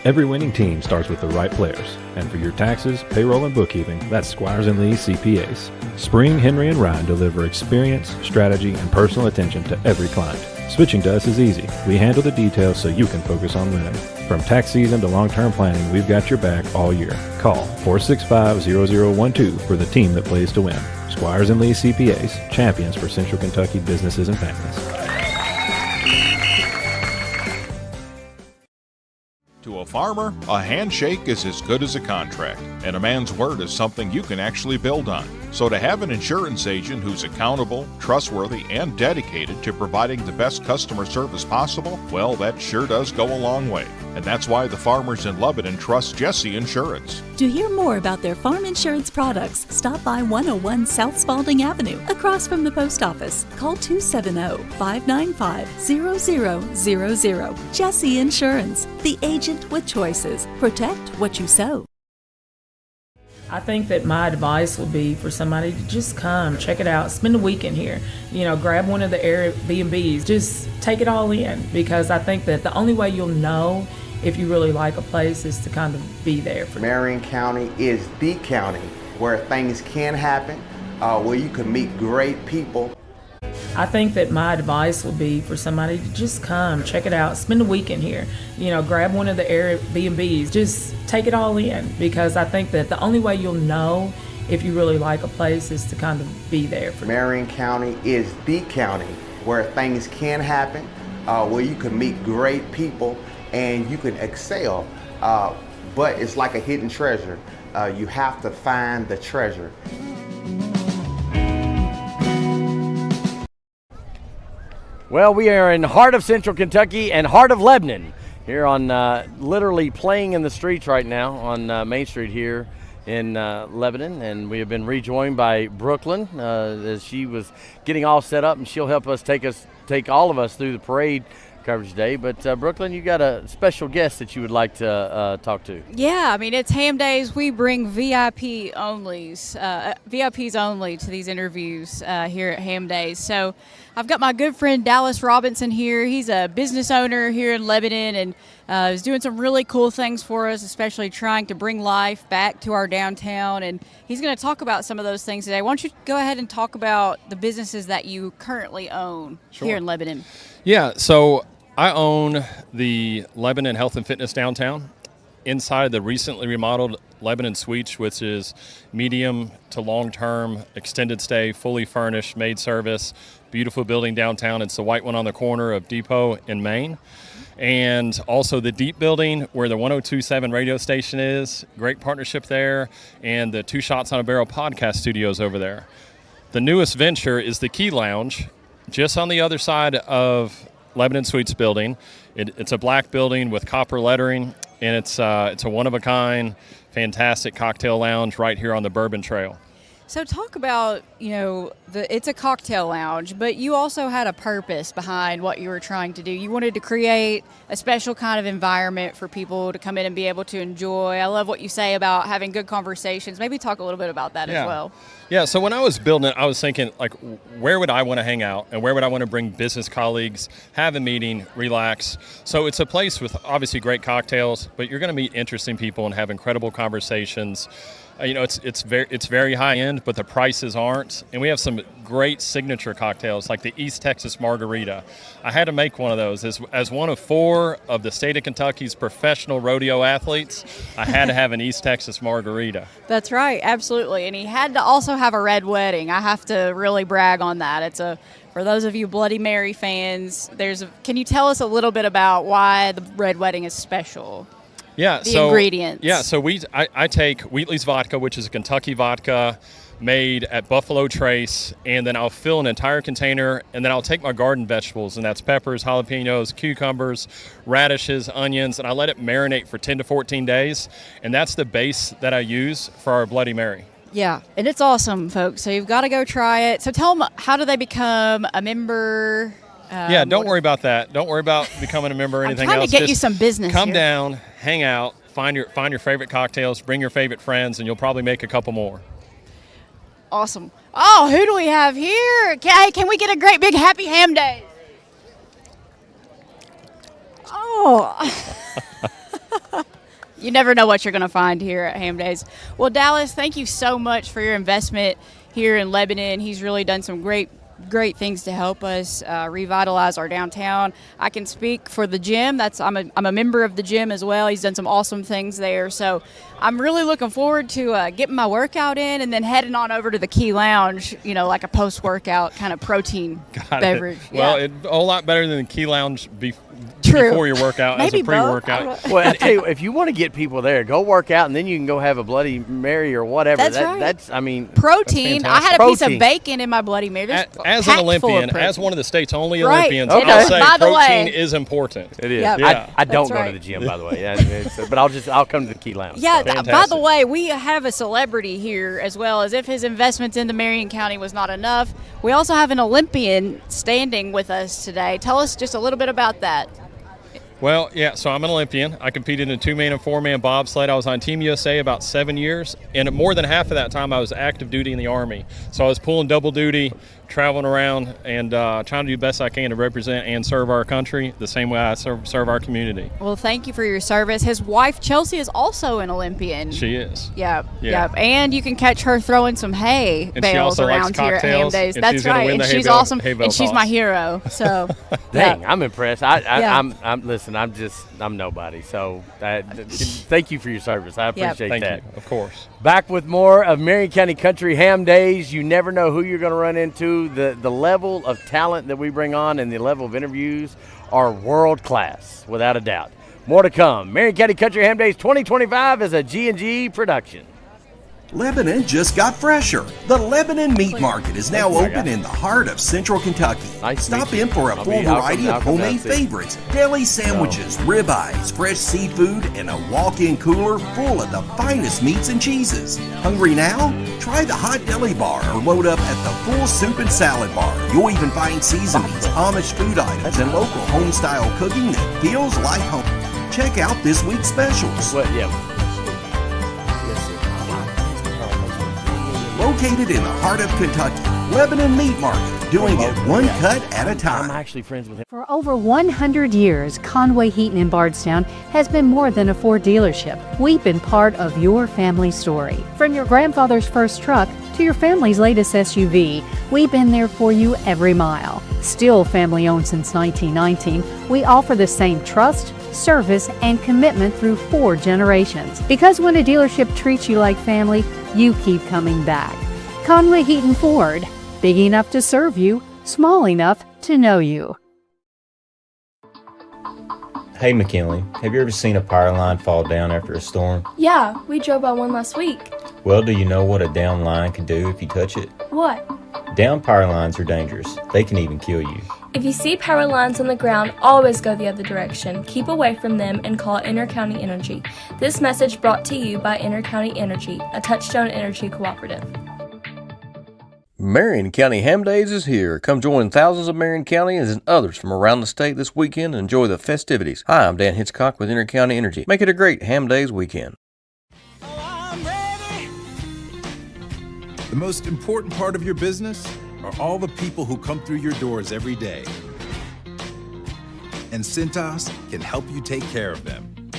Every winning team starts with the right players, and for your taxes, payroll, and bookkeeping, that's Squires & Lee CPAs. Spring, Henry, and Ryan deliver experience, strategy, and personal attention to every client. Switching to us is easy. We handle the details so you can focus on winning. From tax season to long-term planning, we've got your back all year. Call 465-0012 for the team that plays to win. Squires & Lee CPAs, champions for Central Kentucky businesses and families. To a farmer, a handshake is as good as a contract, and a man's word is something you can actually build on. So to have an insurance agent who's accountable, trustworthy, and dedicated to providing the best customer service possible, well, that sure does go a long way. And that's why the farmers in Lebanon trust Jesse Insurance. To hear more about their farm insurance products, stop by 101 South Spalding Avenue, across from the post office. Call 270-595-0000. Jesse Insurance, the agent with choices. Protect what you sow. I think that my advice would be for somebody to just come, check it out, spend a weekend here. Grab one of the Airbnbs, just take it all in, because I think that the only way you'll know if you really like a place is to kind of be there. Marion County is the county where things can happen, where you can meet great people. I think that my advice would be for somebody to just come, check it out, spend a weekend here. Grab one of the Airbnbs, just take it all in, because I think that the only way you'll know if you really like a place is to kind of be there. Marion County is the county where things can happen, where you can meet great people and you can excel, but it's like a hidden treasure. You have to find the treasure. Well, we are in the heart of Central Kentucky and heart of Lebanon, here on literally playing in the streets right now on Main Street here in Lebanon, and we have been rejoined by Brooklyn as she was getting all set up, and she'll help us take all of us through the parade coverage today. But Brooklyn, you got a special guest that you would like to talk to. Yeah, I mean, it's Ham Days. We bring VIPs only to these interviews here at Ham Days. So I've got my good friend Dallas Robinson here. He's a business owner here in Lebanon and is doing some really cool things for us, especially trying to bring life back to our downtown. And he's going to talk about some of those things today. Why don't you go ahead and talk about the businesses that you currently own here in Lebanon? Yeah, so I own the Lebanon Health and Fitness downtown inside the recently remodeled Lebanon Suites, which is medium to long-term, extended stay, fully furnished, maid service, beautiful building downtown. It's the white one on the corner of Depot and Main. And also the Deep Building where the 102.7 radio station is. Great partnership there. And the Two Shots on a Barrel podcast studios over there. The newest venture is the Key Lounge, just on the other side of Lebanon Suites building. It's a black building with copper lettering, and it's a one-of-a-kind, fantastic cocktail lounge right here on the Bourbon Trail. So talk about, it's a cocktail lounge, but you also had a purpose behind what you were trying to do. You wanted to create a special kind of environment for people to come in and be able to enjoy. I love what you say about having good conversations. Maybe talk a little bit about that as well. Yeah, so when I was building it, I was thinking, like, where would I want to hang out and where would I want to bring business colleagues, have a meeting, relax. So it's a place with obviously great cocktails, but you're going to meet interesting people and have incredible conversations. It's very high end, but the prices aren't. And we have some great signature cocktails like the East Texas Margarita. I had to make one of those. As one of 4 of the state of Kentucky's professional rodeo athletes, I had to have an East Texas Margarita. That's right, absolutely. And he had to also have a red wedding. I have to really brag on that. For those of you Bloody Mary fans, can you tell us a little bit about why the red wedding is special? Yeah, the ingredients. Yeah, so I take Wheatley's vodka, which is a Kentucky vodka made at Buffalo Trace, and then I'll fill an entire container, and then I'll take my garden vegetables, and that's peppers, jalapenos, cucumbers, radishes, onions, and I let it marinate for 10 to 14 days, and that's the base that I use for our Bloody Mary. Yeah, and it's awesome, folks, so you've got to go try it. So tell them, how do they become a member? Don't worry about that. Don't worry about becoming a member or anything else. I'm trying to get you some business. Come here. down, hang out, find your favorite cocktails, bring your favorite friends, and you'll probably make a couple more. Awesome. Oh, who do we have here? Can we get a great big happy Ham Day? Oh. You never know what you're going to find here at Ham Days. Well, Dallas, thank you so much for your investment here in Lebanon. He's really done some great things to help us revitalize our downtown. I can speak for the gym. I'm a member of the gym as well. He's done some awesome things there. So I'm really looking forward to getting my workout in and then heading on over to the Key Lounge, like a post-workout kind of protein beverage. Well, it's a whole lot better than the Key Lounge True. Before your workout. Maybe as a pre-workout. Well, I tell you, if you want to get people there, go work out, and then you can go have a Bloody Mary or whatever. That's right. That's, I mean, protein. That's I had a piece of bacon in my Bloody Mary. As an Olympian, as one of the state's only right. Olympians, Okay. I'll say By the protein way, is important. It is. Yep. Yeah. I don't That's go right. to the gym, by the way. But I'll come to the Key Lounge. Yeah. So. By the way, we have a celebrity here as well. As if his investments in the Marion County was not enough, we also have an Olympian standing with us today. Tell us just a little bit about that. Well, yeah, so I'm an Olympian. I competed in 2-man and 4-man bobsled. I was on Team USA about 7 years, and more than half of that time I was active duty in the Army. So I was pulling double duty, traveling around, and trying to do the best I can to represent and serve our country the same way I serve our community. Well, thank you for your service. His wife, Chelsea, is also an Olympian. She is. Yep. And you can catch her throwing some hay bales around here at Ham Days. That's right. And she's awesome. And she's my hero. So, dang, I'm impressed. I'm nobody. So thank you for your service. I appreciate that. Thank you. Of course. Back with more of Marion County Country Ham Days. You never know who you're going to run into. The level of talent that we bring on and the level of interviews are world class, without a doubt. More to come. Marion County Country Ham Days 2025 is a G&G production. Lebanon just got fresher. The Lebanon Meat Market is now open in the heart of Central Kentucky. Stop in for a full variety of homemade favorites, deli sandwiches, ribeyes, fresh seafood, and a walk-in cooler full of the finest meats and cheeses. Hungry now? Try the hot deli bar or load up at the full soup and salad bar. You'll even find seasonings, Amish food items, and local home-style cooking that feels like home. Check out this week's specials. Located in the heart of Kentucky, Lebanon Meat Market, doing it one cut at a time. I'm actually friends with him. For over 100 years, Conway Heaton in Bardstown has been more than a Ford dealership. We've been part of your family story. From your grandfather's first truck to your family's latest SUV, we've been there for you every mile. Still family owned since 1919, we offer the same trust, service, and commitment through 4 generations. Because when a dealership treats you like family, you keep coming back. Conway Heaton Ford, big enough to serve you, small enough to know you. Hey McKinley, have you ever seen a power line fall down after a storm? Yeah, we drove by one last week. Well, do you know what a down line can do if you touch it? What? Down power lines are dangerous. They can even kill you. If you see power lines on the ground, always go the other direction. Keep away from them and call Intercounty Energy. This message brought to you by Intercounty Energy, a Touchstone Energy cooperative. Marion County Ham Days is here. Come join thousands of Marion Countyans and others from around the state this weekend and enjoy the festivities. Hi, I'm Dan Hitchcock with Intercounty Energy. Make it a great Ham Days weekend. The most important part of your business are all the people who come through your doors every day. And Cintas can help you take care of them.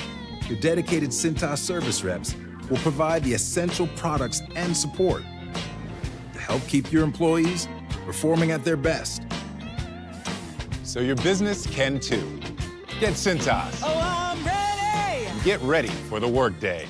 Your dedicated Cintas service reps will provide the essential products and support to help keep your employees performing at their best. So your business can too. Get Cintas. Oh, I'm ready! Get ready for the workday.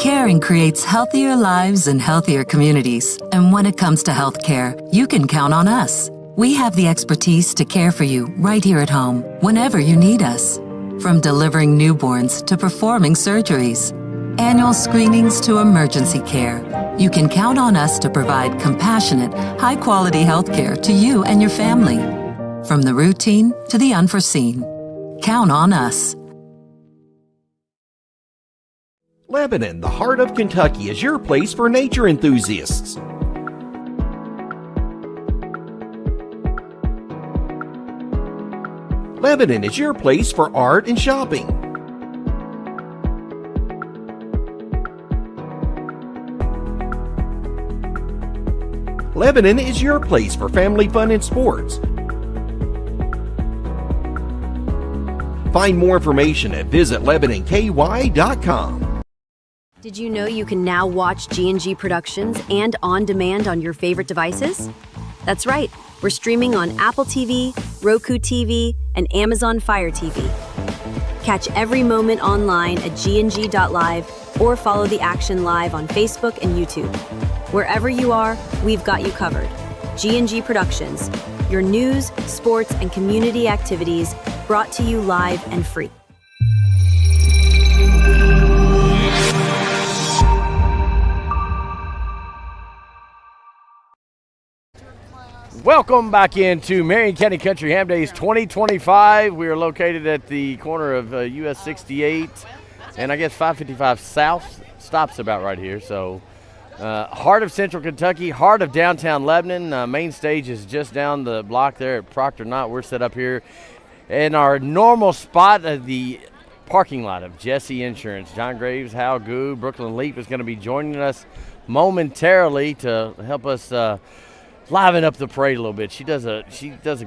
Caring creates healthier lives and healthier communities. And when it comes to healthcare, you can count on us. We have the expertise to care for you right here at home, whenever you need us. From delivering newborns to performing surgeries, annual screenings to emergency care, you can count on us to provide compassionate, high-quality healthcare to you and your family. From the routine to the unforeseen, count on us. Lebanon, the heart of Kentucky, is your place for nature enthusiasts. Lebanon is your place for art and shopping. Lebanon is your place for family fun and sports. Find more information at visitLebanonKY.com. Did you know you can now watch G&G Productions and on demand on your favorite devices? That's right, we're streaming on Apple TV, Roku TV, and Amazon Fire TV. Catch every moment online at gng.live or follow the action live on Facebook and YouTube. Wherever you are, we've got you covered. G&G Productions, your news, sports, and community activities brought to you live and free. Welcome back into Marion County Country Ham Days 2025. We are located at the corner of US 68 and I guess 555 South. Stops about right here. So heart of Central Kentucky, heart of downtown Lebanon. Main stage is just down the block there at Proctor Knott. We're set up here in our normal spot at the parking lot of Jesse Insurance. John Graves, Hal Goo, Brooklyn Leap is going to be joining us momentarily to help us liven up the parade a little bit. She does a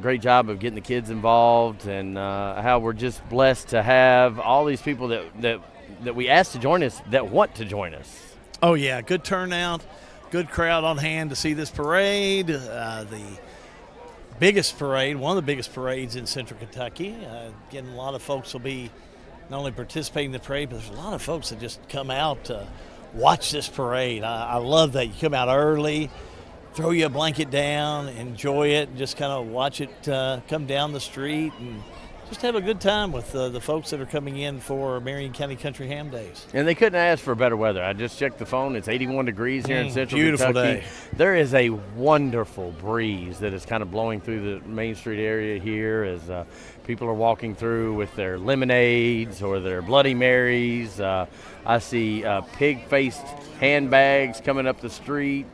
great job of getting the kids involved, and how we're just blessed to have all these people that we asked to join us that want to join us. Oh yeah, good turnout, good crowd on hand to see this parade. The biggest parade, one of the biggest parades in Central Kentucky. Again, a lot of folks will be not only participating in the parade, but there's a lot of folks that just come out to watch this parade. I love that. You come out early, throw you a blanket down, enjoy it, and just kind of watch it come down the street and just have a good time with the folks that are coming in for Marion County Country Ham Days. And they couldn't ask for better weather. I just checked the phone. It's 81 degrees here in central beautiful Kentucky. day. There is a wonderful breeze that is kind of blowing through the Main Street area here as people are walking through with their lemonades or their Bloody Marys. I see pig-faced handbags coming up the street.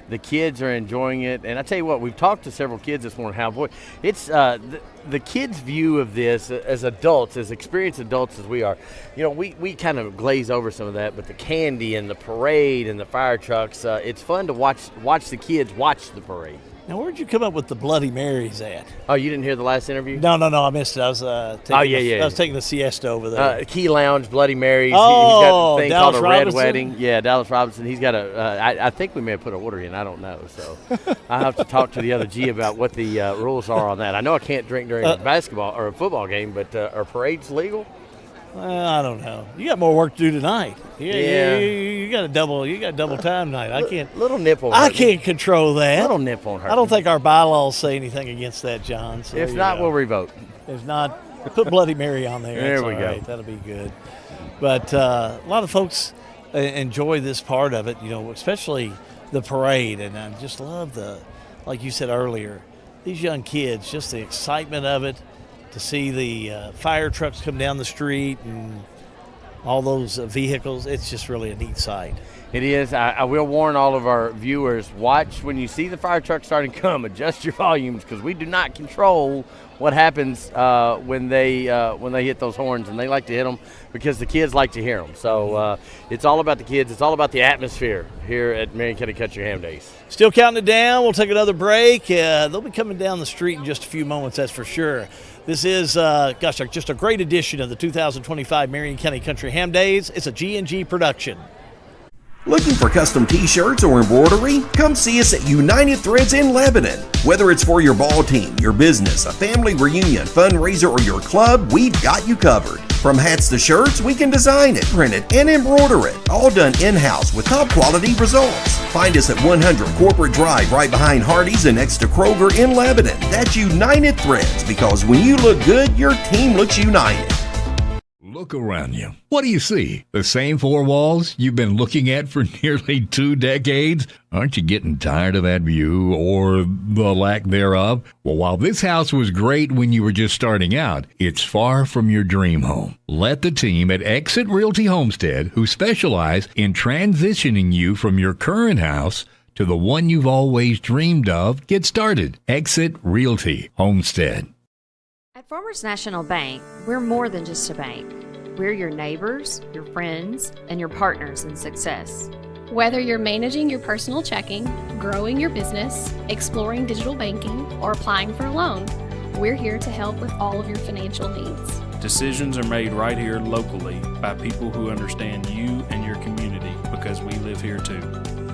The kids are enjoying it, and I tell you what, we've talked to several kids this morning. How boy, it's the kids' view of this as adults, as experienced adults as we are. You know, we kind of glaze over some of that, but the candy and the parade and the fire trucks, it's fun to watch the kids watch the parade. Now, where'd you come up with the Bloody Marys at? Oh, you didn't hear the last interview? No, I missed it. I was I was taking the siesta over there. Key Lounge, Bloody Marys. Oh, he's got a thing Dallas called a Robinson? Red Wedding. Yeah, Dallas Robinson. He's got I think we may have put an order in. I don't know. So I have to talk to the other G about what the rules are on that. I know I can't drink during a basketball or a football game, but are parades legal? Well, I don't know. You got more work to do tonight. Yeah. You got double time tonight. I can't. Little nipple. I can't control that. Little nip won't hurt. I don't think our bylaws say anything against that, John. So If not, we'll revote. If not, put Bloody Mary on there. There That's we all go. right. That'll be good. But a lot of folks enjoy this part of it, you know, especially the parade. And I just love like you said earlier, these young kids, just the excitement of it, to see the fire trucks come down the street and all those vehicles. It's just really a neat sight. It is. I will warn all of our viewers, watch when you see the fire truck starting to come, adjust your volumes, because we do not control what happens when they hit those horns, and they like to hit them because the kids like to hear them. So it's all about the kids. It's all about the atmosphere here at Marion County Country Ham Days. Still counting it down. We'll take another break. They'll be coming down the street in just a few moments, that's for sure. This is, just a great edition of the 2025 Marion County Country Ham Days. It's a G&G production. Looking for custom t-shirts or embroidery? Come see us at United Threads in Lebanon. Whether it's for your ball team, your business, a family reunion, fundraiser, or your club, we've got you covered. From hats to shirts, we can design it, print it, and embroider it. All done in-house with top quality results. Find us at 100 Corporate Drive right behind Hardee's and next to Kroger in Lebanon. That's United Threads, because when you look good, your team looks united. Look around you. What do you see? The same four walls you've been looking at for nearly 2 decades? Aren't you getting tired of that view or the lack thereof? Well, while this house was great when you were just starting out, it's far from your dream home. Let the team at Exit Realty Homestead, who specialize in transitioning you from your current house to the one you've always dreamed of, get started. Exit Realty Homestead. At Farmers National Bank, we're more than just a bank. We're your neighbors, your friends, and your partners in success. Whether you're managing your personal checking, growing your business, exploring digital banking, or applying for a loan, we're here to help with all of your financial needs. Decisions are made right here locally by people who understand you and your community, because we live here too.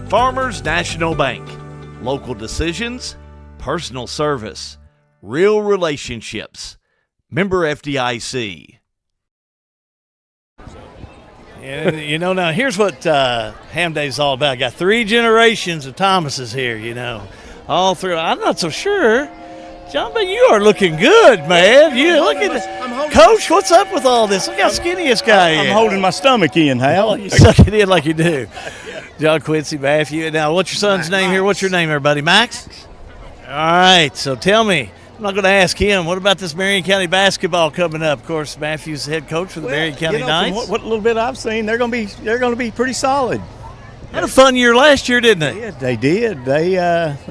Farmers National Bank. Local decisions, personal service, real relationships. Member FDIC. And, you know, now here's what Ham Day is all about. Got 3 generations of Thomases here, you know. All through. I'm not so sure. John, but you are looking good, man. You look at this. Coach, what's up with all this? Look how skinny this guy is. I'm holding my stomach in, Hal. You suck it in like you do. John Quincy Matthew. Now, what's your son's name here? What's your name, everybody? Max? All right, so tell me. I'm not going to ask him. What about this Marion County basketball coming up? Of course, Matthew's the head coach for the Marion County Knights. From what little bit I've seen, they're going to be pretty solid. Had a fun year last year, didn't they? Yeah, they did. They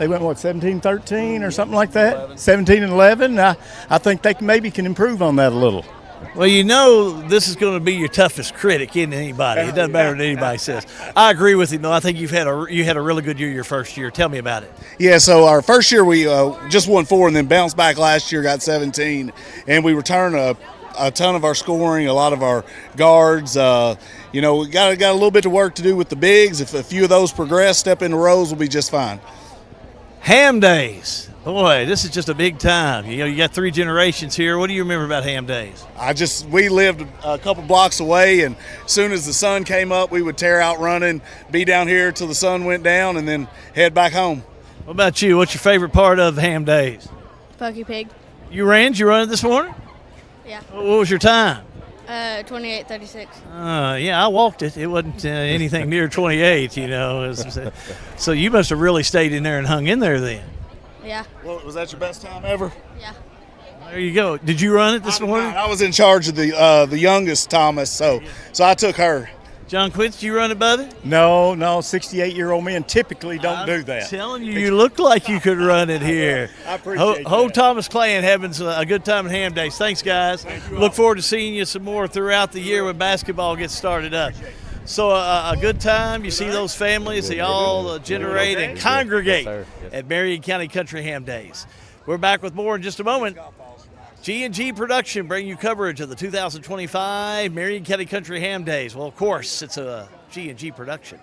went 17-13 or something like that. 17-11. I think they can improve on that a little. Well, you know, this is going to be your toughest critic, isn't anybody? It doesn't matter what anybody says. I agree with him, though. I think you had a really good year your first year. Tell me about it. Yeah, so our first year we just won 4 and then bounced back last year, got 17, and we returned a ton of our scoring, a lot of our guards. We got a little bit of work to do with the bigs. If a few of those progress, step into rows, we'll be just fine. Ham Days. Boy, this is just a big time. You know, you got 3 generations here. What do you remember about Ham Days? We lived a couple blocks away, and as soon as the sun came up, we would tear out running, be down here till the sun went down, and then head back home. What about you? What's your favorite part of Ham Days? Pokey Pig. You ran it this morning? Yeah. What was your time? 28:36. Yeah, I walked it. It wasn't anything near 28, you know. So you must have really stayed in there and hung in there then. Yeah. Well, was that your best time ever? Yeah. There you go. Did you run it this morning? I was in charge of the youngest Thomas, so I took her. John Quince, you run it, brother? No, 68-year-old men typically don't do that. I'm telling you, you look like you could run it here. I appreciate that. Thomas Clan having a good time at Ham Days. Thanks, guys. Look forward to seeing you some more throughout the year when basketball gets started up. So a good time. You see those families. They all generate and congregate at Marion County Country Ham Days. We're back with more in just a moment. G&G Production bring you coverage of the 2025 Marion County Country Ham Days. Well, of course, it's a G&G production.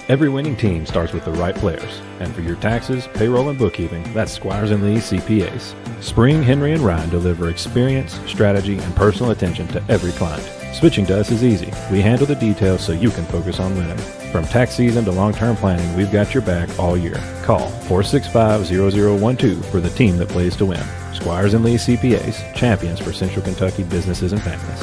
Every winning team starts with the right players. And for your taxes, payroll, and bookkeeping, that's Squires & Lee CPAs. Spring, Henry, and Ryan deliver experience, strategy, and personal attention to every client. Switching to us is easy. We handle the details so you can focus on winning. From tax season to long-term planning, we've got your back all year. Call 465-0012 for the team that plays to win. Squires & Lee CPAs, champions for Central Kentucky businesses and families.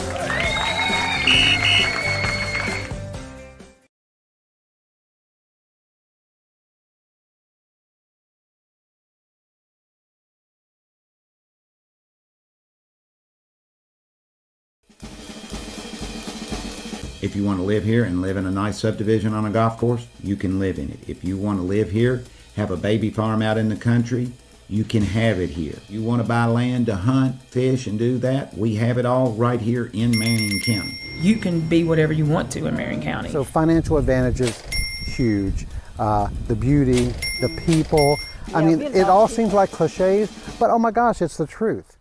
If you want to live here and live in a nice subdivision on a golf course, you can live in it. If you want to live here, have a baby farm out in the country, you can have it here. You want to buy land to hunt, fish, and do that, we have it all right here in Marion County. You can be whatever you want to in Marion County. So financial advantages, huge. The beauty, the people. I mean, it all seems like cliches, but oh my gosh, it's the truth.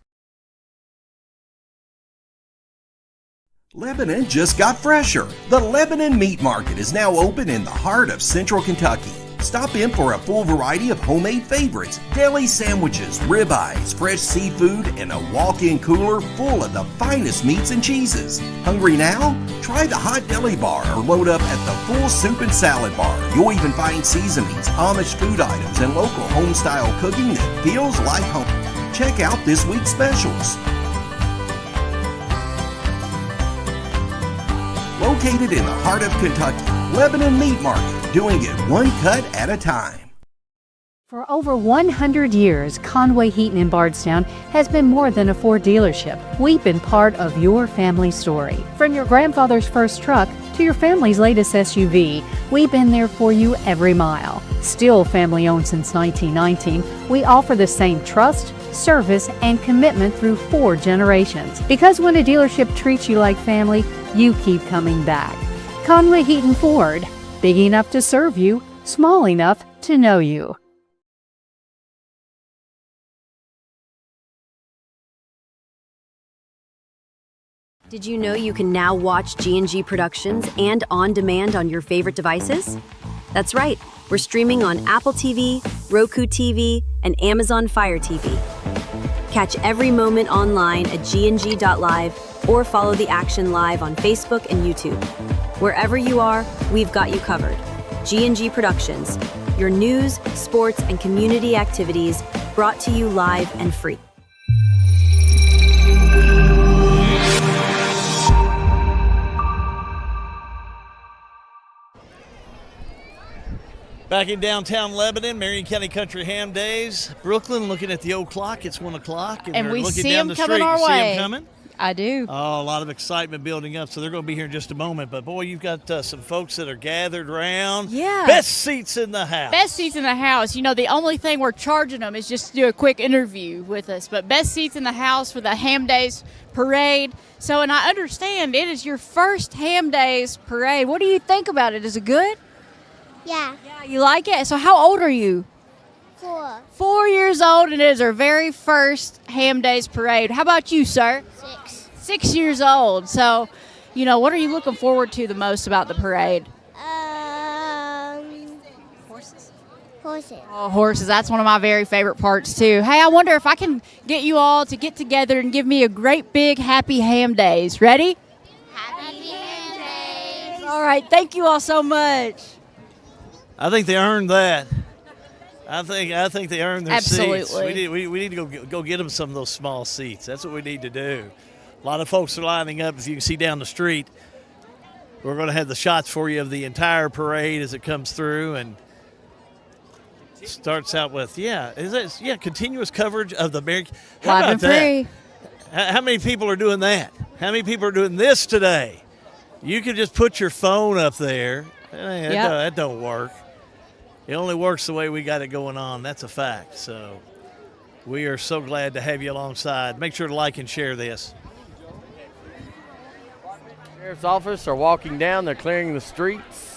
Lebanon just got fresher. The Lebanon Meat Market is now open in the heart of Central Kentucky. Stop in for a full variety of homemade favorites, deli sandwiches, ribeyes, fresh seafood, and a walk-in cooler full of the finest meats and cheeses. Hungry now? Try the hot deli bar or load up at the full soup and salad bar. You'll even find seasonings, Amish food items, and local home-style cooking that feels like home. Check out this week's specials. Located in the heart of Kentucky, Lebanon Meat Market, doing it one cut at a time. For over 100 years, Conway Heaton in Bardstown has been more than a Ford dealership. We've been part of your family story. From your grandfather's first truck to your family's latest SUV, we've been there for you every mile. Still family owned since 1919, we offer the same trust, service, and commitment through 4 generations. Because when a dealership treats you like family, you keep coming back. Conway Heaton Ford, big enough to serve you, small enough to know you. Did you know you can now watch G&G Productions and on demand on your favorite devices? That's right, we're streaming on Apple TV, Roku TV, and Amazon Fire TV. Catch every moment online at gng.live or follow the action live on Facebook and YouTube. Wherever you are, we've got you covered. G&G Productions, your news, sports, and community activities brought to you live and free. Back in downtown Lebanon, Marion County Country Ham Days. Brooklyn, looking at the old clock, it's 1 o'clock. And they're we looking see down them the coming street. our You see way. them coming? I do. Oh, a lot of excitement building up, so they're going to be here in just a moment. But, boy, you've got some folks that are gathered around. Yeah. Best seats in the house. Best seats in the house. You know, the only thing we're charging them is just to do a quick interview with us. But best seats in the house for the Ham Days parade. So, and I understand it is your first Ham Days parade. What do you think about it? Is it good? Yeah. Yeah, you like it? So how old are you? 4. 4 years old, and it is our very first Ham Days parade. How about you, sir? 6. 6 years old. So, you know, what are you looking forward to the most about the parade? Horses. Oh, horses. That's one of my very favorite parts, too. Hey, I wonder if I can get you all to get together and give me a great big happy Ham Days. Ready? Happy Ham Days. All right. Thank you all so much. I think they earned that. I think they earned their seats. We need to go get them some of those small seats. That's what we need to do. A lot of folks are lining up. If you can see down the street, we're going to have the shots for you of the entire parade as it comes through, and starts out with continuous coverage of the Marion. How Live about and free. that? How many people are doing that? How many people are doing this today? You can just put your phone up there. That don't work. It only works the way we got it going on. That's a fact. So we are so glad to have you alongside. Make sure to like and share this. Sheriff's office are walking down. They're clearing the streets.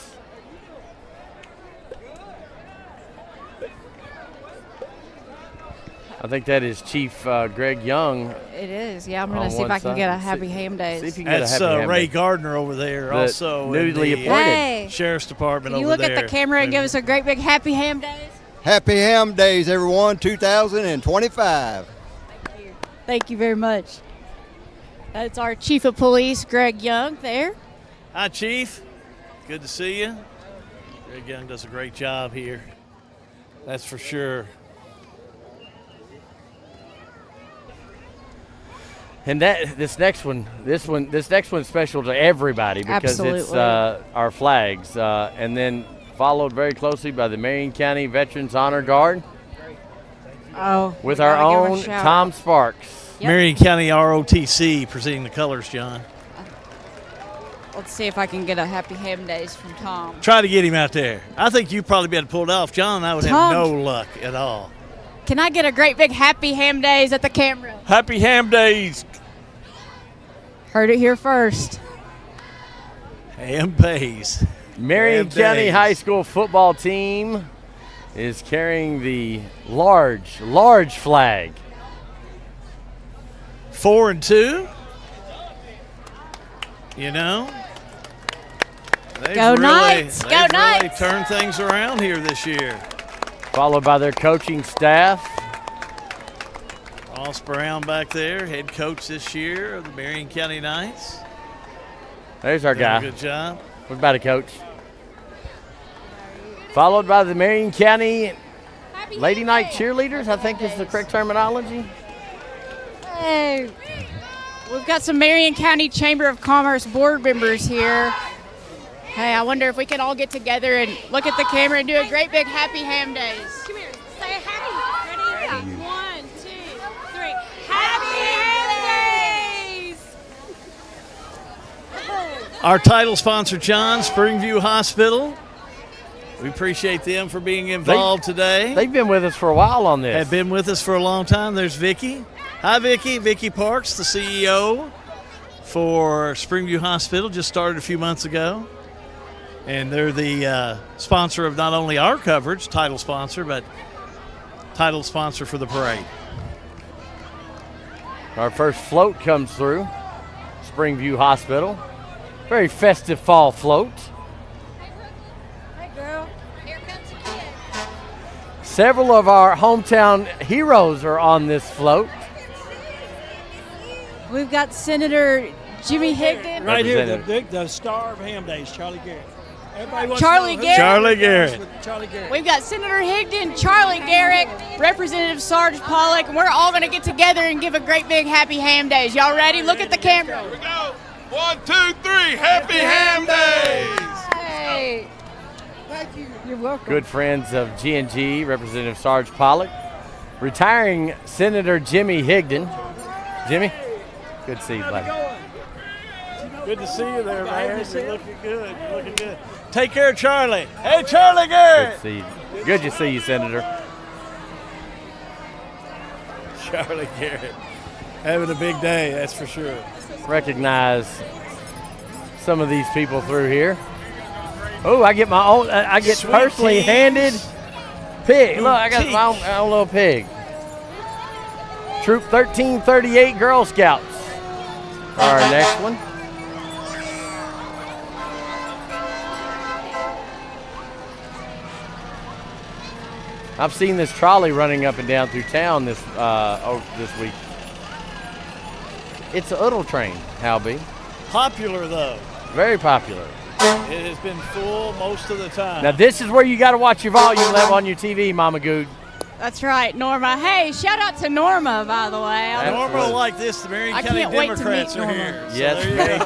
I think that is Chief Greg Young. It is. Yeah, I'm going to see if I can get a happy ham days. See if you can get That's a happy ham Ray day. Gardner over there, also newly in the appointed Hey. Sheriff's Department Can you over look there. at the camera and give us a great big happy ham days? Happy Ham Days, everyone, 2025. Thank you very much. That's our Chief of Police, Greg Young, there. Hi, Chief. Good to see you. Greg Young does a great job here. That's for sure. And this next one's special to everybody because it's our flags, and then followed very closely by the Marion County Veterans Honor Guard. Oh, with our own Tom Sparks. Yep. Marion County ROTC presenting the colors, John. Let's see if I can get a happy ham days from Tom. Try to get him out there. I think you'd probably be able to pull it off. John and I would have no luck at all. Can I get a great big happy ham days at the camera? Happy Ham Days. Heard it here first. Ham pays. Marion County High School football team is carrying the large flag. 4-2. You know, they've Go Knights! Go Knights! Really turned things around here this year. Followed by their coaching staff. Ross Brown back there, head coach this year of the Marion County Knights. There's our guy. Good job. What about a coach? Followed by the Marion County Lady Night Cheerleaders, I think is the correct terminology. Hey, we've got some Marion County Chamber of Commerce board members here. Hey, I wonder if we can all get together and look at the camera and do a great big happy ham days. Come here. Say happy. Ready? 1, 2, 3. Happy Ham Days! Our title sponsor, John, Springview Hospital. We appreciate them for being involved today. They've been with us for a while on this. Have been with us for a long time. There's Vicki. Hi, Vicki. Vicki Parks, the CEO for Springview Hospital, just started a few months ago. And they're the sponsor of not only our coverage, title sponsor, but title sponsor for the parade. Our first float comes through Springview Hospital. Very festive fall float. Hey, girl. Here comes a kid. Several of our hometown heroes are on this float. We've got Senator Jimmy Higdon. Right here, the star of Ham Days, Charlie Garrett. Everybody wants Charlie to know Garrett. Charlie Garrett. Charlie Garrett. We've got Senator Higdon, Charlie Garrett, Representative Sarge Pollock, and we're all going to get together and give a great big happy ham days. Y'all ready? Look at the camera. Here we go. 1, 2, 3. Happy Ham Days! Hey. Thank you. You're welcome. Good friends of G&G, Representative Sarge Pollock. Retiring Senator Jimmy Higdon. Jimmy, good to see you, buddy. Good to see you there, man. You're looking good. You're looking good. Take care of Charlie. Hey, Charlie Garrett. Good to see you. Good to see you, Senator. Charlie Garrett. Having a big day, that's for sure. Recognize some of these people through here. Oh, I get my own. I get Sweet personally peas. handed pig. Look, I got my own little pig. Troop 1338 Girl Scouts. Our next one. I've seen this trolley running up and down through town this week. It's a little train, Halby. Popular, though. Very popular. It has been full most of the time. Now this is where you got to watch your volume level on your TV, Mama Good. That's right, Norma. Hey, shout out to Norma, by the way. Norma will like this. The Marion County can't wait to Democrats meet are Norma. here. So Yes, there you go.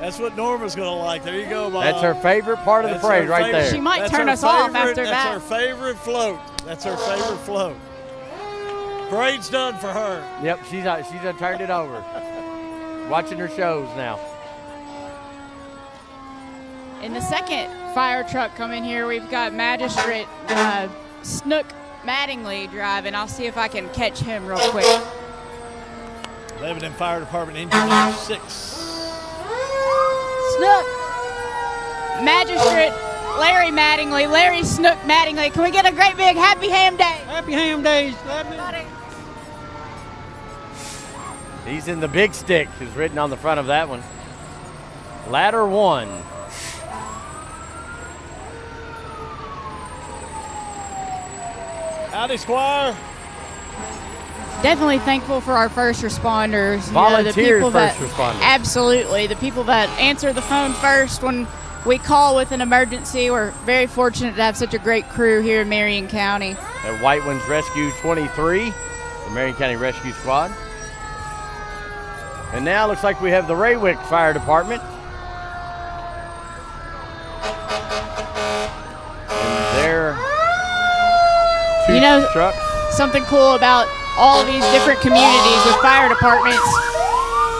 That's what Norma's going to like. There you go, Bob. That's her favorite part of the parade right there. She might That's turn her us off favorite- after that. That's her favorite float. That's her favorite float. Parade's done for her. Yep, she's turned it over. Watching her shows now. In the second fire truck coming here, we've got Magistrate Snook Mattingly driving. I'll see if I can catch him real quick. Lebanon Fire Department engine number 6. Snook. Magistrate Larry Mattingly. Larry Snook Mattingly. Can we get a great big happy ham day? Happy ham days, Lebanon. He's in the big stick, is written on the front of that one. Ladder 1. Howdy, Squire. Definitely thankful for our first responders. Volunteer the people first that, responders. Absolutely. The people that answer the phone first when we call with an emergency. We're very fortunate to have such a great crew here in Marion County. At White Winds Rescue 23, the Marion County Rescue Squad. And now looks like we have the Raywick Fire Department. And their two trucks. Something cool about all these different communities with fire departments.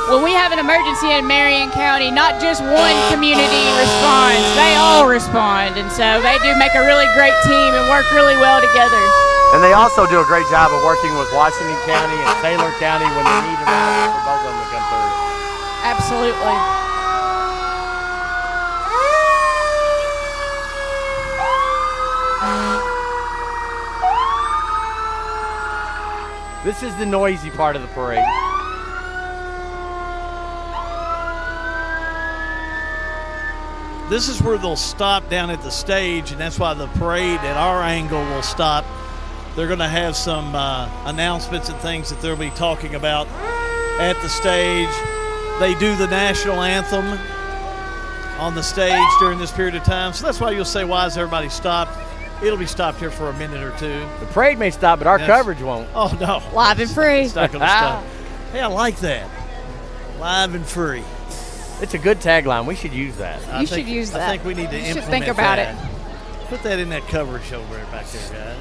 When we have an emergency in Marion County, not just one community responds, they all respond. And so they do make a really great team and work really well together. And they also do a great job of working with Washington County and Taylor County when they need them for both of them to come through. Absolutely. This is the noisy part of the parade. This is where they'll stop down at the stage, and that's why the parade at our angle will stop. They're going to have some announcements and things that they'll be talking about at the stage. They do the national anthem on the stage during this period of time. So that's why you'll say, why is everybody stopped? It'll be stopped here for a minute or two. The parade may stop, but our coverage won't. Oh, no. Live and free. It's not going to stop. Hey, I like that. Live and free. It's a good tagline. We should use that. I think we need to You should implement think about that. it. Put that in that coverage over there back there, guys.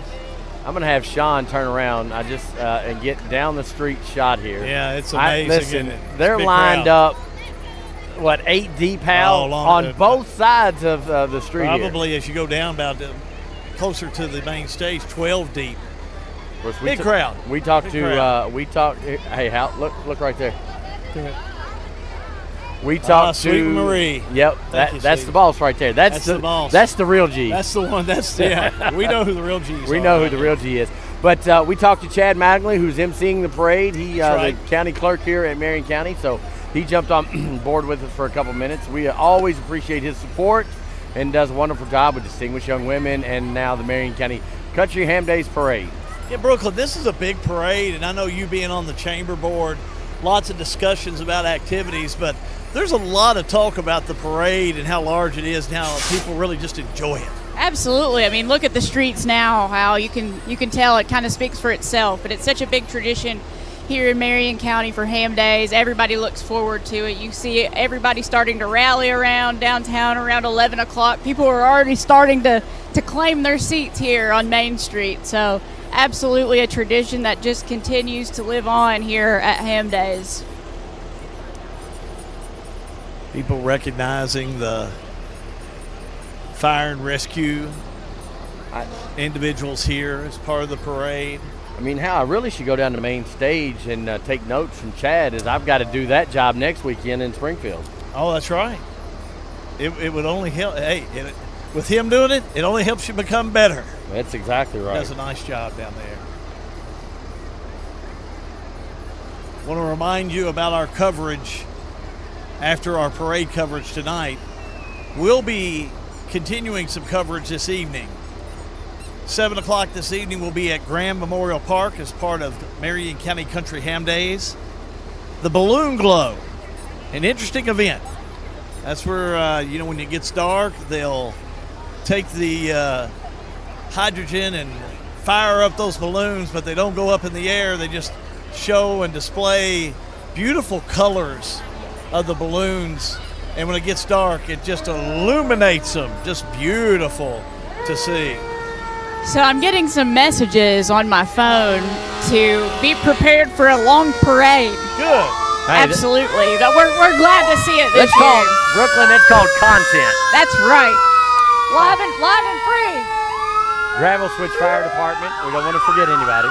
I'm going to have Sean turn around and get down the street shot here. Yeah, it's amazing. Listen, isn't it? It's a they're big lined crowd. up, 8 deep, Hal, on both sides of the street here. Probably as you go down about closer to the main stage, 12 deep. Of course, Big crowd. We talked Big crowd. hey, Hal, look right there. We talked to Sweet Marie. Yep, that's the boss right there. That's the boss. That's the real G. That's the one. We know who the real G is. We know who the real G is. But we talked to Chad Mattingly, who's emceeing the parade. He's the county clerk here at Marion County, so he jumped on board with us for a couple minutes. We always appreciate his support and does a wonderful job with distinguished young women and now the Marion County Country Ham Days Parade. Yeah, Brooklyn, this is a big parade, and I know you being on the chamber board, lots of discussions about activities, but there's a lot of talk about the parade and how large it is and how people really just enjoy it. Absolutely. I mean, look at the streets now, how you can tell it kind of speaks for itself, but it's such a big tradition here in Marion County for Ham Days. Everybody looks forward to it. You see everybody starting to rally around downtown around 11 o'clock. People are already starting to claim their seats here on Main Street. So absolutely a tradition that just continues to live on here at Ham Days. People recognizing the fire and rescue individuals here as part of the parade. I mean, I really should go down to the main stage and take notes from Chad, as I've got to do that job next weekend in Springfield. Oh, that's right. It would only help. Hey, with him doing it, it only helps you become better. That's exactly right. He does a nice job down there. Want to remind you about our coverage after our parade coverage tonight. We'll be continuing some coverage this evening. 7 o'clock this evening, we'll be at Graham Memorial Park as part of Marion County Country Ham Days. The Balloon Glow, an interesting event. That's where, when it gets dark, they'll take the hydrogen and fire up those balloons, but they don't go up in the air. They just show and display beautiful colors of the balloons. And when it gets dark, it just illuminates them. Just beautiful to see. So I'm getting some messages on my phone to be prepared for a long parade. Good. Hey, Absolutely. We're glad to see it this That's year. called Brooklyn. That's called content. That's right. Live and free. Gravel Switch Fire Department. We don't want to forget anybody.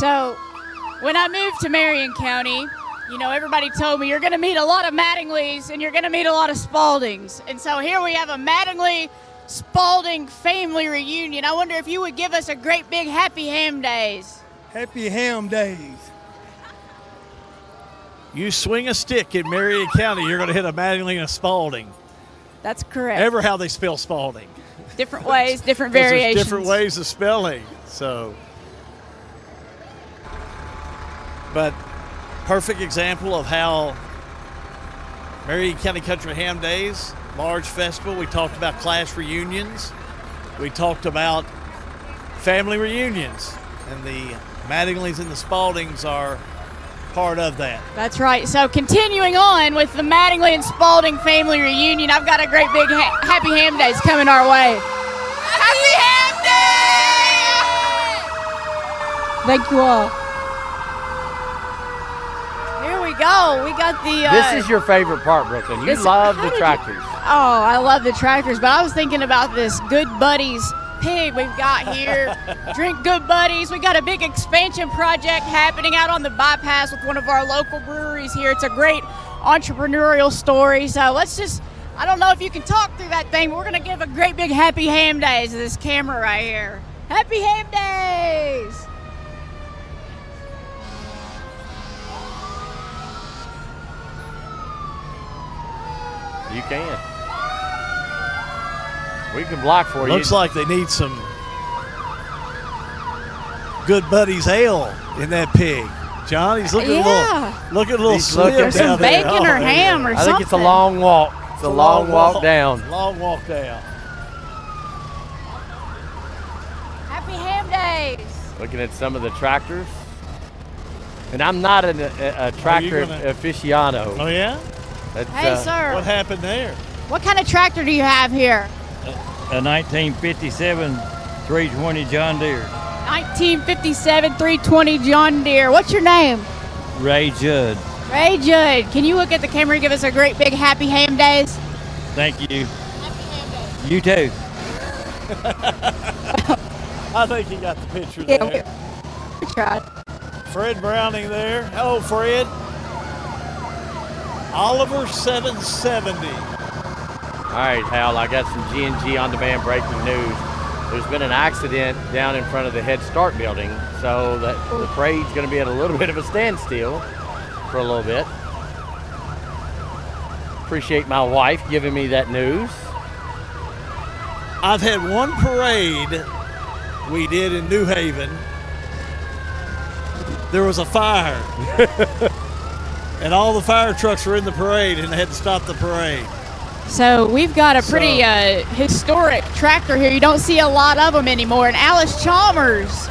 So, when I moved to Marion County, everybody told me you're going to meet a lot of Mattingleys and you're going to meet a lot of Spaldings. And so here we have a Mattingly Spalding family reunion. I wonder if you would give us a great big happy ham days. Happy Ham Days. You swing a stick in Marion County, you're going to hit a Mattingly and a Spalding. That's correct. Ever how they spell Spalding. Different ways, different 'Cause there's variations. different ways of spelling. So, but perfect example of how Marion County Country Ham Days, large festival. We talked about class reunions. We talked about family reunions. And the Mattingleys and the Spaldings are part of that. That's right. So continuing on with the Mattingly and Spalding family reunion, I've got a great big happy ham days coming our way. Happy ham day! Thank you all. Here we go. We got the... This is your favorite part, Brooklyn. You love the tractors. Oh, I love the tractors, but I was thinking about this Good Buddies pig we've got here. Drink Good Buddies. We got a big expansion project happening out on the bypass with one of our local breweries here. It's a great entrepreneurial story. So I don't know if you can talk through that thing, but we're going to give a great big happy ham days to this camera right here. Happy ham days! You can. We can block for you. Looks like they need some Good Buddies ale in that pig. John, he's looking a little slim down some there. bacon or ham or I something. think it's a long walk. It's a long walk down. Long walk down. Happy ham days! Looking at some of the tractors. And I'm not a tractor aficionado. Oh, yeah? That's, Hey, sir. What happened there? What kind of tractor do you have here? A 1957 320 John Deere. 1957 320 John Deere. What's your name? Ray Judd. Ray Judd. Can you look at the camera and give us a great big happy ham days? Thank you. You too. I think you got the picture there. We tried. Fred Browning there. Hello, Fred. Oliver 770. All right, Hal, I got some G&G on-demand breaking news. There's been an accident down in front of the Head Start building, so that the parade's going to be at a little bit of a standstill for a little bit. Appreciate my wife giving me that news. I've had one parade we did in New Haven. There was a fire. And all the fire trucks were in the parade, and they had to stop the parade. So we've got a pretty historic tractor here. You don't see a lot of them anymore. And Alice Chalmers.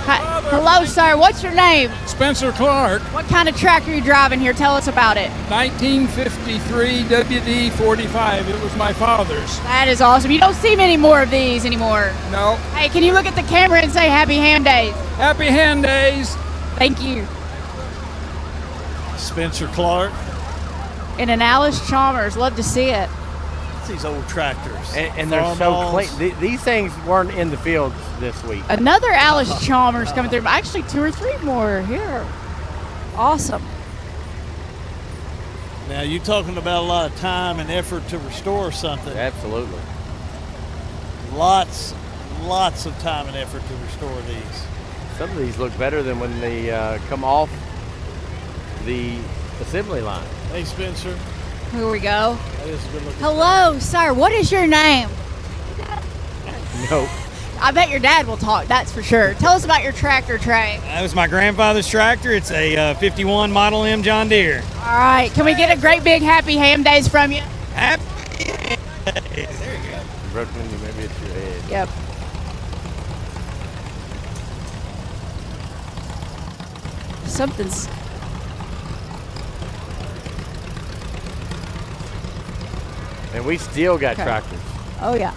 Hello, sir. What's your name? Spencer Clark. What kind of tractor are you driving here? Tell us about it. 1953 WD-45. It was my father's. That is awesome. You don't see many more of these anymore. No. Hey, can you look at the camera and say Happy Ham Days? Happy Ham Days. Thank you. Spencer Clark. And an Alice Chalmers. Love to see it. It's these old tractors. And they're so clean. These things weren't in the fields this week. Another Alice Chalmers coming through. Actually, 2 or 3 more here. Awesome. Now, you're talking about a lot of time and effort to restore something. Absolutely. Lots of time and effort to restore these. Some of these look better than when they, come off the assembly line. Hey, Spencer. Here we go. That is a good looking. Hello, sir. What is your name? Nope. I bet your dad will talk, that's for sure. Tell us about your tractor, Trey. That was my grandfather's tractor. It's a 51 Model M John Deere. All right. Can we get a great big happy ham days from you? Happy. There you go. Brooklyn, you maybe it's your head. Yep. Something's. And we still got Okay. tractors. Oh, yeah.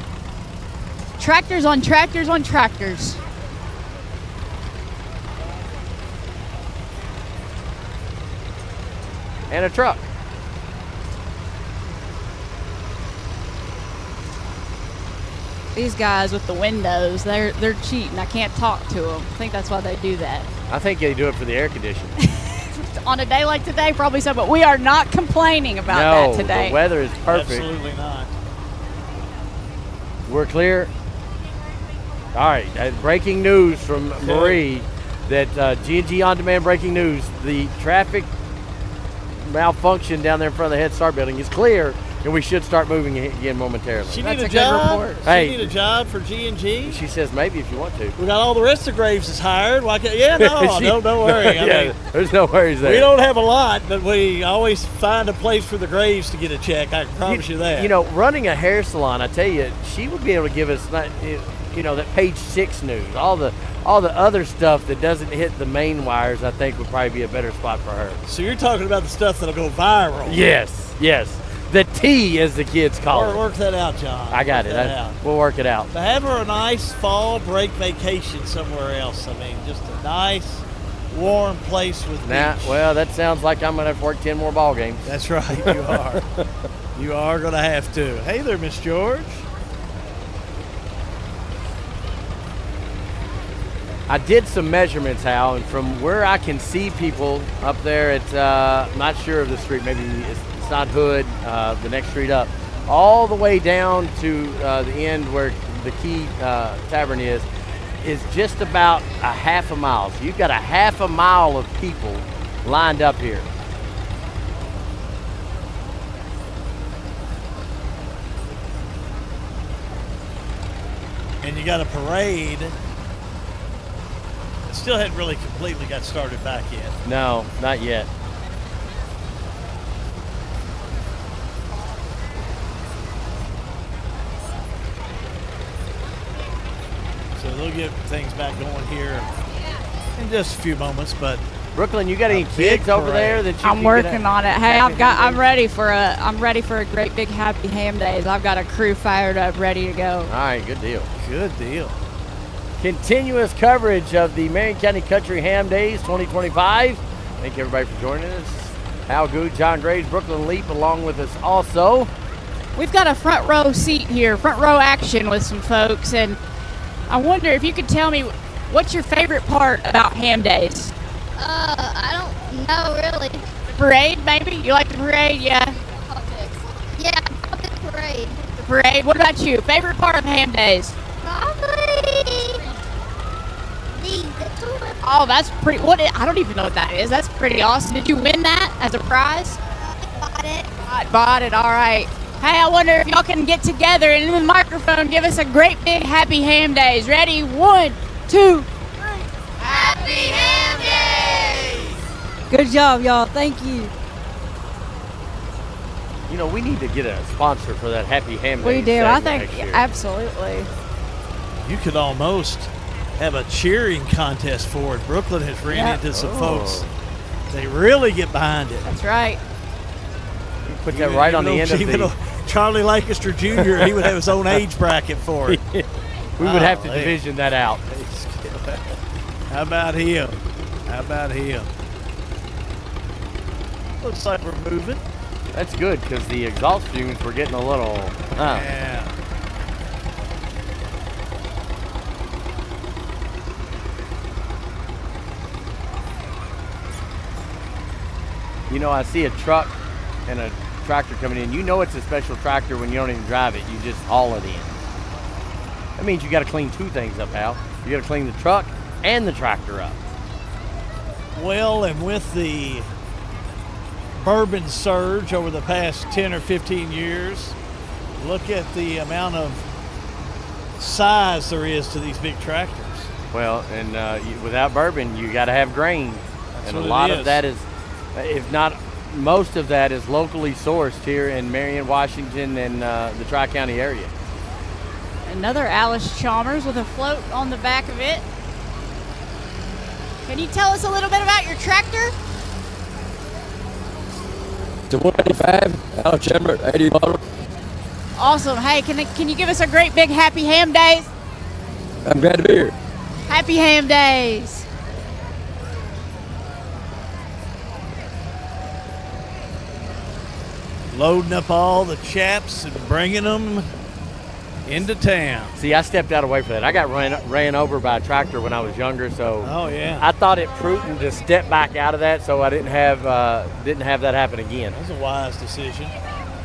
Tractors on tractors on tractors. And a truck. These guys with the windows, they're cheating. I can't talk to them. I think that's why they do that. I think they do it for the air conditioning. On a day like today, probably so, but we are not complaining about No, that today. the weather is perfect. Absolutely not. We're clear. All right, breaking news from Marie that G&G On Demand breaking news. The traffic malfunction down there in front of the Head Start building is clear, and we should start moving again momentarily. She That's need a a good job. report. Hey. She need a job for G&G. She says maybe if you want to. We got all the rest of Graves is hired. Why can't, yeah, no, don't worry. I mean, there's no worries there. we don't have a lot, but we always find a place for the Graves to get a check. I can promise you that. You know, running a hair salon, I tell you, she would be able to give us, that page 6 news, all the other stuff that doesn't hit the main wires. I think would probably be a better spot for her. So you're talking about the stuff that'll go viral. Yes. The T, as the kids call it. Work that out, John. I got Work it. that out. We'll work it out. To have her a nice fall break vacation somewhere else. I mean, just a nice, warm place with beach. Well, that sounds like I'm going to have to work 10 more ball games. That's right, you are. You are going to have to. Hey there, Miss George. I did some measurements, Hal, and from where I can see people up there at, I'm not sure of the street, maybe it's not Hood, the next street up, all the way down to the end where the Key Tavern is just about a half a mile. So you've got a half a mile of people lined up here. And you got a parade. It still hadn't really completely got started back yet. No, not yet. So they'll get things back going here in just a few moments. But Brooklyn, you got any kids over there that you I'm working on it. Hey, I'm ready for a great big happy ham days. I've got a crew fired up, ready to go. All right, good deal. Good deal. Continuous coverage of the Marion County Country Ham Days 2025. Thank you everybody for joining us. Hal Good, John Graves, Brooklyn Leap along with us also. We've got a front row seat here, front row action with some folks, and I wonder if you could tell me what's your favorite part about ham days? I don't know really. The parade, maybe? You like the parade? Yeah. Yeah, probably the parade. The parade. What about you? Favorite part of ham days? Probably the tour. Oh, that's pretty. I don't even know what that is. That's pretty awesome. Did you win that as a prize? Bought it. Bought it. All right. Hey, I wonder if y'all can get together and in the microphone give us a great big happy ham days. Ready? 1, 2, 3. Happy Ham Days! Good job, y'all. Thank you. You know, we need to get a sponsor for that Happy Ham Days. We do. I segment think next year. absolutely. You could almost have a cheering contest for it. Brooklyn has ran into some folks. They really get behind it. That's right. Put that right on the end of the... Charlie Lancaster Jr., he would have his own age bracket for it. We would have to division that out. How about him? How about him? Looks like we're moving. That's good because the exhaust fumes were getting a little... Yeah. You know, I see a truck and a tractor coming in. You know it's a special tractor when you don't even drive it. You just haul it in. That means you got to clean two things up, Al. You got to clean the truck and the tractor up. Well, and with the bourbon surge over the past 10 or 15 years. Look at the amount of size there is to these big tractors. Well, and without bourbon, you got to have grain. That's and a what lot it of that is, if not most of that, is locally sourced here in Marion, Washington, and the Tri-County area. Another Alice Chalmers with a float on the back of it. Can you tell us a little bit about your tractor? It's a 185 Alice Chalmers 80 model. Awesome. Hey, can you give us a great big happy ham days? I'm glad to be here. Happy ham days. Loading up all the chaps and bringing them into town. See, I stepped out away from that. I got ran over by a tractor when I was younger, so I thought it prudent to step back out of that so I didn't have that happen again. That was a wise decision.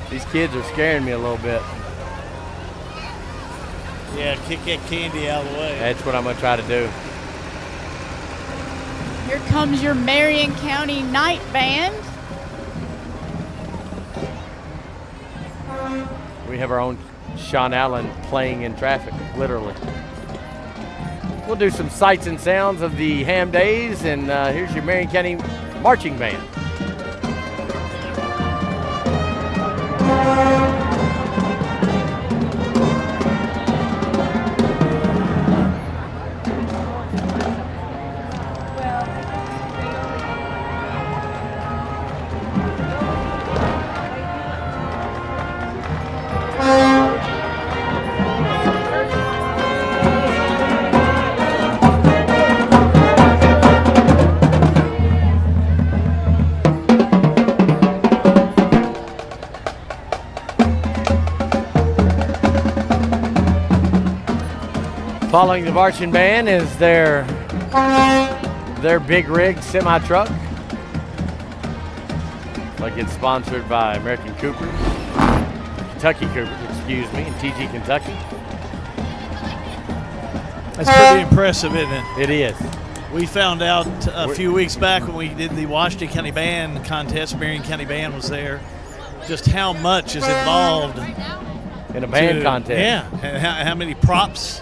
These kids are scaring me a little bit. Yeah, kick that candy out of the way. That's what I'm going to try to do. Here comes your Marion County Night Band. We have our own Sean Allen playing in traffic, literally. We'll do some sights and sounds of the ham days, and here's your Marion County Marching Band. Following the marching band is their big rig semi truck. Like it's sponsored by American Cooper, Kentucky Cooper, excuse me, and TG Kentucky. That's pretty impressive, isn't it? It is. We found out a few weeks back when we did the Washington County Band contest, Marion County Band was there, just how much is involved in a band contest. Yeah, and how many props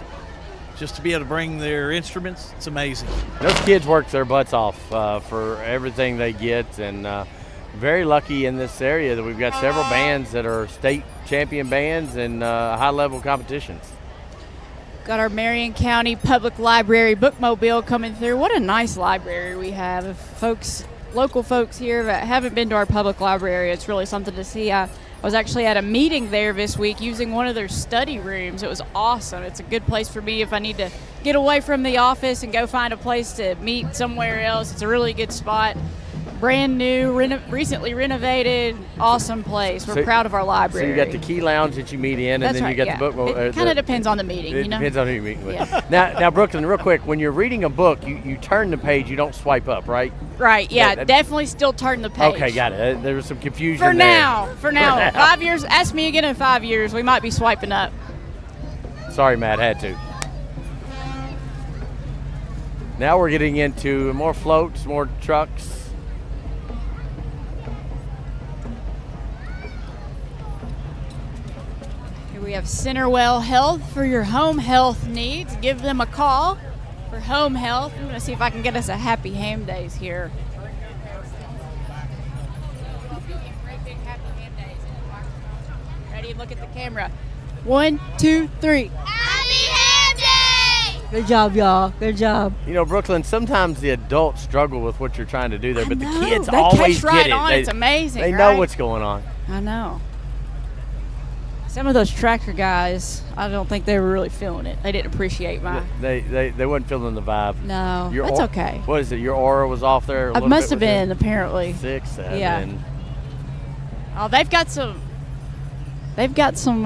just to be able to bring their instruments. It's amazing. Those kids work their butts off for everything they get, and very lucky in this area that we've got several bands that are state champion bands and high-level competitions. Got our Marion County Public Library bookmobile coming through. What a nice library we have. If local folks here that haven't been to our public library, it's really something to see. I was actually at a meeting there this week using one of their study rooms. It was awesome. It's a good place for me if I need to get away from the office and go find a place to meet somewhere else. It's a really good spot. Brand new, recently renovated, awesome place. We're proud of our library. So you got the key lounge that you meet in, and then you got the book. It kind of depends on the meeting, It depends on who you're meeting with. Now, Brooklyn, real quick, when you're reading a book, you turn the page, you don't swipe up, right? Right, yeah, definitely still turn the page. Okay, got it. There was some confusion For there. For now. 5 years, ask me again in 5 years, we might be swiping up. Sorry, Matt, had to. Now we're getting into more floats, more trucks. We have Centerwell Health for your home health needs. Give them a call for home health. I'm going to see if I can get us a happy ham days here. Ready? Look at the camera. 1, 2, 3. Happy Ham Day! Good job, y'all. Good job. You know, Brooklyn, sometimes the adults struggle with what you're trying to do there, but the kids They always catch right get it. on. It's amazing, They right? know what's going on. I know. Some of those tractor guys, I don't think they were really feeling it. They didn't appreciate my. They wasn't feeling the vibe. No, that's okay. What is it? Your aura was off there. I must have been apparently 6, 7. Yeah. Oh, they've got some. They've got some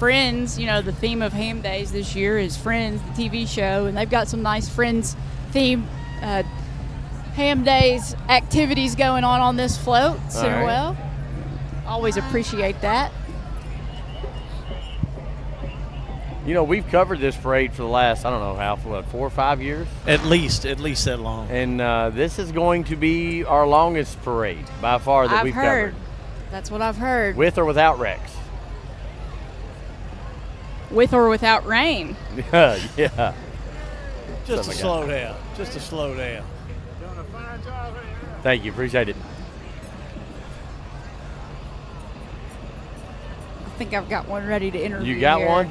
Friends. You know, the theme of Ham Days this year is Friends, the TV show, and they've got some nice Friends theme Ham Days activities going on this float. Centerwell. Always appreciate that. You know, we've covered this parade for the last, I don't know how, 4 or 5 years? At least that long. And this is going to be our longest parade by far that we've heard. covered. That's what I've heard. With or without wrecks. With or without rain. Yeah. Just to slow down. Just to slow down. Thank you. Appreciate it. I think I've got one ready to interview. You got here. one?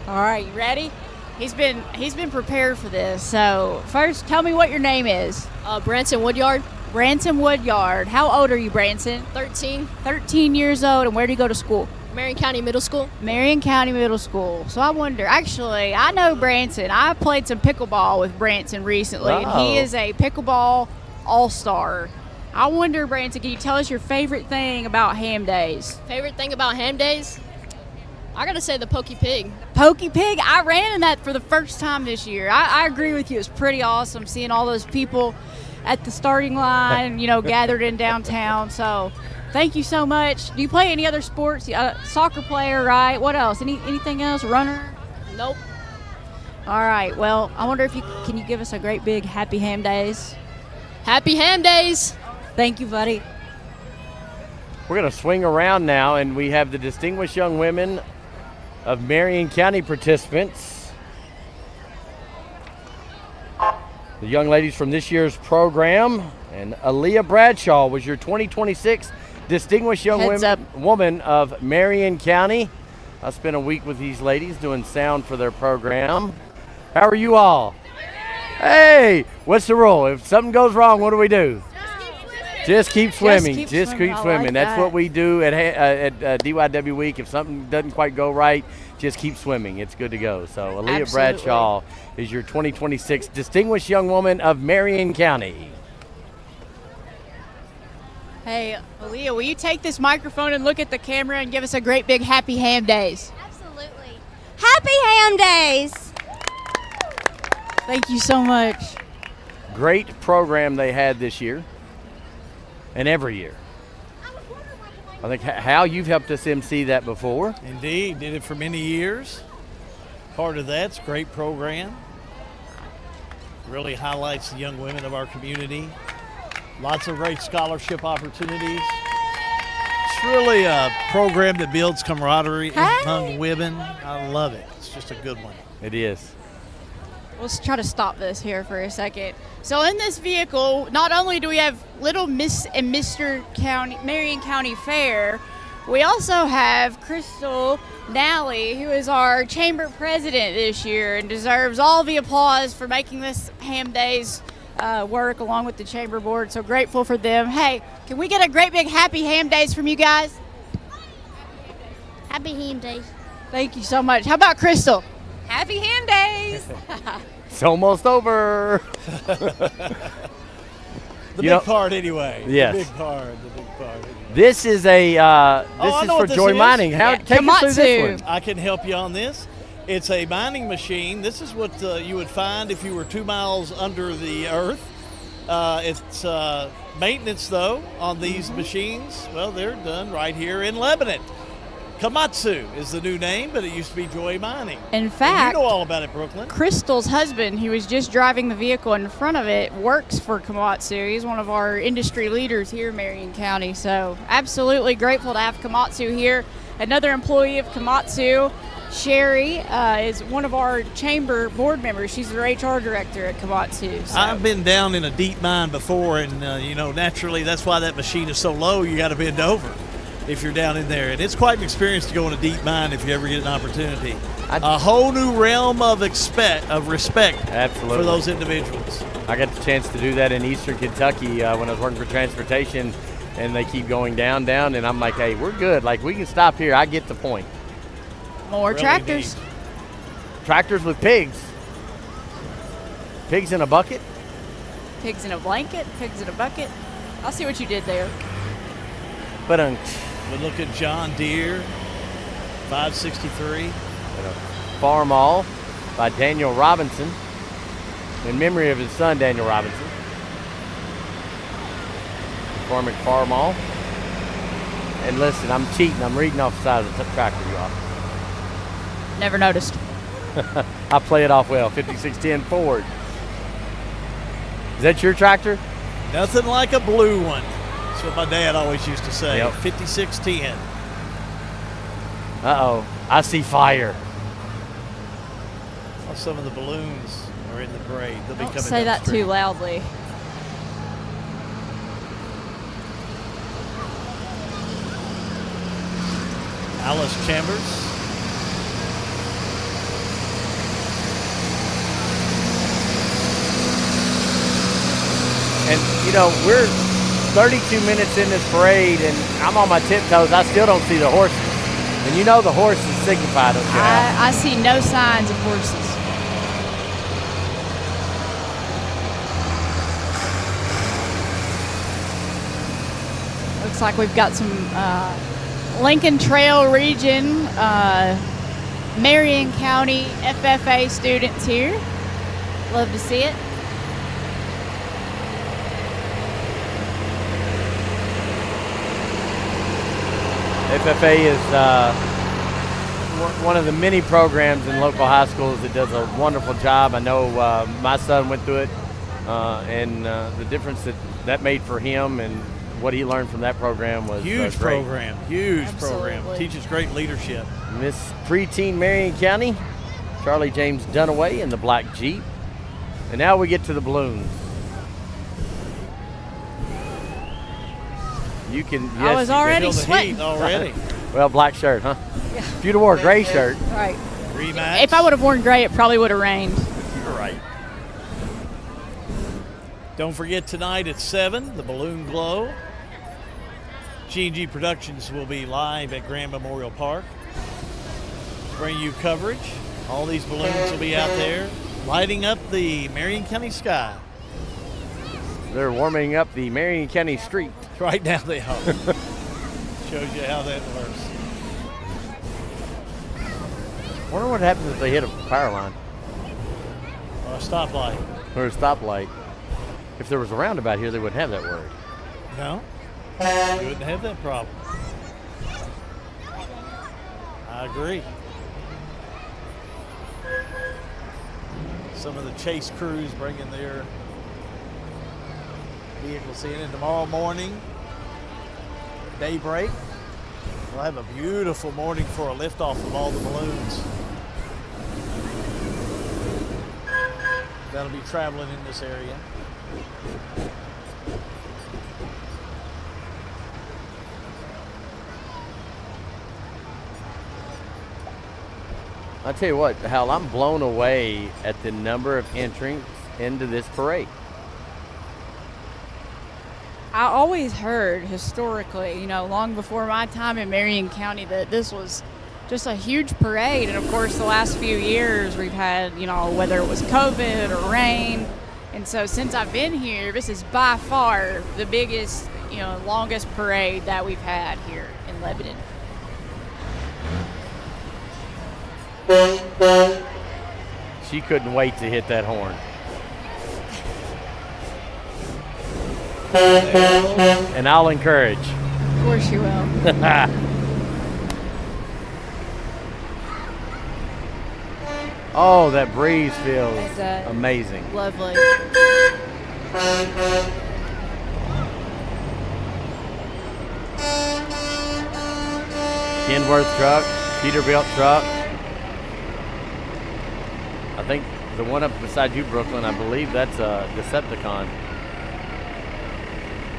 All right, you ready? He's been prepared for this. So first, tell me what your name is. Branson Woodyard. Branson Woodyard. How old are you, Branson? 13. 13 years old. And where do you go to school? Marion County Middle School. Marion County Middle School. So I wonder, actually, I know Branson. I played some pickleball with Branson recently, and he is a pickleball all-star. I wonder, Branson, can you tell us your favorite thing about Ham Days? Favorite thing about Ham Days? I gotta say the Pokey Pig. Pokey Pig? I ran in that for the first time this year. I agree with you. It was pretty awesome seeing all those people at the starting line, gathered in downtown. So thank you so much. Do you play any other sports? Soccer player, right? What else? Anything else? Runner? Nope. All right. Well, I wonder if can you give us a great big Happy Ham Days? Happy Ham Days. Thank you, buddy. We're going to swing around now, and we have the distinguished young women of Marion County participants. The young ladies from this year's program, and Aaliyah Bradshaw was your 2026 Distinguished Young Woman of Marion County. I spent a week with these ladies doing sound for their program. How are you all? Hey, what's the rule? If something goes wrong, what do we do? Just keep swimming. Just keep swimming. Like That's that. what we do at DYW Week. If something doesn't quite go right, just keep swimming. It's good to go. So Aaliyah Absolutely. Bradshaw is your 2026 Distinguished Young Woman of Marion County. Hey, Aaliyah, will you take this microphone and look at the camera and give us a great big Happy Ham Days? Absolutely. Happy Ham Days. Thank you so much. Great program they had this year and every year. I think, Hal, you've helped us MC that before. Indeed, did it for many years. Part of that's a great program. Really highlights the young women of our community. Lots of great scholarship opportunities. It's really a program that builds camaraderie among women. I love it. It's just a good one. It is. Let's try to stop this here for a second. So in this vehicle, not only do we have Little Miss and Mr. Marion County Fair, we also have Crystal Nally, who is our chamber president this year and deserves all the applause for making this Ham Days work along with the chamber board. So grateful for them. Hey, can we get a great big Happy Ham Days from you guys? Happy Ham Days. Thank you so much. How about Crystal? Happy Ham Days. It's almost over. The big part anyway. Yes. The big part. Anyway. This is for Joy Mining. Take us through this one. I can help you on this. It's a mining machine. This is what you would find if you were 2 miles under the earth. It's maintenance, though, on these machines. Well, they're done right here in Lebanon. Komatsu is the new name, but it used to be Joy Mining. In fact, and you know all about it, Brooklyn. Crystal's husband, who was just driving the vehicle in front of it, works for Komatsu. He's one of our industry leaders here in Marion County. So absolutely grateful to have Komatsu here. Another employee of Komatsu, Sherry, is one of our chamber board members. She's their HR director at Komatsu. So. I've been down in a deep mine before, and naturally that's why that machine is so low. You got to bend over if you're down in there, and it's quite an experience to go in a deep mine if you ever get an opportunity. A whole new realm of respect Absolutely. For those individuals. I got the chance to do that in Eastern Kentucky when I was working for transportation, and they keep going down, and I'm like, hey, we're good. Like, we can stop here. I get the point. More really tractors. Neat. Tractors with pigs. Pigs in a bucket. Pigs in a blanket. Pigs in a bucket. I'll see what you did there. But we look at John Deere 563. And a Farm All by Daniel Robinson in memory of his son, Daniel Robinson. McCormick Farm All. And listen, I'm cheating. I'm reading off the side of the tractor, y'all. Never noticed. I play it off well. 5610 Ford. Is that your tractor? Nothing like a blue one. That's what my dad always used to say. Yep. 5610. Uh-oh. I see fire. Well, some of the balloons are in the parade. They'll be Don't coming say that downstream. too loudly. Alice Chambers. And, you know, we're 32 minutes in this parade, and I'm on my tiptoes. I still don't see the horses. And you know the horses signify, don't you? I see no signs of horses. Looks like we've got some Lincoln Trail region, Marion County FFA students here. Love to see it. FFA is one of the many programs in local high schools that does a wonderful job. I know my son went through it, and the difference that made for him and what he learned from that program was huge great. program. Huge Absolutely. program. Teaches great leadership. Miss Preteen Marion County, Charlie James Dunaway in the black Jeep. And now we get to the balloons. You can. Yes, I was you can already Feel the sweating. heat already. Well, black shirt, huh? Yeah. If you'd have wore a gray shirt. Right. Rematch. If I would have worn gray, it probably would have rained. You're right. Don't forget tonight at 7, the Balloon Glow. G&G Productions will be live at Grand Memorial Park. Bring you coverage. All these balloons will be out there lighting up the Marion County sky. They're warming up the Marion County street. Right now they are. Shows you how that works. Wonder what happens if they hit a power line Or a stoplight. or a stoplight. If there was a roundabout here, they wouldn't have that worry. No, you wouldn't have that problem. I agree. Some of the chase crews bringing their vehicles in, and tomorrow morning, daybreak, we'll have a beautiful morning for a liftoff of all the balloons. That'll be traveling in this area. I tell you what, Hal, I'm blown away at the number of entrants into this parade. I always heard historically, long before my time in Marion County, that this was just a huge parade. And of course, the last few years we've had, whether it was COVID or rain. And so since I've been here, this is by far the biggest, longest parade that we've had here in Lebanon. She couldn't wait to hit that horn. And I'll encourage. Of course you will. Oh, that breeze feels That's, amazing. Lovely. Kenworth truck, Peterbilt truck. I think the one up beside you, Brooklyn, I believe that's a Decepticon.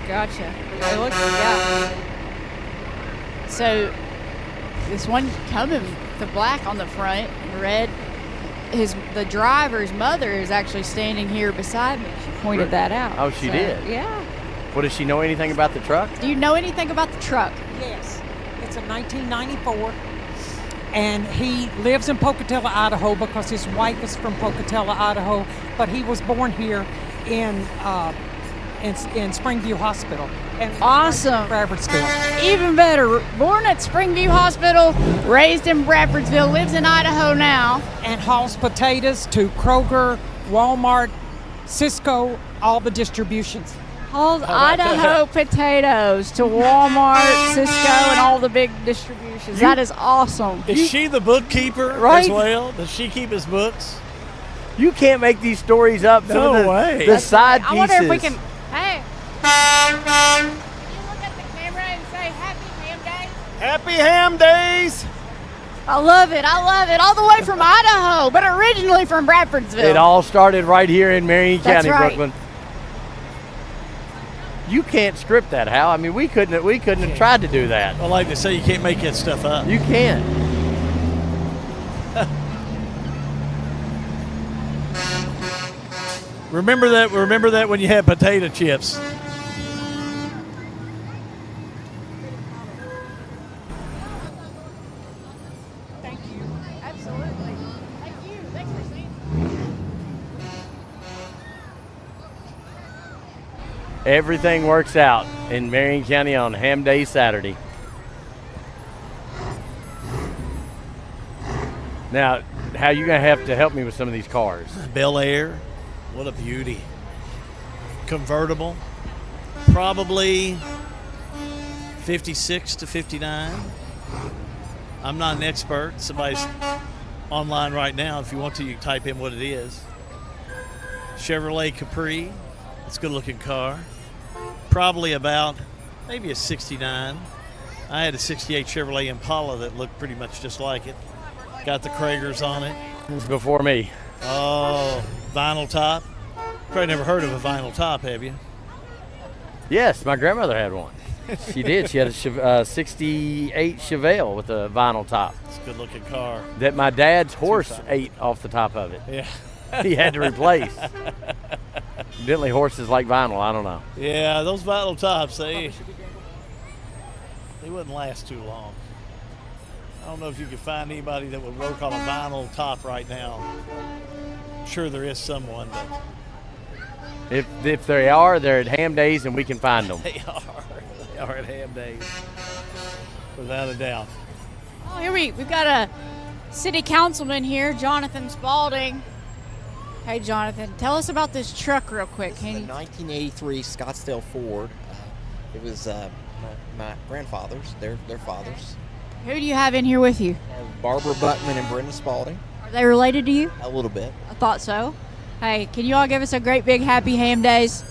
Gotcha. It looks, yeah. So this one coming, the black on the front, and red. The driver's mother is actually standing here beside me. She pointed that out. Oh, she did? Yeah. Well, does she know anything about the truck? Do you know anything about the truck? Yes. It's a 1994. And he lives in Pocatello, Idaho, because his wife is from Pocatello, Idaho. But he was born here in Springview Hospital. And awesome. Bradfordsville. Even better. Born at Springview Hospital, raised in Bradfordsville, lives in Idaho now. And hauls potatoes to Kroger, Walmart, Cisco, all the distributions. Hauled Idaho potatoes to Walmart, Cisco, and all the big distributions. That is awesome. Is she the bookkeeper Right? as well? Does she keep his books? You can't make these stories up. Some No of the, way. The side I pieces. wonder if we can. Hey. Can you look at the camera and say Happy Ham Day? Happy Ham Days! I love it. I love it. All the way from Idaho, but originally from Bradfordsville. It all started right here in Marion That's County, right. Brooklyn. You can't script that, Hal. I mean, we couldn't have tried to do that. I like to say you can't make that stuff up. You can't. Remember that when you had potato chips. Thank you. Absolutely. Thank you. Thanks for saying. Everything works out in Marion County on Ham Day Saturday. Now, Hal, you're going to have to help me with some of these cars. Bel Air, what a beauty. Convertible, probably 56 to 59. I'm not an expert. Somebody's online right now. If you want to, you can type in what it is. Chevrolet Capri, it's a good looking car. Probably about maybe a 69. I had a 68 Chevrolet Impala that looked pretty much just like it. Got the Kragers on it. It was before me. Oh, vinyl top. Probably never heard of a vinyl top, have you? Yes, my grandmother had one. She did. She had a 68 Chevelle with a vinyl top. It's a good-looking car. That my dad's horse ate off the top of it. Yeah. He had to replace. Evidently horses like vinyl, I don't know. Yeah, those vinyl tops, they wouldn't last too long. I don't know if you could find anybody that would work on a vinyl top right now. I'm sure there is someone, but If they are, they're at Ham Days and we can find them. they are at Ham Days, without a doubt. Oh, here we've got a city councilman here, Jonathan Spalding. Hey, Jonathan, tell us about this truck real quick. This is a 1983 Scottsdale Ford. It was my grandfather's, their fathers. Who do you have in here with you? Barbara Buckman and Brenda Spalding. Are they related to you? A little bit. I thought so. Hey, can you all give us a great big Happy Ham Days?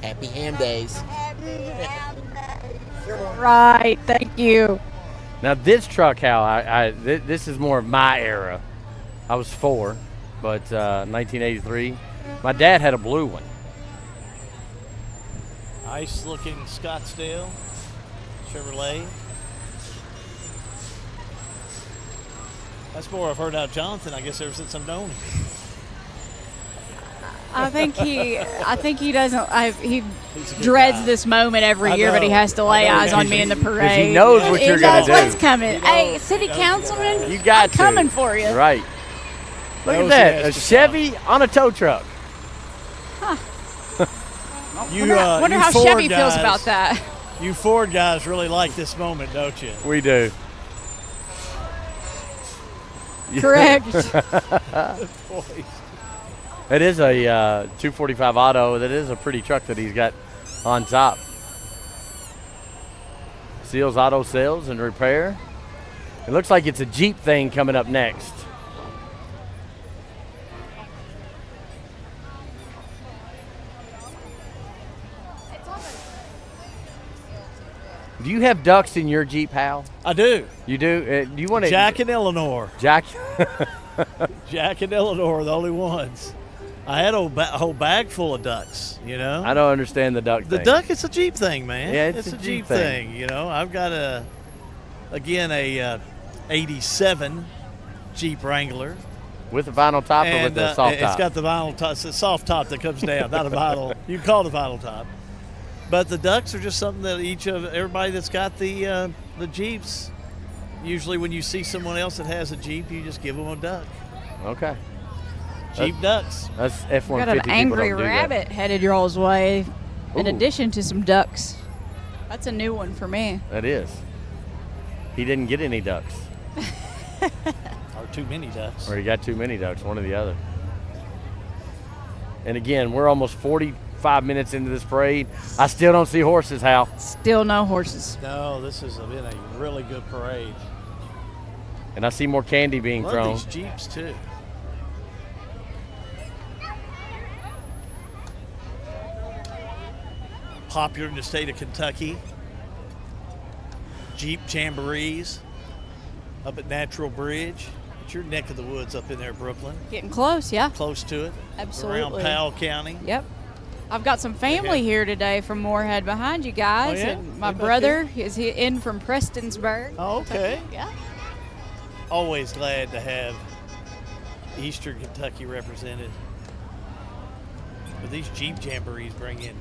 Happy Ham Days. Right, thank you. Now this truck, Hal, this is more of my era. I was 4, but 1983. My dad had a blue one. Nice looking Scottsdale Chevrolet. That's more I've heard out of Jonathan, I guess, ever since I've known him. I think he doesn't. He dreads this moment every year, but he has to lay eyes on me in the parade. He knows what you're going to do. He knows what's coming. Hey, city councilman, You got I'm coming for you. Right. Look at Knows that, he a has to Chevy on a tow truck. Wonder you how Ford Chevy feels guys- about that. You Ford guys really like this moment, don't you? We do. Correct. Boys. It is a 245 auto. That is a pretty truck that he's got on top. Seals Auto Sales and Repair. It looks like it's a Jeep thing coming up next. Do you have ducks in your Jeep, Hal? I do. You do? Do you want to? Jack and Eleanor. Jack. Jack and Eleanor are the only ones. I had a whole bag full of ducks, you know. I don't understand the duck The thing. duck, it's a Jeep thing, man. Yeah, it's a Jeep thing. You know, I've got a 87 Jeep Wrangler. With the vinyl top or with the soft top? It's got the vinyl top. It's a soft top that comes down, not a vinyl. You can call it a vinyl top. But the ducks are just something that everybody that's got the Jeeps, usually when you see someone else that has a Jeep, you just give them a duck. Okay. Jeep ducks. That's F-150. We got an angry rabbit headed y'all's way, in Ooh. addition to some ducks. That's a new one for me. That is. He didn't get any ducks. Or too many ducks. Or he got too many ducks, one or the other. And again, we're almost 45 5 minutes into this parade. I still don't see horses, Hal. Still no horses. No, this has been a really good parade. And I see more candy being Love thrown. these Jeeps, too. Popular in the state of Kentucky. Jeep jamborees up at Natural Bridge. It's your neck of the woods up in there, Brooklyn. Getting close, yeah. Close to it. Absolutely. Around Powell County. Yep. I've got some family here today from Moorhead behind you guys. Oh, yeah? And my Look back brother is in from Prestonsburg. Oh, okay. Yeah. Always glad to have Eastern Kentucky represented. But these Jeep jamborees bring in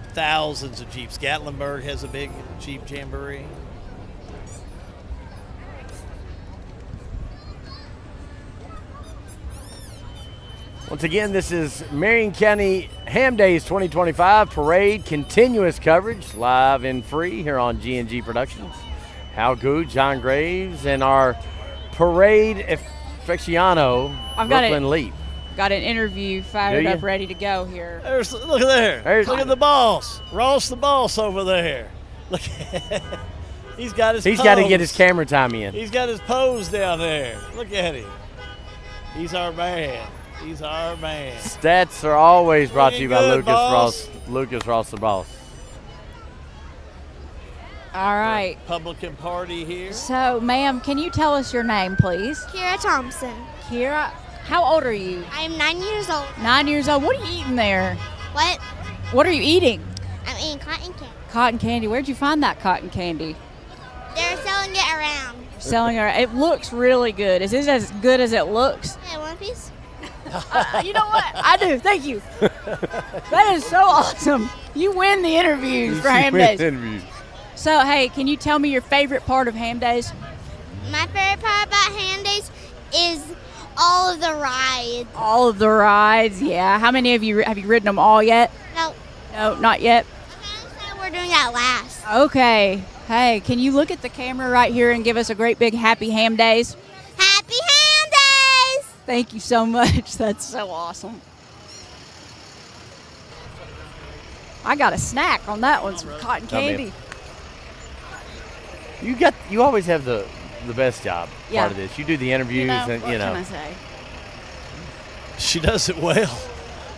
thousands of Jeeps. Gatlinburg has a big Jeep jamboree. Once again, this is Marion County Ham Days 2025 Parade, continuous coverage, live and free here on G&G Productions. Hal Good, John Graves, and our parade aficionado, Brooklyn Leap. Got an interview fired up, ready to go here. Look at there. Look at the boss. Ross the boss over there. Look at He's got his He's pose. got to get his camera time in. He's got his pose down there. Look at him. He's our man. He's our man. Stats are always brought to you by Looking good, Lucas Ross the boss. All right. Republican Party here. So, ma'am, can you tell us your name, please? Kira Thompson. Kira, how old are you? I'm 9 years old. 9 years old. What are you eating there? What? What are you eating? I'm eating cotton candy. Cotton candy. Where'd you find that cotton candy? They're selling it around. Selling it. It looks really good. Is it as good as it looks? Hey, one piece? You know what? I do. Thank you. That is so awesome. You win the interviews for Ham Days. So, hey, can you tell me your favorite part of Ham Days? My favorite part about Ham Days is all of the rides. All of the rides, yeah. How many of you have you ridden them all yet? No. No, not yet. So we're doing that last. Okay. Hey, can you look at the camera right here and give us a great big happy Ham Days? Happy Ham Days! Thank you so much. That's so awesome. I got a snack on that one, some cotton candy. You always have the best job Yeah. part of this. You do the interviews and what can I say? She does it well.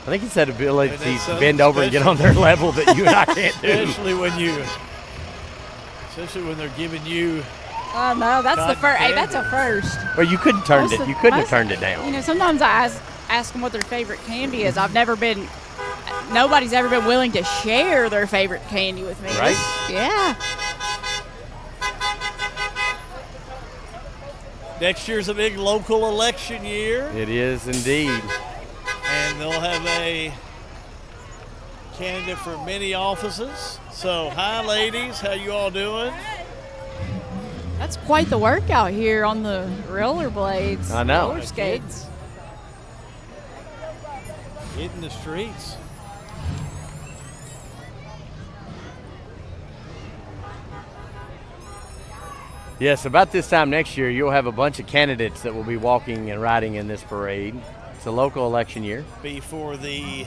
I think it's that ability to bend over and get on their level that you and I can't do. Especially when they're giving you. Oh no, that's the cotton first. Hey, candy. that's a first. Well, you couldn't turn it. You couldn't have turned it down. You know, sometimes I ask them what their favorite candy is. Nobody's ever been willing to share their favorite candy with me. Right? Yeah. Next year's a big local election year. It is indeed. And they'll have a candidate for many offices. So, hi, ladies. How you all doing? That's quite the workout here on the rollerblades. I know. Roller skates. Hitting the streets. Yes, about this time next year, you'll have a bunch of candidates that will be walking and riding in this parade. It's a local election year. Before the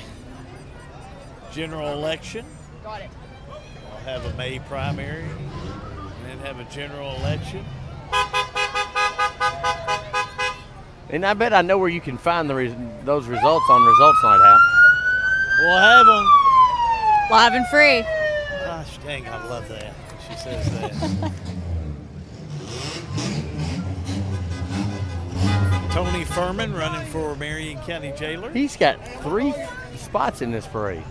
general election. Got it. We'll have a May primary and then have a general election. And I bet I know where you can find those results on Results Night, Hal. We'll have them. Live and free. Gosh dang, I love that. She says that. Tony Furman running for Marion County Jailer. He's got 3 spots in this parade.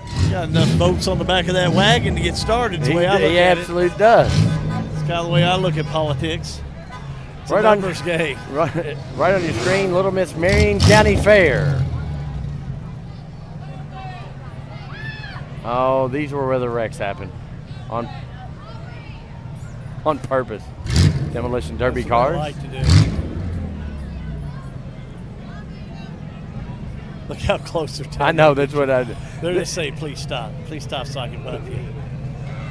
He's got enough votes on the back of that wagon to get started. The way I look He at absolutely does. It's kind of the way I look at politics. It's Right a on numbers game. Right on your screen, Little Miss Marion County Fair. Oh, these were where the wrecks happened. On purpose. Demolition derby That's what cars. I like to do. Look how close they're taking. I know, that's what I do. They're just saying, please stop. Please stop so I can bump you.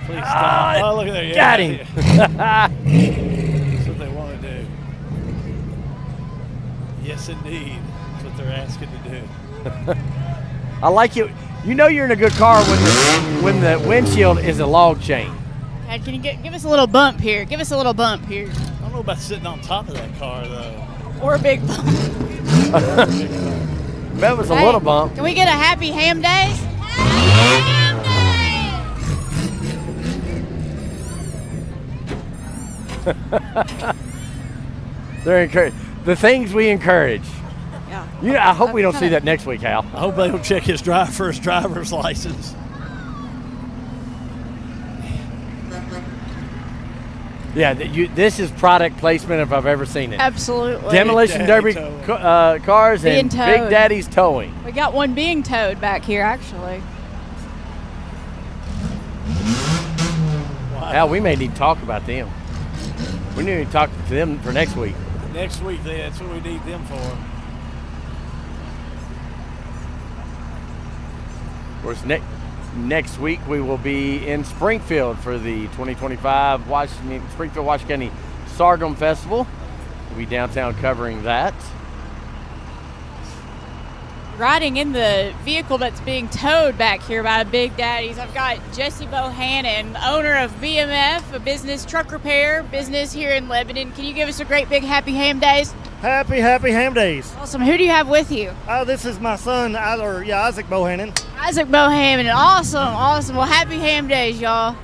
Please stop. Oh, look at that. Got him. That's what they want to do. Yes, indeed. That's what they're asking to do. I like it. You know you're in a good car when the windshield is a log chain. Dad, can you give us a little bump here? Give us a little bump here. I don't know about sitting on top of that car, though. Or a big bump. That was a Hey, little bump. Can we get a happy ham days? They're encouraged. The things we encourage. Yeah. You know, I hope we don't see that next week, Hal. I hope they don't check his driver's license. Yeah, this is product placement if I've ever seen it. Absolutely. Demolition Derby cars Being and towed. Big Daddy's towing. We got one being towed back here, actually. Hal, we may need to talk about them. We need to talk to them for next week. Next week, that's what we need them for. Of course, next week we will be in Springfield for the 2025 Springfield, Washington County Sorghum Festival. We'll be downtown covering that. Riding in the vehicle that's being towed back here by Big Daddy's, I've got Jesse Bohannon, owner of BMF, a business truck repair business here in Lebanon. Can you give us a great big happy ham days? Happy ham days. Awesome. Who do you have with you? Oh, this is my son, Isaac Bohannon. Isaac Bohannon. Awesome. Well, happy ham days, y'all.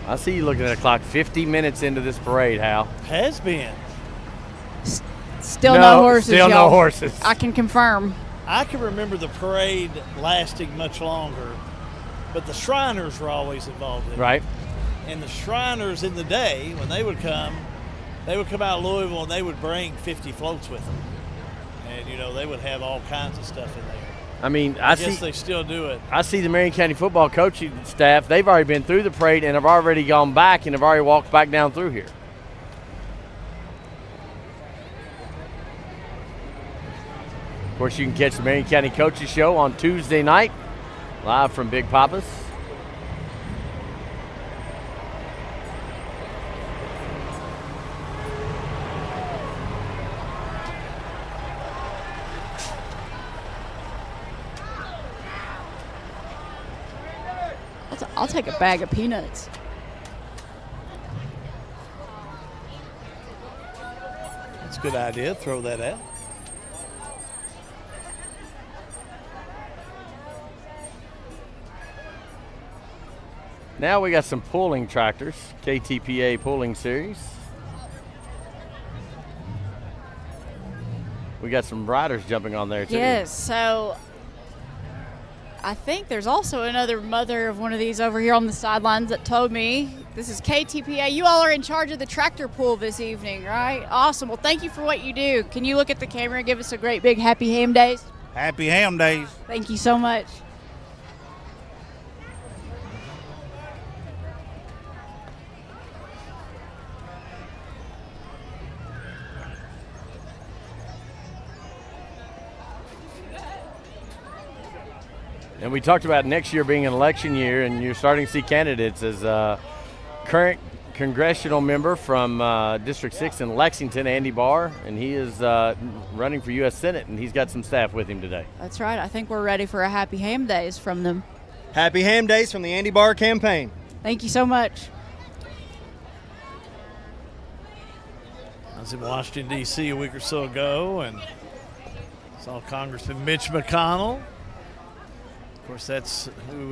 I see you looking at the clock 50 minutes into this parade, Hal. Has been. Still no horses, Still y'all. no horses. I can confirm. I can remember the parade lasting much longer, but the Shriners were always involved in it. Right. And the Shriners in the day, when they would come out of Louisville and they would bring 50 floats with them. And, they would have all kinds of stuff in there. I mean, I guess they still do it. I see the Marion County football coaching staff. They've already been through the parade and have already gone back and have already walked back down through here. Of course, you can catch the Marion County Coaches Show on Tuesday night, live from Big Papa's. I'll take a bag of peanuts. That's a good idea. Throw that out. Now we got some pulling tractors, KTPA pulling series. We got some riders jumping on there too. Yes, so I think there's also another mother of one of these over here on the sidelines that told me. This is KTPA. You all are in charge of the tractor pull this evening, right? Awesome. Well, thank you for what you do. Can you look at the camera and give us a great big happy ham days? Happy ham days. Thank you so much. And we talked about next year being an election year, and you're starting to see candidates as current congressional member from District 6 in Lexington, Andy Barr, and he is running for U.S. Senate, and he's got some staff with him today. That's right. I think we're ready for a happy ham days from them. Happy ham days from the Andy Barr campaign. Thank you so much. I was in Washington, D.C. a week or so ago and saw Congressman Mitch McConnell. Of course, that's who.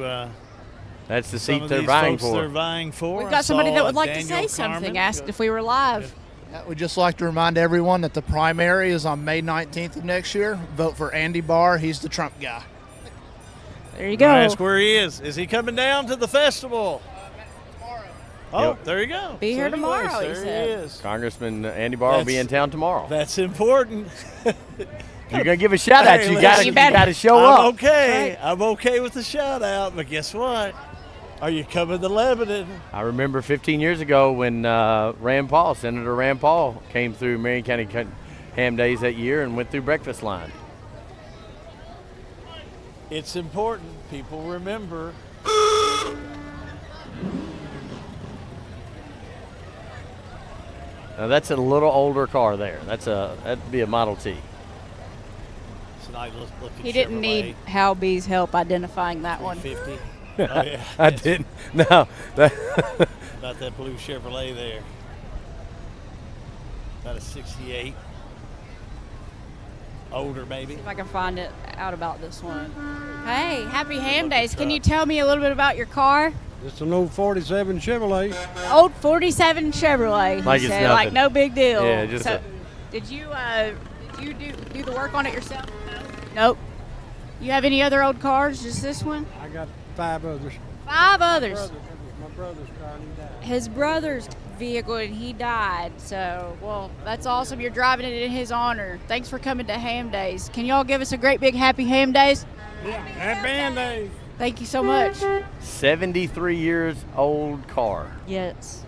That's the some seat of they're these vying folks for. They're vying for. We've I got somebody saw that would like to Daniel say something, Carmen. asked if we were live. We'd just like to remind everyone that the primary is on May 19th of next year. Vote for Andy Barr. He's the Trump guy. There you go. Ask where he is. Is he coming down to the festival? Oh, Yep. there you go. Be here anyways, tomorrow, he there said. he is. Congressman Andy Barr will be in town tomorrow. That's important. You're going to give a shout out. Hey, You got to show I'm up. okay. Right. I'm okay with the shout out, but guess what? Are you coming to Lebanon? I remember 15 years ago when Senator Rand Paul came through Marion County Ham Days that year and went through breakfast line. It's important. People remember. Now that's a little older car there. That'd be a Model T. It's a nice looking He didn't Chevrolet. need Hal B's help identifying that one. 350. Oh, yeah. I didn't. No. About that blue Chevrolet there. About a 68. Older, maybe. See if I can find it out about this one. Hey, happy Ham Days. Can you tell me a little bit about your car? It's an old 47 Chevrolet. Old 47 Chevrolet. Like you it's said. nothing. Like no big deal. Yeah, just so, did you do the work on it yourself? No. Nope. You have any other old cars? Just this one? I got 5 others. 5 others. My brother's car, and he died. His brother's vehicle and he died. So, well, that's awesome. You're driving it in his honor. Thanks for coming to Ham Days. Can y'all give us a great big happy Ham Days? Yeah, happy Ham Days. Thank you so much. 73 years old car. Yes.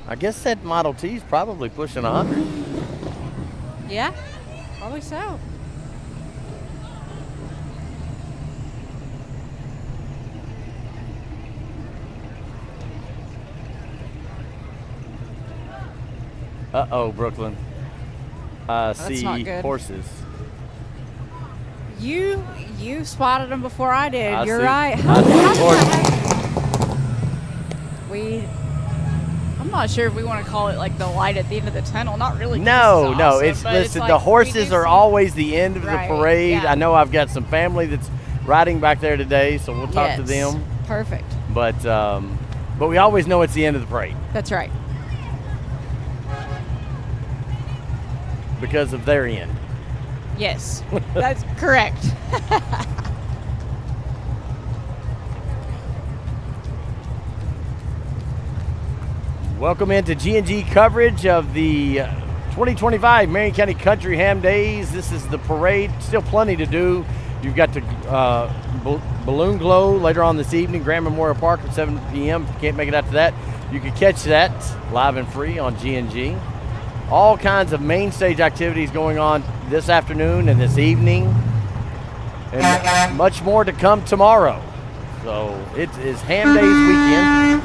I guess that Model T is probably pushing 100. Yeah, probably so. Uh-oh, Brooklyn. I That's see not good. horses. You spotted them before I did. I You're see- right. I see horses. I'm not sure if we want to call it like the light at the end of the tunnel. Not really. 'cause No, this is no. awesome, It's but listen. like The we horses do are see- always the end of Right, the parade. yeah. I know I've got some family that's riding back there today, so we'll talk to Yes. them. Perfect. But we always know it's the end of the parade That's right. because of their end. Yes, that's correct. Welcome into G&G coverage of the 2025 Marion County Country Ham Days. This is the parade. Still plenty to do. You've got the balloon glow later on this evening, Grand Memorial Park at 7 p.m. If you can't make it after that, you can catch that live and free on G&G. All kinds of main stage activities going on this afternoon and this evening, and much more to come tomorrow. So it is Ham Days weekend.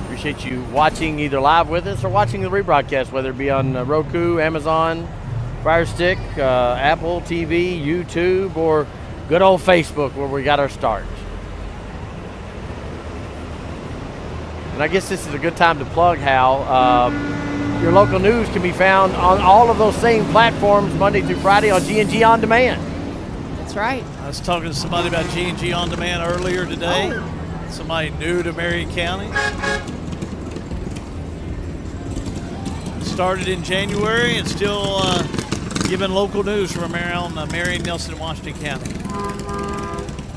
Appreciate you watching either live with us or watching the rebroadcast, whether it be on Roku, Amazon, Fire Stick, Apple TV, YouTube, or good old Facebook where we got our start. And I guess this is a good time to plug, Hal. Your local news can be found on all of those same platforms Monday through Friday on G&G On Demand. That's right. I was talking to somebody about G&G On Demand earlier today. Somebody new to Marion County. Started in January and still giving local news from around Marion, Nelson, and Washington County.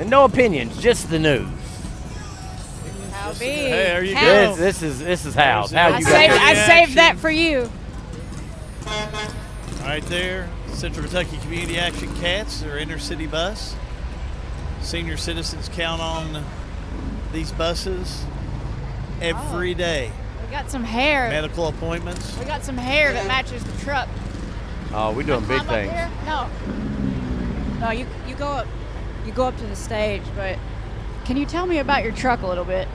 And no opinions, just the news. Hal B. Hey, there you Hal. go. This is Hal. There's Hal, you I got saved that for you. Right there, Central Kentucky Community Action Cats, their inner city bus. Senior citizens count on these buses every day. We got some hair. Medical appointments. We got some hair that matches the truck. Oh, we're doing big Climb up things. here? No, you go up. You go up to the stage, but can you tell me about your truck a little bit?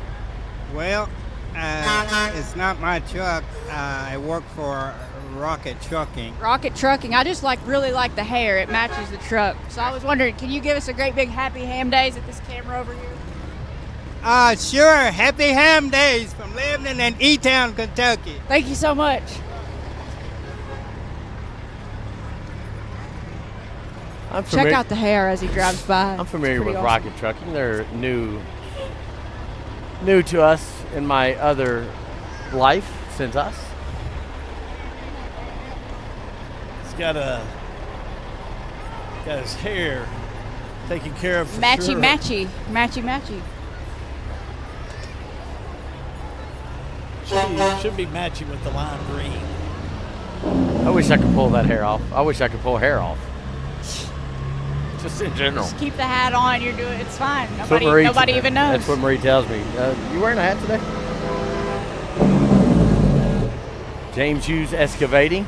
Well, it's not my truck. I work for Rocket Trucking. Rocket Trucking. I just really like the hair. It matches the truck. So I was wondering, can you give us a great big happy Ham Days at this camera over here? Sure. Happy Ham Days from Lebanon and E-Town, Kentucky. Thank you so much. Check out the hair as he drives by. I'm familiar It's with pretty Rocket Trucking. They're new to us in my other life since us. He's got his hair taken care of for Matchy, sure. matchy, matchy, matchy. Should be matching with the lime green. I wish I could pull that hair off. I wish I could pull hair off. Just in general. Just keep the hat on. You're doing. It's fine. That's what Nobody even knows. That's what Marie tells me. You wearing a hat today? James Hughes Excavating.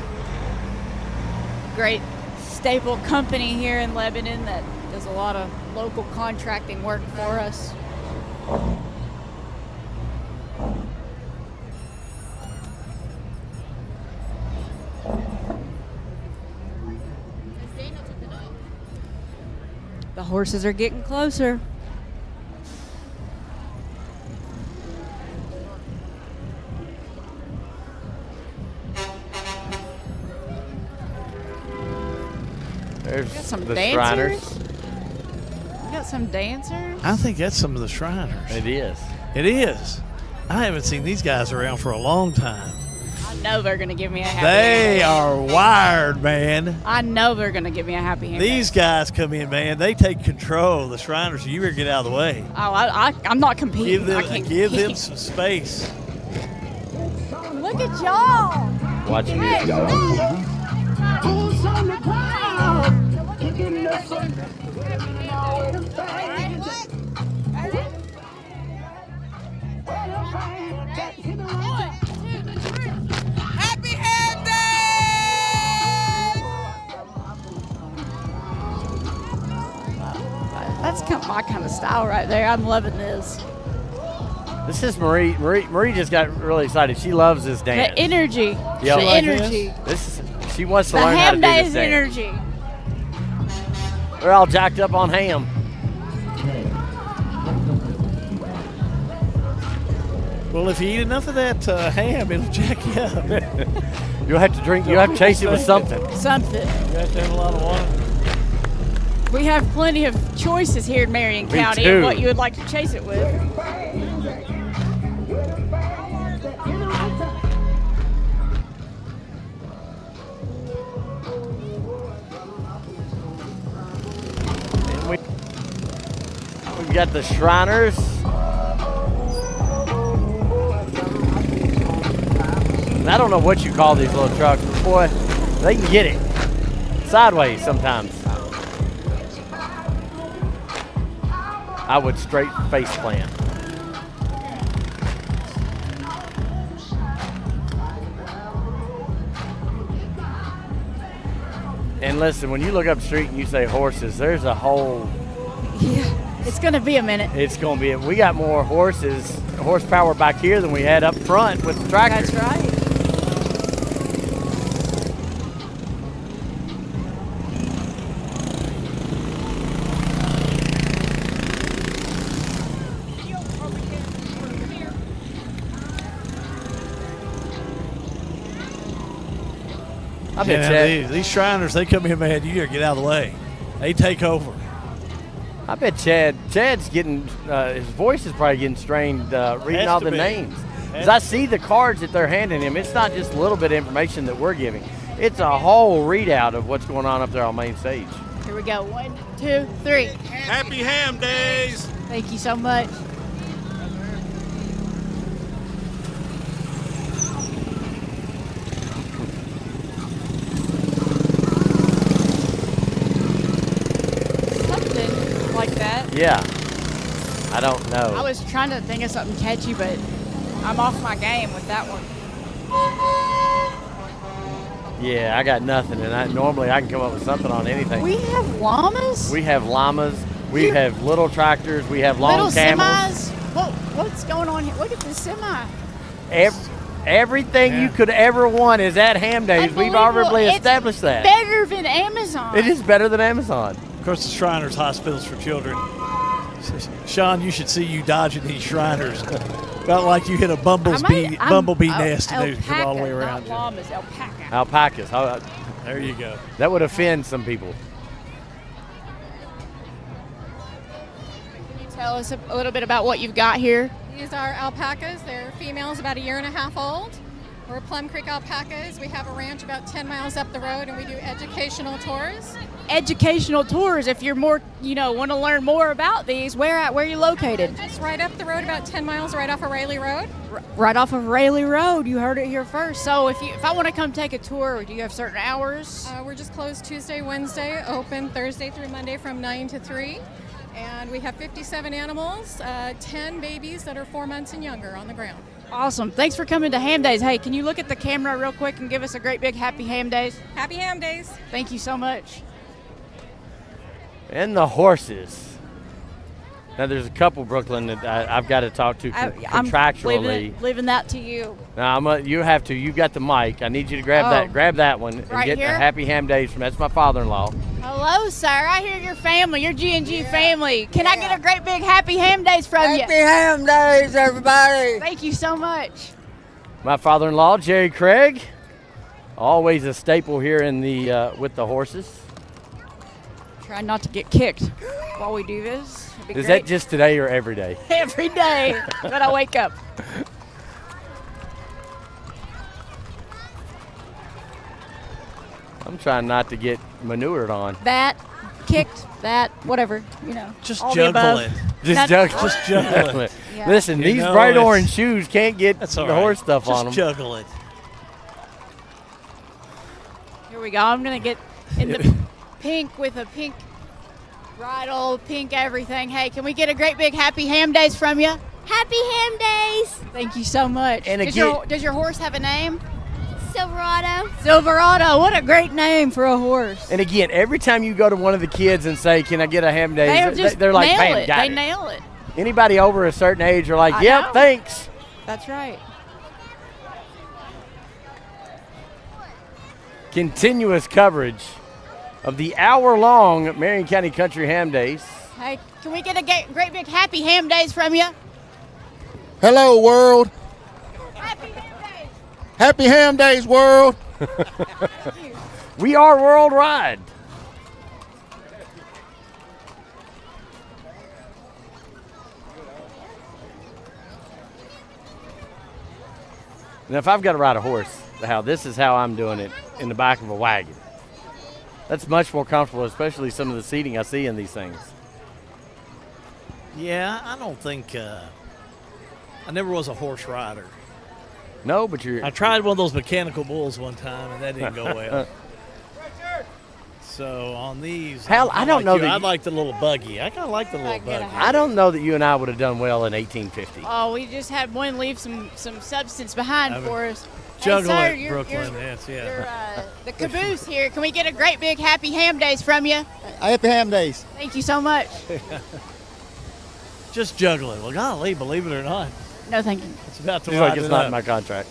Great staple company here in Lebanon that does a lot of local contracting work for us. horses are getting closer. There's We got some the dancers. Shriners. We got some dancers. I think that's some of the Shriners. It is. It is. I haven't seen these guys around for a long time. I know they're going to give me a happy They hand. are wired, man. I know they're going to give me a happy hand. These guys come in, man. They take control. The Shriners, you better get out of the way. Oh, I'm not competing. Give I them, can't give them compete. some space. Look at y'all. Watch Hey. Who's on the ground? Kicking the sun. Happy Hand Day! That's kind of my kind of style right there. I'm loving this. This is Marie. Marie just got really excited. She loves this dance. The energy. Yeah, the like energy. This is. She wants to The learn how to ham do this days dance. energy. They're all jacked up on ham. Well, if you eat enough of that ham, it'll jack you up. You'll have to drink. You have to chase it with something. Something. You have to have a lot of water. We have plenty of choices here in Marion Me County too. of what you would like to chase it with. And we've got the Shriners. And I don't know what you call these little trucks, but boy, they can get it sideways sometimes. I would straight face plant. And listen, when you look up the street and you say horses, there's a whole, Yeah, it's going to be a minute. it's going to be, we got more horsepower back here than we had up front with the tractors. That's right. I bet Yeah, Chad, these Shriners, they come in, man. You gotta get out of the way. They take over. I bet Chad's getting, his voice is probably getting strained reading Has all to the be. names. Has Because I see the cards that they're handing him. It's not just a little bit of information that we're giving. It's a whole readout of what's going on up there on main stage. Here we go. 1, 2, 3. Happy Ham Days. Thank you so much. Something like that. Yeah. I don't know. I was trying to think of something catchy, but I'm off my game with that one. Yeah, I got nothing, and normally I can come up with something on anything. We have llamas? We have llamas. We have little tractors. We have long Little camels. semis? What's going on here? Look at the semi. Everything you could ever want is at Ham Days. We've already It's established that. Better than Amazon. It is better than Amazon. Of course, the Shriners hospitals for children. Sean, you should see you dodging these Shriners. Felt like you hit a bumblebee nest and they would come all the way around you. Llamas, alpaca. Alpacas. There you go. That would offend some people. Can you tell us a little bit about what you've got here? These are alpacas. They're females about 1.5 years old. We're Plum Creek Alpacas. We have a ranch about 10 miles up the road, and we do educational tours. Educational tours. If you're more, want to learn more about these, where are you located? Just right up the road, about 10 miles, right off of Rayleigh Road. Right off of Rayleigh Road. You heard it here first. So if I want to come take a tour, do you have certain hours? We're just closed Tuesday, Wednesday, open Thursday through Monday from 9 to 3. And we have 57 animals, 10 babies that are 4 months and younger on the ground. Awesome. Thanks for coming to Ham Days. Hey, can you look at the camera real quick and give us a great big happy Ham Days? Happy Ham Days. Thank you so much. And the horses. Now, there's a couple, Brooklyn, that I've got to talk to contractually. I'm leaving that to you. Now, you have to. You've got the mic. I need you to grab that one. Right and get here? a happy Ham Days from. That's my father-in-law. Hello, sir. I hear your family, your G&G family. Can I get a great big happy ham days from you? Happy ham days, everybody. Thank you so much. My father-in-law, Jerry Craig, always a staple here in the with the horses. Try not to get kicked while we do this. Is that just today or every day? Every day when I wake up. I'm trying not to get manured on. That, kicked, that, whatever, Just all juggle the above. it. Just juggle it. Yeah. Listen, You these know, bright it's- orange shoes can't get That's the all right. horse stuff Just on them. juggle it. Here we go. I'm going to get in the pink with a pink bridle, pink everything. Hey, can we get a great big happy ham days from you? Happy ham days. Thank you so much. And Does your horse have a name? Silverado. Silverado. What a great name for a horse. And again, every time you go to one of the kids and say, "Can I get a ham days?" They just they're like, nail "Bam, it. got They it." nail it. Anybody over a certain age are like, I "Yep, know. thanks." That's right. Continuous coverage of the hour-long Marion County Country Ham Days. Hey, can we get a great big happy ham days from you? Hello, world. Happy ham days. Happy ham days, world. We are worldwide. Now, if I've got to ride a horse, this is how I'm doing it, in the back of a wagon. That's much more comfortable, especially some of the seating I see in these things. Yeah, I don't think I never was a horse rider. No, but you're. I tried one of those mechanical bulls one time, and that didn't go well. So on these, Hal, I don't know that I you- like the little buggy. I kind of like the little buggy. I don't know that you and I would have done well in 1850. Oh, we just had one leave some substance behind for us. Juggle hey, sir, it, you're- Brooklyn. you're- Yes, yeah. You're the caboose here. Can we get a great big happy ham days from you? Happy ham days. Thank you so much. Just juggle it. Well, golly, believe it or not, No, thank you. it's about to Seems like wind it's it not up. in my contract.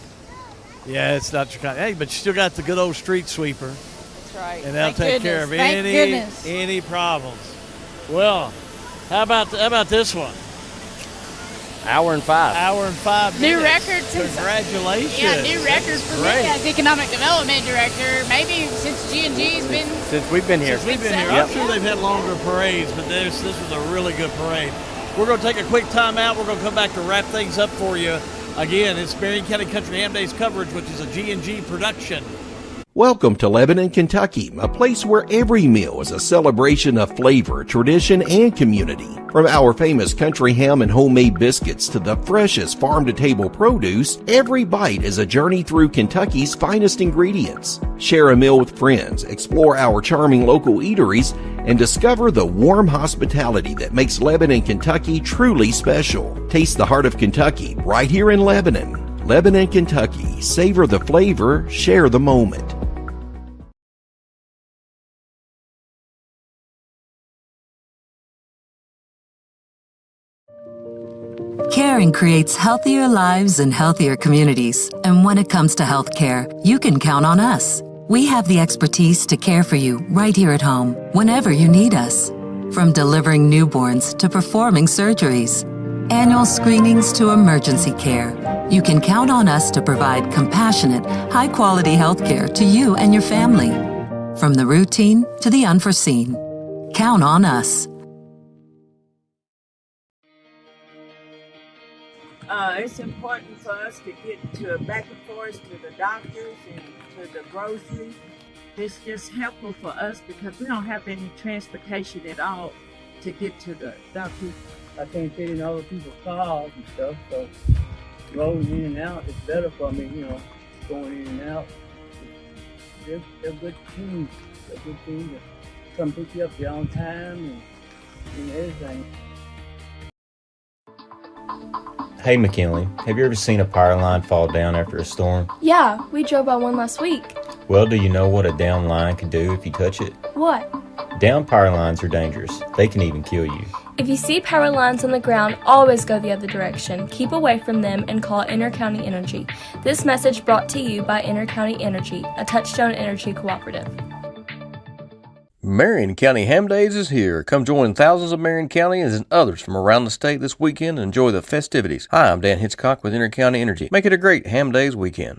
Yeah, it's not your kind. Hey, but you still got the good old street sweeper, That's right. and they'll Thank take care of goodness. Thank goodness. any problems. Well, how about this one? Hour and 5. Hour and 5 minutes. New record since. Congratulations. Yeah, new record for Great. me as economic development director. Maybe since G&G's been. Since we've been here. Since we've been here. Yep. I'm sure they've had longer parades, but this was a really good parade. We're going to take a quick time out. We're going to come back to wrap things up for you. Again, it's Marion County Country Ham Days coverage, which is a G&G production. Welcome to Lebanon, Kentucky, a place where every meal is a celebration of flavor, tradition, and community. From our famous country ham and homemade biscuits to the freshest farm-to-table produce, every bite is a journey through Kentucky's finest ingredients. Share a meal with friends, explore our charming local eateries, and discover the warm hospitality that makes Lebanon, Kentucky truly special. Taste the heart of Kentucky right here in Lebanon. Lebanon, Kentucky. Savor the flavor, share the moment. Caring creates healthier lives and healthier communities. And when it comes to healthcare, you can count on us. We have the expertise to care for you right here at home, whenever you need us. From delivering newborns to performing surgeries, annual screenings to emergency care, you can count on us to provide compassionate, high-quality healthcare to you and your family. From the routine to the unforeseen. Count on us. It's important for us to get to back and forth to the doctors and to the groceries. It's just helpful for us because we don't have any transportation at all to get to the doctors. I can't fit in other people's cars and stuff, so rolling in and out is better for me, going in and out. They're good teams. They're good teams that come pick you up there on time and everything. Hey McKinley, have you ever seen a power line fall down after a storm? Yeah, we drove by one last week. Well, do you know what a down line can do if you touch it? What? Down power lines are dangerous. They can even kill you. If you see power lines on the ground, always go the other direction. Keep away from them and call Intercounty Energy. This message brought to you by Intercounty Energy, a Touchstone Energy cooperative. Marion County Ham Days is here. Come join thousands of Marion Countyans and others from around the state this weekend and enjoy the festivities. Hi, I'm Dan Hitchcock with Intercounty Energy. Make it a great Ham Days weekend.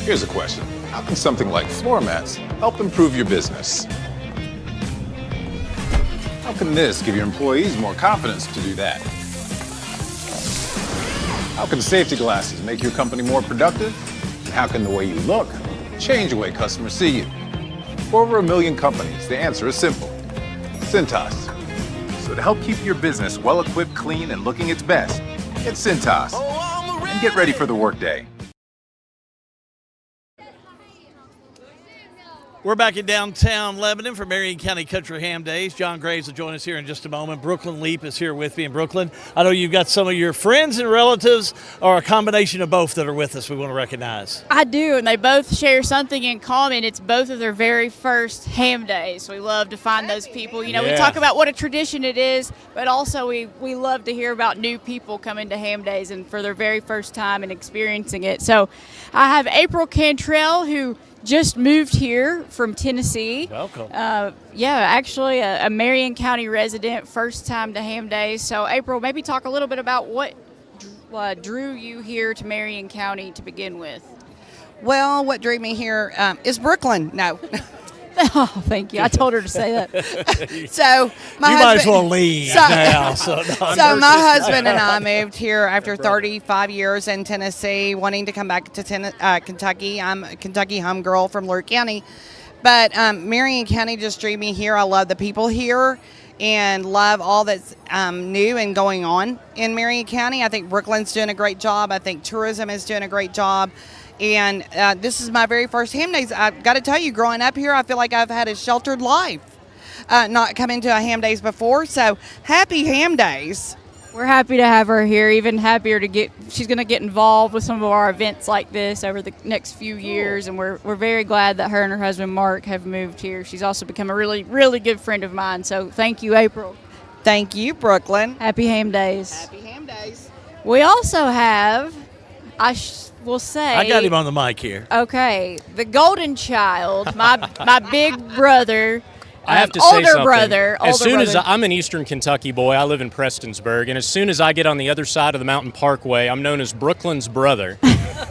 Here's a question. How can something like floor mats help improve your business? How can this give your employees more confidence to do that? How can safety glasses make your company more productive? And how can the way you look change the way customers see you? For over 1 million companies, the answer is simple. Cintas. So to help keep your business well-equipped, clean, and looking its best, get Cintas. And get ready for the workday. We're back in downtown Lebanon for Marion County Country Ham Days. John Graves will join us here in just a moment. Brooklyn Leap is here with me in Brooklyn. I know you've got some of your friends and relatives, or a combination of both, that are with us we want to recognize. I do, and they both share something in common. It's both of their very first ham days. We love to find those people. You know, we talk about what a tradition it is, but also we love to hear about new people coming to ham days and for their very first time and experiencing it. So I have April Cantrell, who just moved here from Tennessee. Welcome. Actually a Marion County resident, first time to ham days. So April, maybe talk a little bit about what drew you here to Marion County to begin with. Well, what drew me here is Brooklyn. No. Oh, thank you. I told her to say that. So my you husband, might as well leave now. So my husband and I moved here after 35 years in Tennessee, wanting to come back to Kentucky. I'm a Kentucky homegirl from Lure County, but Marion County just drew me here. I love the people here and love all that's new and going on in Marion County. I think Brooklyn's doing a great job. I think tourism is doing a great job. And this is my very first ham days. I've got to tell you, growing up here, I feel like I've had a sheltered life, not coming to a ham days before. So happy ham days. We're happy to have her here, even happier she's going to get involved with some of our events like this over the next few years. And we're very glad that her and her husband, Mark, have moved here. She's also become a really, really good friend of mine. So thank you, April. Thank you, Brooklyn. Happy ham days. Happy ham days. We also have, we'll say, I got him on the mic here. Okay, the golden child, my big brother. I have to say older something. brother. As soon as I'm an Eastern Kentucky boy, I live in Prestonsburg, and as soon as I get on the other side of the Mountain Parkway, I'm known as Brooklyn's brother.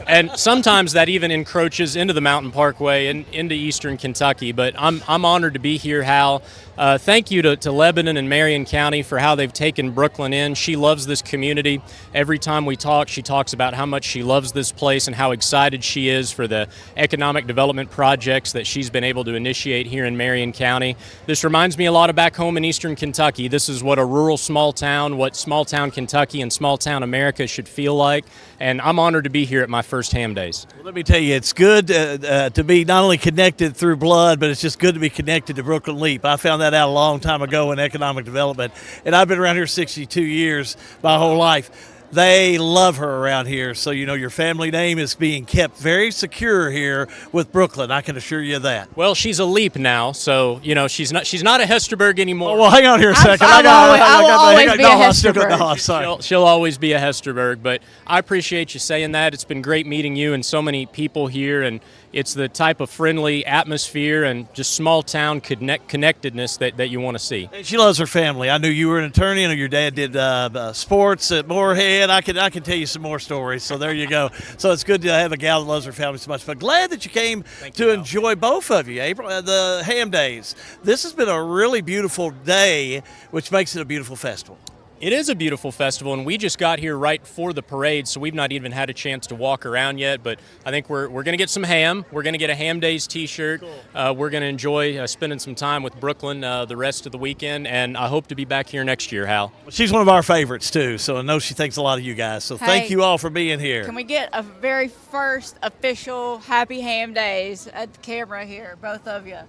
And sometimes that even encroaches into the Mountain Parkway and into Eastern Kentucky. But I'm honored to be here, Hal. Thank you to Lebanon and Marion County for how they've taken Brooklyn in. She loves this community. Every time we talk, she talks about how much she loves this place and how excited she is for the economic development projects that she's been able to initiate here in Marion County. This reminds me a lot of back home in Eastern Kentucky. This is what a rural small town, what small town Kentucky and small town America should feel like. And I'm honored to be here at my first ham days. Well, let me tell you, it's good to be not only connected through blood, but it's just good to be connected to Brooklyn Leap. I found that out a long time ago in economic development, and I've been around here 62 years, my whole life. They love her around here, so you know your family name is being kept very secure here with Brooklyn. I can assure you that. Well, she's a Leap now, so you know she's not a Hesterberg anymore. Oh, well, hang on here a second. I will always be a Hesterberg. She'll always be a Hesterberg, but I appreciate you saying that. It's been great meeting you and so many people here, and it's the type of friendly atmosphere and just small town connectedness that you want to see. She loves her family. I knew you were an attorney. I know your dad did sports at Moorhead. I can tell you some more stories. So there you go. So it's good to have a gal that loves her family so much. But glad that you came to enjoy both of you, April. The ham days. This has been a really beautiful day, which makes it a beautiful festival. It is a beautiful festival, and we just got here right for the parade, so we've not even had a chance to walk around yet, but I think we're going to get some ham. We're going to get a Ham Days t-shirt. Cool. We're going to enjoy spending some time with Brooklyn the rest of the weekend, and I hope to be back here next year, Hal. Well, she's one of our favorites, too, so I know she thinks a lot of you guys, so thank you all for being here. Can we get a very first official Happy Ham Days at the camera here, both of you?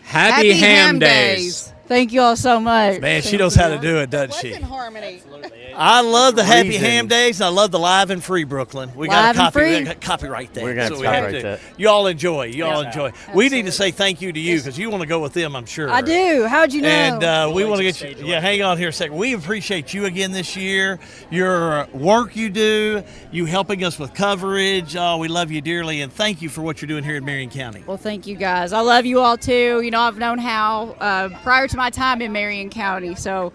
Happy Ham Days. Thank you all so much. Man, she knows how to do it, doesn't she? Harmony. I love the Happy Reason. Ham Days. I love the Live and Free Brooklyn. We Live and got Free. we got copyright that. We're gonna have to copyright that. You all enjoy. You all enjoy. We need to say thank you to you because you want to go with them, I'm sure. I do. How'd you know? And we want to get you. Yeah, hang on here a second. We appreciate you again this year. Your work you do, you helping us with coverage. Oh, we love you dearly, and thank you for what you're doing here in Marion County. Well, thank you guys. I love you all too. You know, I've known Hal prior to my time in Marion County, so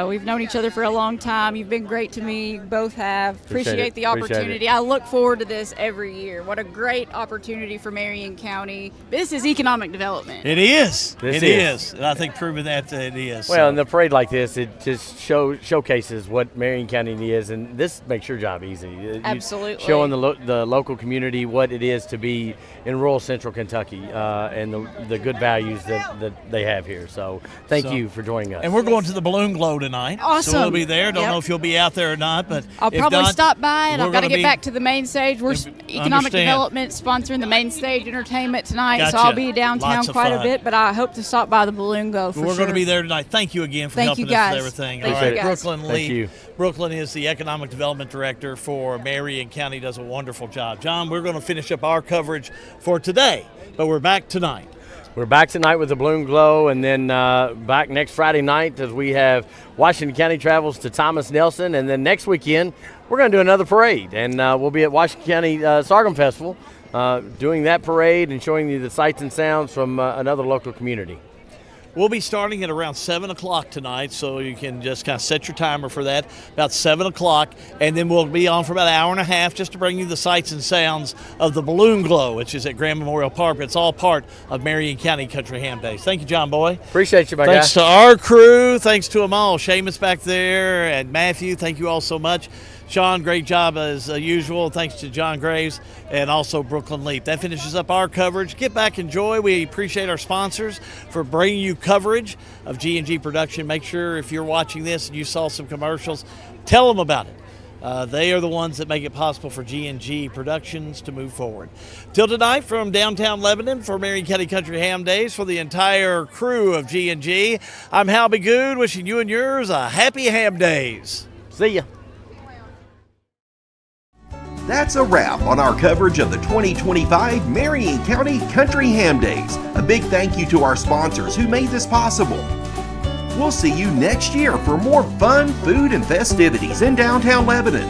we've known each other for a long time. You've been great to me. Both have. Appreciate the opportunity. I look forward to this every year. What a great opportunity for Marion County. This is economic development. It is. This It is. And I think proving that it is. Well, in the parade like this, it just showcases what Marion County is, and this makes your job easy. Absolutely. Showing the local community what it is to be in rural central Kentucky and the good values that they have here. So thank you for joining us. And we're going to the Balloon Glow tonight. Awesome. So we'll be there. Don't Yep. know if you'll be out there or not, but I'll if probably not, stop by, and we're I've got to gonna get back to the main stage. We're economic Understand. development sponsoring the main stage entertainment tonight, so Gotcha. I'll be downtown Lots of quite a fun. bit. But I hope to stop by the Balloon Go for We're sure. going to be there tonight. Thank you again for Thank helping you guys. us with everything. Thank All you right, guys. Brooklyn Thank Lee. you. Brooklyn is the economic development director for Marion County. Does a wonderful job. John, we're going to finish up our coverage for today, but we're back tonight. We're back tonight with the Balloon Glow, and then back next Friday night as we have Washington County travels to Thomas Nelson, and then next weekend we're going to do another parade, and we'll be at Washington County Sorghum Festival doing that parade and showing you the sights and sounds from another local community. We'll be starting at around 7 o'clock tonight, so you can just kind of set your timer for that, about 7 o'clock, and then we'll be on for about an hour and a half just to bring you the sights and sounds of the Balloon Glow, which is at Grand Memorial Park. It's all part of Marion County Country Ham Days. Thank you, John Boy. Appreciate you, my guy. Thanks to our crew. Thanks to them all. Seamus back there and Matthew, thank you all so much. Sean, great job as usual. Thanks to John Graves and also Brooklyn Leap. That finishes up our coverage. Get back, enjoy. We appreciate our sponsors for bringing you coverage of G&G Production. Make sure if you're watching this and you saw some commercials, tell them about it. They are the ones that make it possible for G&G Productions to move forward. Till tonight from downtown Lebanon for Marion County Country Ham Days for the entire crew of G&G, I'm Hal Good, wishing you and yours a happy Ham Days. See ya. That's a wrap on our coverage of the 2025 Marion County Country Ham Days. A big thank you to our sponsors who made this possible. We'll see you next year for more fun, food, and festivities in downtown Lebanon.